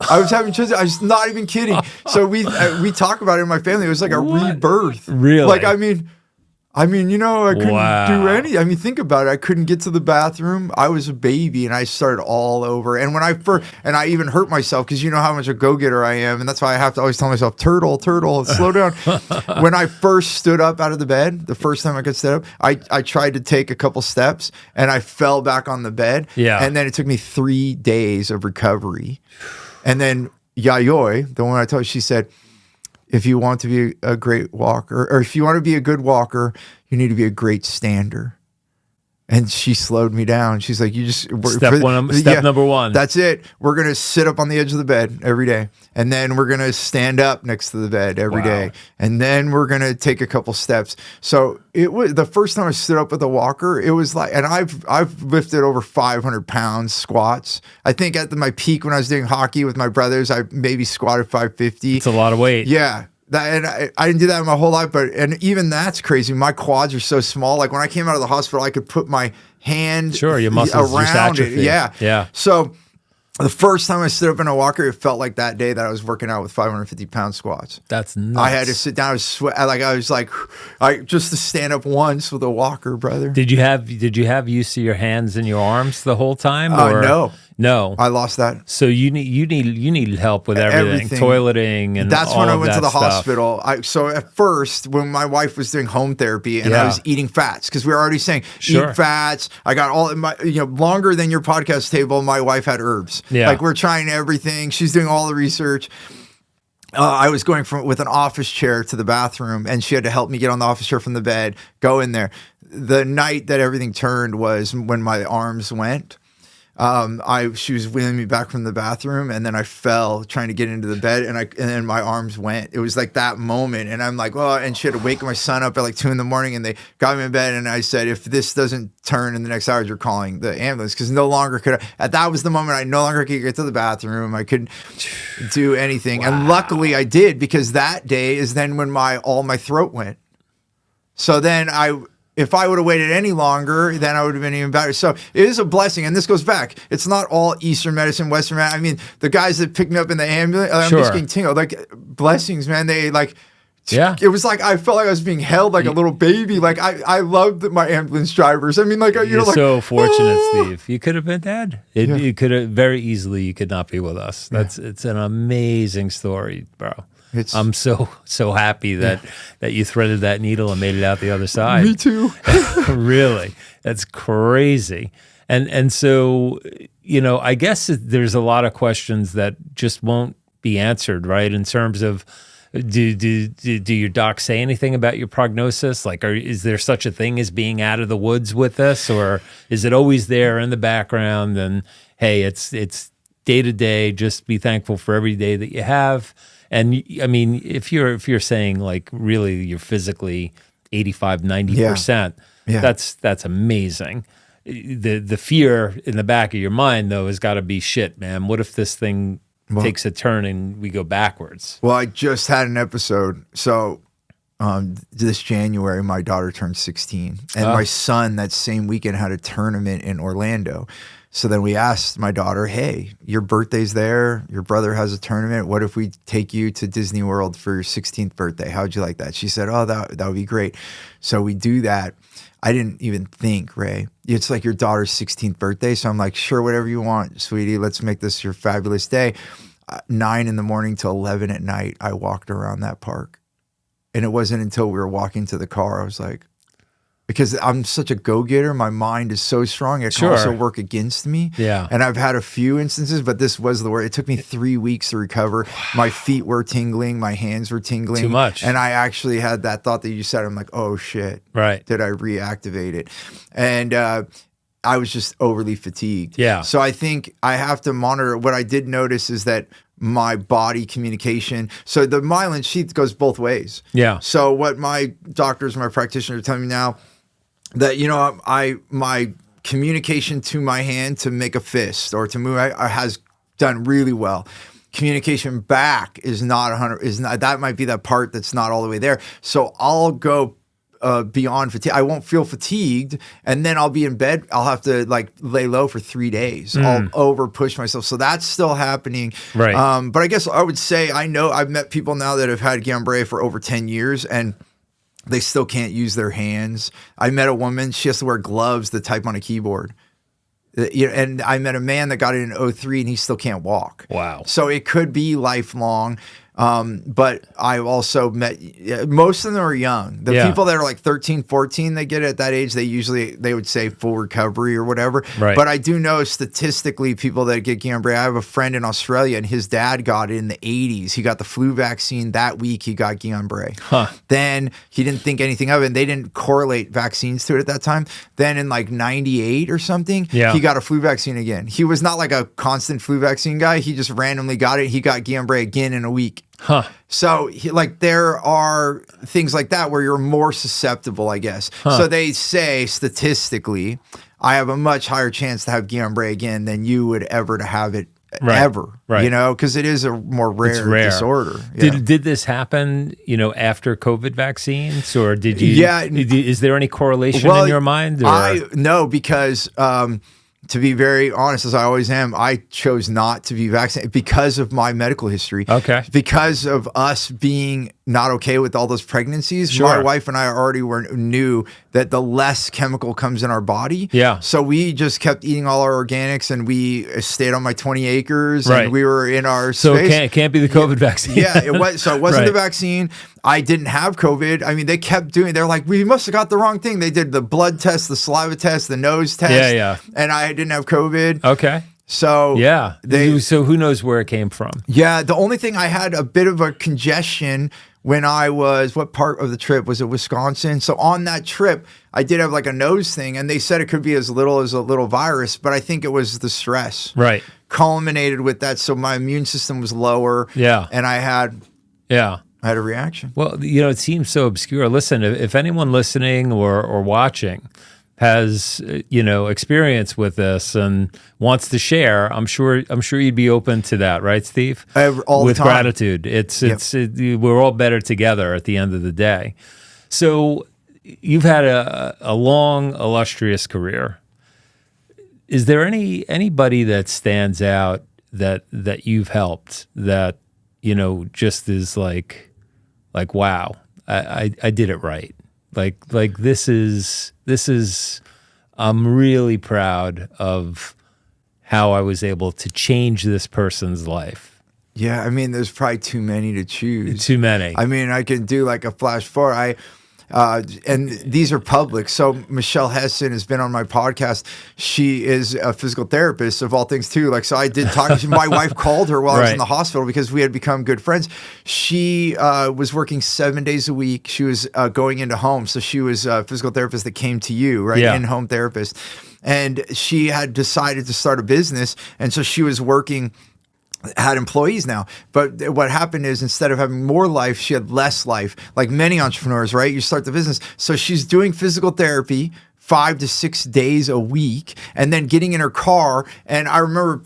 Speaker 3: I was having children. I was not even kidding. So we talk about it in my family. It was like a rebirth.
Speaker 1: Really?
Speaker 3: Like, I mean, I mean, I couldn't
Speaker 1: Wow.
Speaker 3: do any. I mean, think about it. I couldn't get to the bathroom. I was a baby, and I started all over. And when I even hurt myself because you know how much a go-getter I am, and that's why I have to always tell myself, "Turtle, turtle, slow down." When I first stood up out of the bed, the first time I could stand up, I tried to take a couple steps, and I fell back on the bed.
Speaker 1: Yeah.
Speaker 3: And then it took me 3 days of recovery, and then Yayoi, the one I told you, she said, if you want to be a great walker, or if you want to be a good walker, you need to be a great stander. And she slowed me down. She's like,
Speaker 1: Step number one.
Speaker 3: That's it. We're going to sit up on the edge of the bed every day. And then we're going to stand up next to the bed every day. And then we're going to take a couple steps. So it was the first time I stood up with a walker, it was like, and I've lifted over 500 pounds squats. I think at my peak when I was doing hockey with my brothers, I maybe squatted 550.
Speaker 1: It's a lot of weight.
Speaker 3: Yeah. And I didn't do that my whole life, and even that's crazy. My quads are so small. Like when I came out of the hospital, I could put my hand
Speaker 1: your muscles just
Speaker 3: around it.
Speaker 1: atrophy.
Speaker 3: Yeah. So the first time I stood up in a walker, it felt like that day that I was working out with 550-pound squats.
Speaker 1: That's nuts.
Speaker 3: I had to sit down and sweat. Just to stand up once with a walker, brother.
Speaker 1: Did you have use of your hands and your arms the whole time? No.
Speaker 3: I lost that.
Speaker 1: So you needed help with everything. Toileting and
Speaker 3: that's
Speaker 1: all
Speaker 3: when I
Speaker 1: of
Speaker 3: went to the
Speaker 1: that stuff.
Speaker 3: hospital. So at first, when my wife was doing home therapy and I was eating fats, because we were already saying eat fats. I got all my longer than your podcast table. My wife had herbs.
Speaker 1: Yeah.
Speaker 3: Like we're trying everything. She's doing all the research. I was going with an office chair to the bathroom, and she had to help me get on the office chair from the bed, go in there. The night that everything turned was when my arms went. She was wheeling me back from the bathroom, and then I fell trying to get into the bed, and then my arms went. It was like that moment, and I'm like, well, and she had to wake my son up at like 2 a.m, and they got me in bed, and I said, if this doesn't turn in the next hours, you're calling the ambulance, because no longer could that was the moment I no longer could get to the bathroom. I couldn't do anything, and luckily I did, because that day is then when all my throat went. So then if I would have waited any longer, then I would have been even better. So it is a blessing. And this goes back. It's not all Eastern medicine, Western medicine. I mean, the guys that picked me up in the ambulance, I'm just getting tingled. Like, blessings, man. They like, it was like, I felt like I was being held like a little baby. Like, I loved my ambulance drivers. I mean, like,
Speaker 1: you're so fortunate, Steve. You could have been dead. You could have very easily, you could not be with us. It's an amazing story, bro. I'm so happy that you threaded that needle and made it out the other side.
Speaker 3: Me too.
Speaker 1: Really, that's crazy. And so I guess there's a lot of questions that just won't be answered, right? In terms of do your docs say anything about your prognosis? Like, is there such a thing as being out of the woods with this, or is it always there in the background? And hey, it's day to day. Just be thankful for every day that you have. And I mean, if you're saying like really you're physically 85-90%, that's amazing. The fear in the back of your mind though has got to be, shit, man, what if this thing takes a turn and we go backwards? Well,
Speaker 3: I just had an episode. So this January, my daughter turned 16, and my son that same weekend had a tournament in Orlando. So then we asked my daughter, hey, your birthday's there. Your brother has a tournament. What if we take you to Disney World for your 16th birthday? How'd you like that? She said, oh, that would be great. So we do that. I didn't even think, Ray, it's like your daughter's 16th birthday. So I'm like, sure, whatever you want, sweetie. Let's make this your fabulous day. 9 a.m. to 11 at night, I walked around that park. And it wasn't until we were walking to the car, I was like, because I'm such a go-getter, my mind is so strong, it can also work against me.
Speaker 1: Yeah.
Speaker 3: And I've had a few instances, but this was the worst. It took me 3 weeks to recover. My feet were tingling, my hands were tingling.
Speaker 1: Too much.
Speaker 3: And I actually had that thought that you said. I'm like, oh shit.
Speaker 1: Right.
Speaker 3: Did I reactivate it? And I was just overly fatigued.
Speaker 1: Yeah.
Speaker 3: So I think I have to monitor. What I did notice is that my body communication. So the myelin sheath goes both ways. Yeah. So what my doctors, my practitioners are telling me now, that, my communication to my hand to make a fist or to move has done really well. Communication back is not 100. That might be that part that's not all the way there. So I'll go beyond fatigue. I won't feel fatigued, and then I'll be in bed. I'll have to lay low for 3 days. I'll over push myself. So that's still happening. Right. But I guess I would say I've met people now that have had Guillain-Barré for over 10 years, and They still can't use their hands. I met a woman, she has to wear gloves to type on a keyboard. And I met a man that got it in '03 and he still can't walk.
Speaker 1: Wow.
Speaker 3: So it could be lifelong. But I also met, most of them are young. The people that are like 13, 14, they get it at that age, they would say full recovery or whatever.
Speaker 1: Right.
Speaker 3: But I do know statistically people that get Guillain-Barré, I have a friend in Australia and his dad got it in the 80s. He got the flu vaccine that week. He got Guillain-Barré. Then he didn't think anything of it and they didn't correlate vaccines to it at that time. Then in like 98 or something, he got a flu vaccine again. He was not like a constant flu vaccine guy. He just randomly got it. He got Guillain-Barré again in a week. So there are things like that where you're more susceptible, I guess. So they say statistically, I have a much higher chance to have Guillain-Barré again than you would ever to have it ever, you know, because it is a more rare disorder.
Speaker 1: Did this happen, you know, after COVID vaccines, or did you?
Speaker 3: Yeah.
Speaker 1: Is there any correlation in your mind?
Speaker 3: No, because to be very honest, as I always am, I chose not to be vaccinated because of my medical history.
Speaker 1: Okay.
Speaker 3: Because of us being not okay with all those pregnancies. My wife and I already knew that the less chemical comes in our body. Yeah. So we just kept eating all our organics and we stayed on my 20 acres and we were in our space.
Speaker 1: So it can't be the COVID vaccine.
Speaker 3: Yeah, it was. So it wasn't the vaccine. I didn't have COVID. I mean, they kept doing, they're like, we must have got the wrong thing. They did the blood test, the saliva test, the nose test. And I didn't have COVID.
Speaker 1: Okay.
Speaker 3: So
Speaker 1: so who knows where it came from?
Speaker 3: Yeah, the only thing, I had a bit of a congestion when I was, what part of the trip was it, Wisconsin? So on that trip, I did have like a nose thing, and they said it could be as little as a little virus, but I think it was the stress. Culminated with that, so my immune system was lower. And I had a reaction.
Speaker 1: Well, you know, it seems so obscure. Listen, if anyone listening or watching has, you know, experience with this and wants to share, I'm sure you'd be open to that, right, Steve?
Speaker 3: All
Speaker 1: with
Speaker 3: the time.
Speaker 1: gratitude. We're all better together at the end of the day. So you've had a long, illustrious career. Is there anybody that stands out that you've helped that, you know, just is like wow, I did it right. Like this is I'm really proud of how I was able to change this person's life.
Speaker 3: Yeah, I mean, there's probably too many to choose.
Speaker 1: Too many.
Speaker 3: I mean, I can do like a flash forward. And these are public. So Michelle Hesson has been on my podcast. She is a physical therapist of all things too. Like, so I did talk to my wife called her while I was in the hospital because we had become good friends. She was working 7 days a week. She was going into home. So she was a physical therapist that came to you, right? In-home therapist. And she had decided to start a business. And so she was working, had employees now. But what happened is, instead of having more life, she had less life. Like many entrepreneurs, right? You start the business. So she's doing physical therapy 5 to 6 days a week, and then getting in her car. And I remember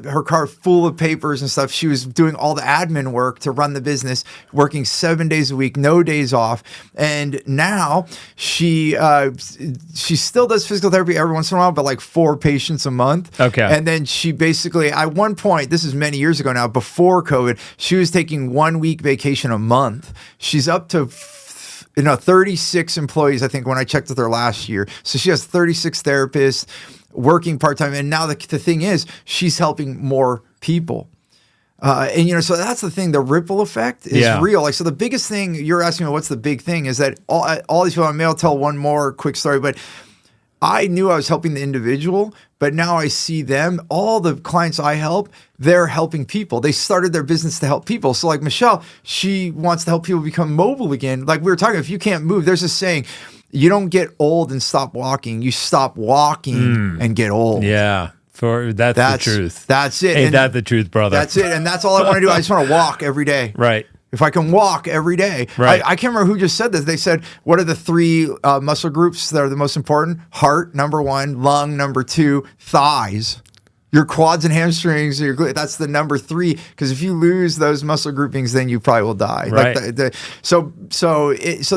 Speaker 3: her car full of papers and stuff. She was doing all the admin work to run the business, working 7 days a week, no days off. And now she still does physical therapy every once in a while, but like 4 patients a month. Okay. And then she basically, at one point, this is many years ago now, before COVID, she was taking 1 week vacation a month. She's up to 36 employees, I think, when I checked with her last year. So she has 36 therapists working part-time. And now the thing is, she's helping more people. And, you know, so that's the thing. The ripple effect is real. Like, so the biggest thing, you're asking me what's the big thing, is that all these people, I may I'll tell one more quick story, but I knew I was helping the individual, but now I see them, all the clients I help, they're helping people. They started their business to help people. So like Michelle, she wants to help people become mobile again. Like we were talking, if you can't move, there's a saying, you don't get old and stop walking. You stop walking and get old.
Speaker 1: Yeah. That's the truth.
Speaker 3: That's it.
Speaker 1: Ain't that the truth, brother?
Speaker 3: That's it. And that's all I want to do. I just want to walk every day.
Speaker 1: Right.
Speaker 3: If I can walk every day.
Speaker 1: Right.
Speaker 3: I can't remember who just said this. They said, what are the 3 muscle groups that are the most important? Heart, number 1. Lung, number 2. Thighs. Your quads and hamstrings, that's the number 3. Because if you lose those muscle groupings, then you probably will die.
Speaker 1: Right.
Speaker 3: Like so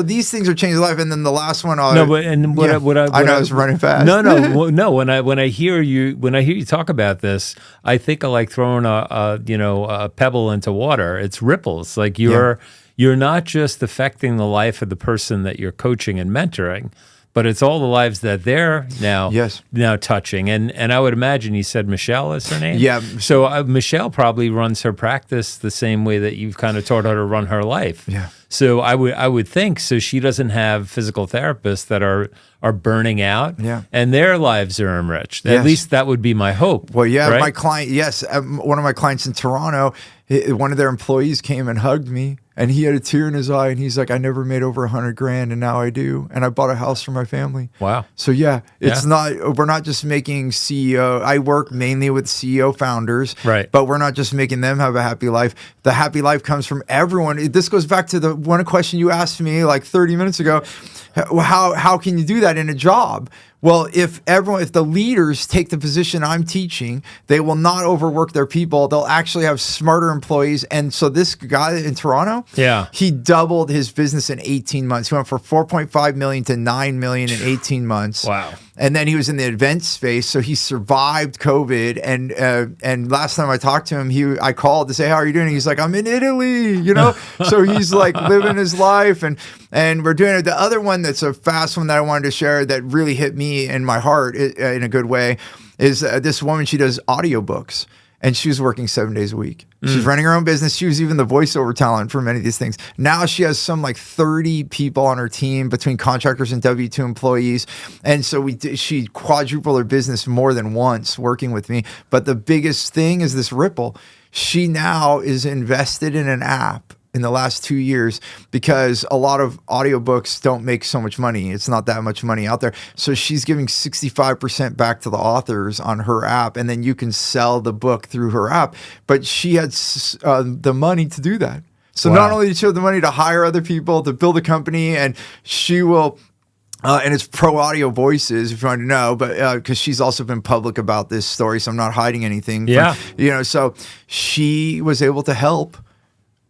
Speaker 3: these things are changing life. And then the last one,
Speaker 1: I know I was
Speaker 3: running fast.
Speaker 1: No. When I hear you talk about this, I think of like throwing a pebble into water. It's ripples. Like you're you're not just affecting the life of the person that you're coaching and mentoring, but it's all the lives that they're now touching. And I would imagine, you said Michelle is her name?
Speaker 3: Yeah.
Speaker 1: So Michelle probably runs her practice the same way that you've kind of taught her to run her life.
Speaker 3: Yeah.
Speaker 1: So I would think, so she doesn't have physical therapists that are burning out, and their lives are enriched. At least that would be my hope.
Speaker 3: Well, yeah,
Speaker 1: right?
Speaker 3: my client, one of my clients in Toronto, one of their employees came and hugged me, and he had a tear in his eye, and he's like, I never made over $100,000, and now I do, and I bought a house for my family.
Speaker 1: Wow.
Speaker 3: So we're not just making CEO. I work mainly with CEO founders,
Speaker 1: right?
Speaker 3: But we're not just making them have a happy life. The happy life comes from everyone. This goes back to the one question you asked me like 30 minutes ago. How can you do that in a job? Well, if the leaders take the position I'm teaching, they will not overwork their people. They'll actually have smarter employees. And so this guy in Toronto, he doubled his business in 18 months. He went from 4.5 million to 9 million in 18 months.
Speaker 1: Wow.
Speaker 3: And then he was in the event space, so he survived COVID. And last time I talked to him, I called to say, "How are you doing?" He's like, "I'm in Italy," So he's like living his life, and we're doing it. The other one that's a fast one that I wanted to share that really hit me in my heart in a good way is this woman. She does audiobooks. And she was working 7 days a week. She's running her own business. She was even the voiceover talent for many of these things. Now she has some like 30 people on her team between contractors and W-2 employees. And so she quadrupled her business more than once working with me. But the biggest thing is this ripple. She now is invested in an app in the last 2 years because a lot of audiobooks don't make so much money. It's not that much money out there. So she's giving 65% back to the authors on her app, and then you can sell the book through her app. But she had the money to do that. So not only did she have the money to hire other people to build a company, and she will... and it's Pro Audio Voices, if you want to know, but because she's also been public about this story, so I'm not hiding anything. So she was able to help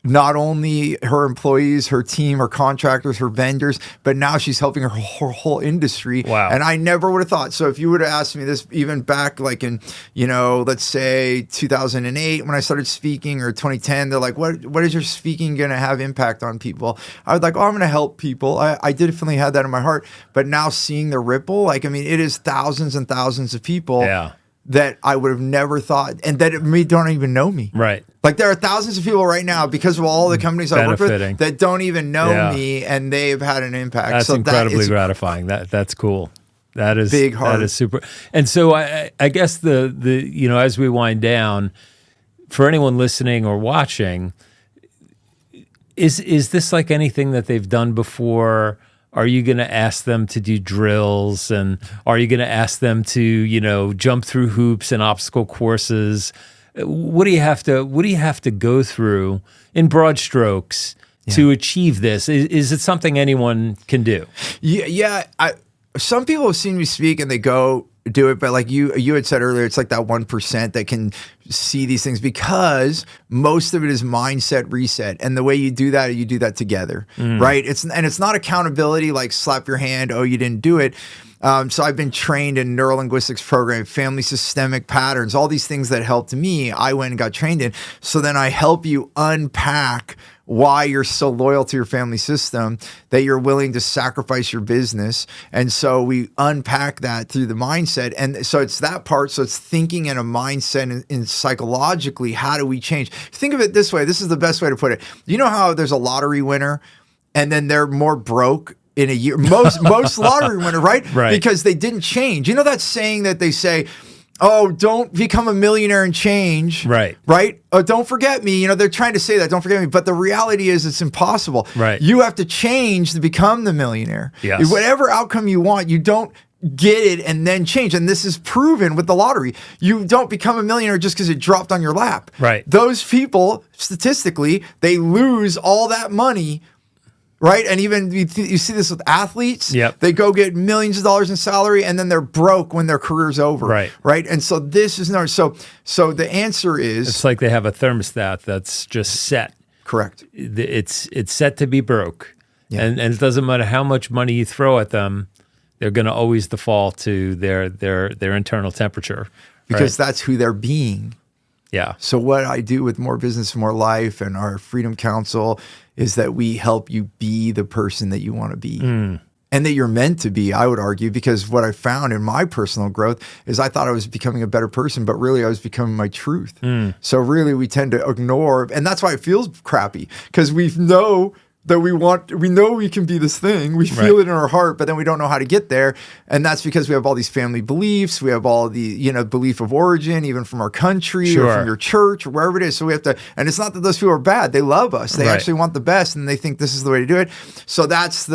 Speaker 3: not only her employees, her team, her contractors, her vendors, but now she's helping her whole industry.
Speaker 1: Wow.
Speaker 3: And I never would have thought. So if you would have asked me this even back like in, let's say 2008 when I started speaking, or 2010, they're like, what is your speaking going to have impact on people? I was like, I'm going to help people. I definitely had that in my heart. But now seeing the ripple, it is thousands and thousands of people that I would have never thought, and that don't even know me.
Speaker 1: Right.
Speaker 3: Like there are thousands of people right now because of all the companies I work with that don't even know me, and they've had an impact.
Speaker 1: That's incredibly gratifying. That's cool. That is
Speaker 3: big heart.
Speaker 1: That is super. And so I guess the as we wind down, for anyone listening or watching, is this like anything that they've done before? Are you going to ask them to do drills, and are you going to ask them to, jump through hoops and obstacle courses? What do you have to go through in broad strokes to achieve this? Is it something anyone can do?
Speaker 3: Yeah. Some people have seen me speak and they go do it, but like you had said earlier, it's like that 1% that can see these things, because most of it is mindset reset. And the way you do that together, right? It's not accountability, like slap your hand, oh, you didn't do it. So I've been trained in neurolinguistics programming, family systemic patterns, all these things that helped me, I went and got trained in. So then I help you unpack why you're so loyal to your family system that you're willing to sacrifice your business. And so we unpack that through the mindset. And so it's that part. So it's thinking in a mindset and psychologically, how do we change? Think of it this way. This is the best way to put it. You know how there's a lottery winner and then they're more broke in a year? Most lottery winner, right?
Speaker 1: Right.
Speaker 3: Because they didn't change. You know that saying that they say, oh, don't become a millionaire and change.
Speaker 1: Right.
Speaker 3: Right? Oh, don't forget me. They're trying to say that, don't forget me. But the reality is it's impossible.
Speaker 1: Right.
Speaker 3: You have to change to become the millionaire.
Speaker 1: Yes.
Speaker 3: Whatever outcome you want, you don't get it and then change. And this is proven with the lottery. You don't become a millionaire just because it dropped on your lap.
Speaker 1: Right.
Speaker 3: Those people, statistically, they lose all that money. Right. And even you see this with athletes.
Speaker 1: Yep.
Speaker 3: They go get millions of dollars in salary and then they're broke when their career's over.
Speaker 1: Right.
Speaker 3: Right. And so this is not so the answer is
Speaker 1: it's like they have a thermostat that's just set.
Speaker 3: Correct.
Speaker 1: It's set to be broke.
Speaker 3: Yeah.
Speaker 1: And it doesn't matter how much money you throw at them, they're going to always default to their internal temperature.
Speaker 3: Because that's who they're being.
Speaker 1: Yeah.
Speaker 3: So what I do with More Business, More Life and our Freedom Council is that we help you be the person that you want to be. And that you're meant to be, I would argue, because what I found in my personal growth is I thought I was becoming a better person, but really I was becoming my truth. So really we tend to ignore, and that's why it feels crappy, because we know that we know we can be this thing. We feel it in our heart, but then we don't know how to get there. And that's because we have all these family beliefs. We have all the, belief of origin, even from our country or from your church or wherever it is. So we have to, and it's not that those people are bad. They love us. They actually want the best and they think this is the way to do it. So that's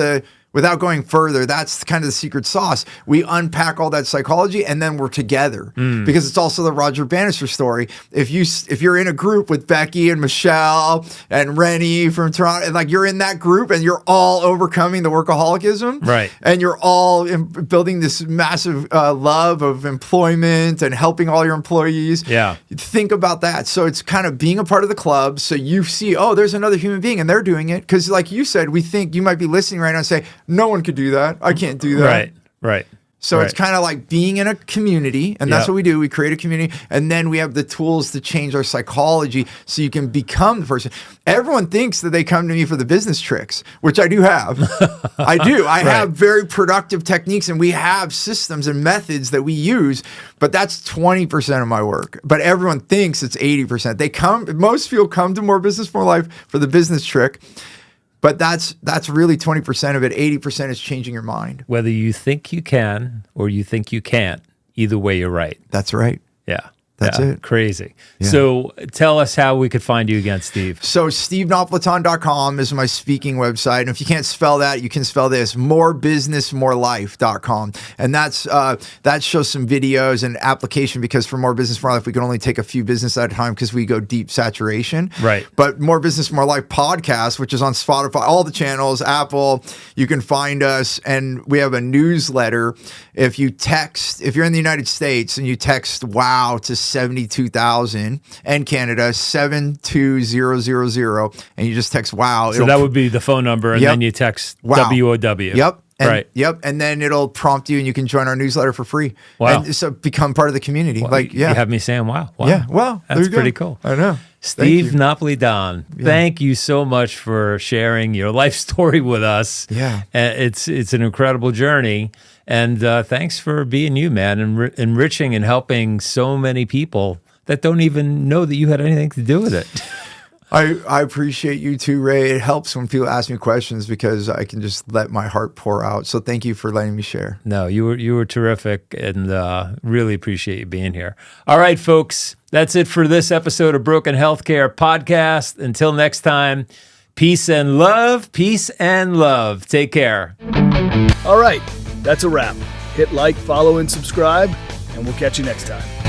Speaker 3: without going further, that's kind of the secret sauce. We unpack all that psychology and then we're together because it's also the Roger Bannister story. If you're in a group with Becky and Michelle and Rennie from Toronto, and like you're in that group and you're all overcoming the workaholism,
Speaker 1: right?
Speaker 3: And you're all building this massive love of employment and helping all your employees.
Speaker 1: Yeah.
Speaker 3: Think about that. So it's kind of being a part of the club. So you see, oh, there's another human being and they're doing it. Because like you said, we think you might be listening right now and say, no one could do that. I can't do that.
Speaker 1: Right.
Speaker 3: So it's kind of like being in a community, and that's what we do. We create a community, and then we have the tools to change our psychology so you can become the person. Everyone thinks that they come to me for the business tricks, which I do have. I do. I have very productive techniques, and we have systems and methods that we use, but that's 20% of my work. But everyone thinks it's 80%. Most people come to More Business, More Life for the business trick. But that's really 20% of it. 80% is changing your mind.
Speaker 1: Whether you think you can or you think you can't, either way, you're right.
Speaker 3: That's right.
Speaker 1: Yeah.
Speaker 3: That's it.
Speaker 1: Crazy.
Speaker 3: Yeah.
Speaker 1: So tell us how we could find you again, Steve.
Speaker 3: So stevenapolitan.com is my speaking website. And if you can't spell that, you can spell this, morebusinessmorelife.com. And that shows some videos and application, because for More Business, More Life, we can only take a few business at a time because we go deep saturation.
Speaker 1: Right.
Speaker 3: But More Business, More Life podcast, which is on Spotify, all the channels, Apple, you can find us. And we have a newsletter. If you're in the United States and you text WOW to 72,000 and Canada 72000, and you just text WOW.
Speaker 1: So that would be the phone number, and then you text
Speaker 3: WOW.
Speaker 1: WOW.
Speaker 3: Yep.
Speaker 1: Right.
Speaker 3: Yep. And then it'll prompt you and you can join our newsletter for free.
Speaker 1: Wow.
Speaker 3: And so become part of the community.
Speaker 1: Well, you have me saying wow.
Speaker 3: Yeah. Well,
Speaker 1: that's pretty cool.
Speaker 3: I know.
Speaker 1: Steve Napolitan, thank you so much for sharing your life story with us.
Speaker 3: Yeah.
Speaker 1: It's an incredible journey. And thanks for being you, man, and enriching and helping so many people that don't even know that you had anything to do with it.
Speaker 3: I appreciate you too, Ray. It helps when people ask me questions because I can just let my heart pour out. So thank you for letting me share.
Speaker 1: No, you were terrific, and really appreciate you being here. All right, folks, that's it for this episode of Broken Healthcare Podcast. Until next time, peace and love. Peace and love. Take care.
Speaker 2: All right, that's a wrap. Hit like, follow, and subscribe, and we'll catch you next time.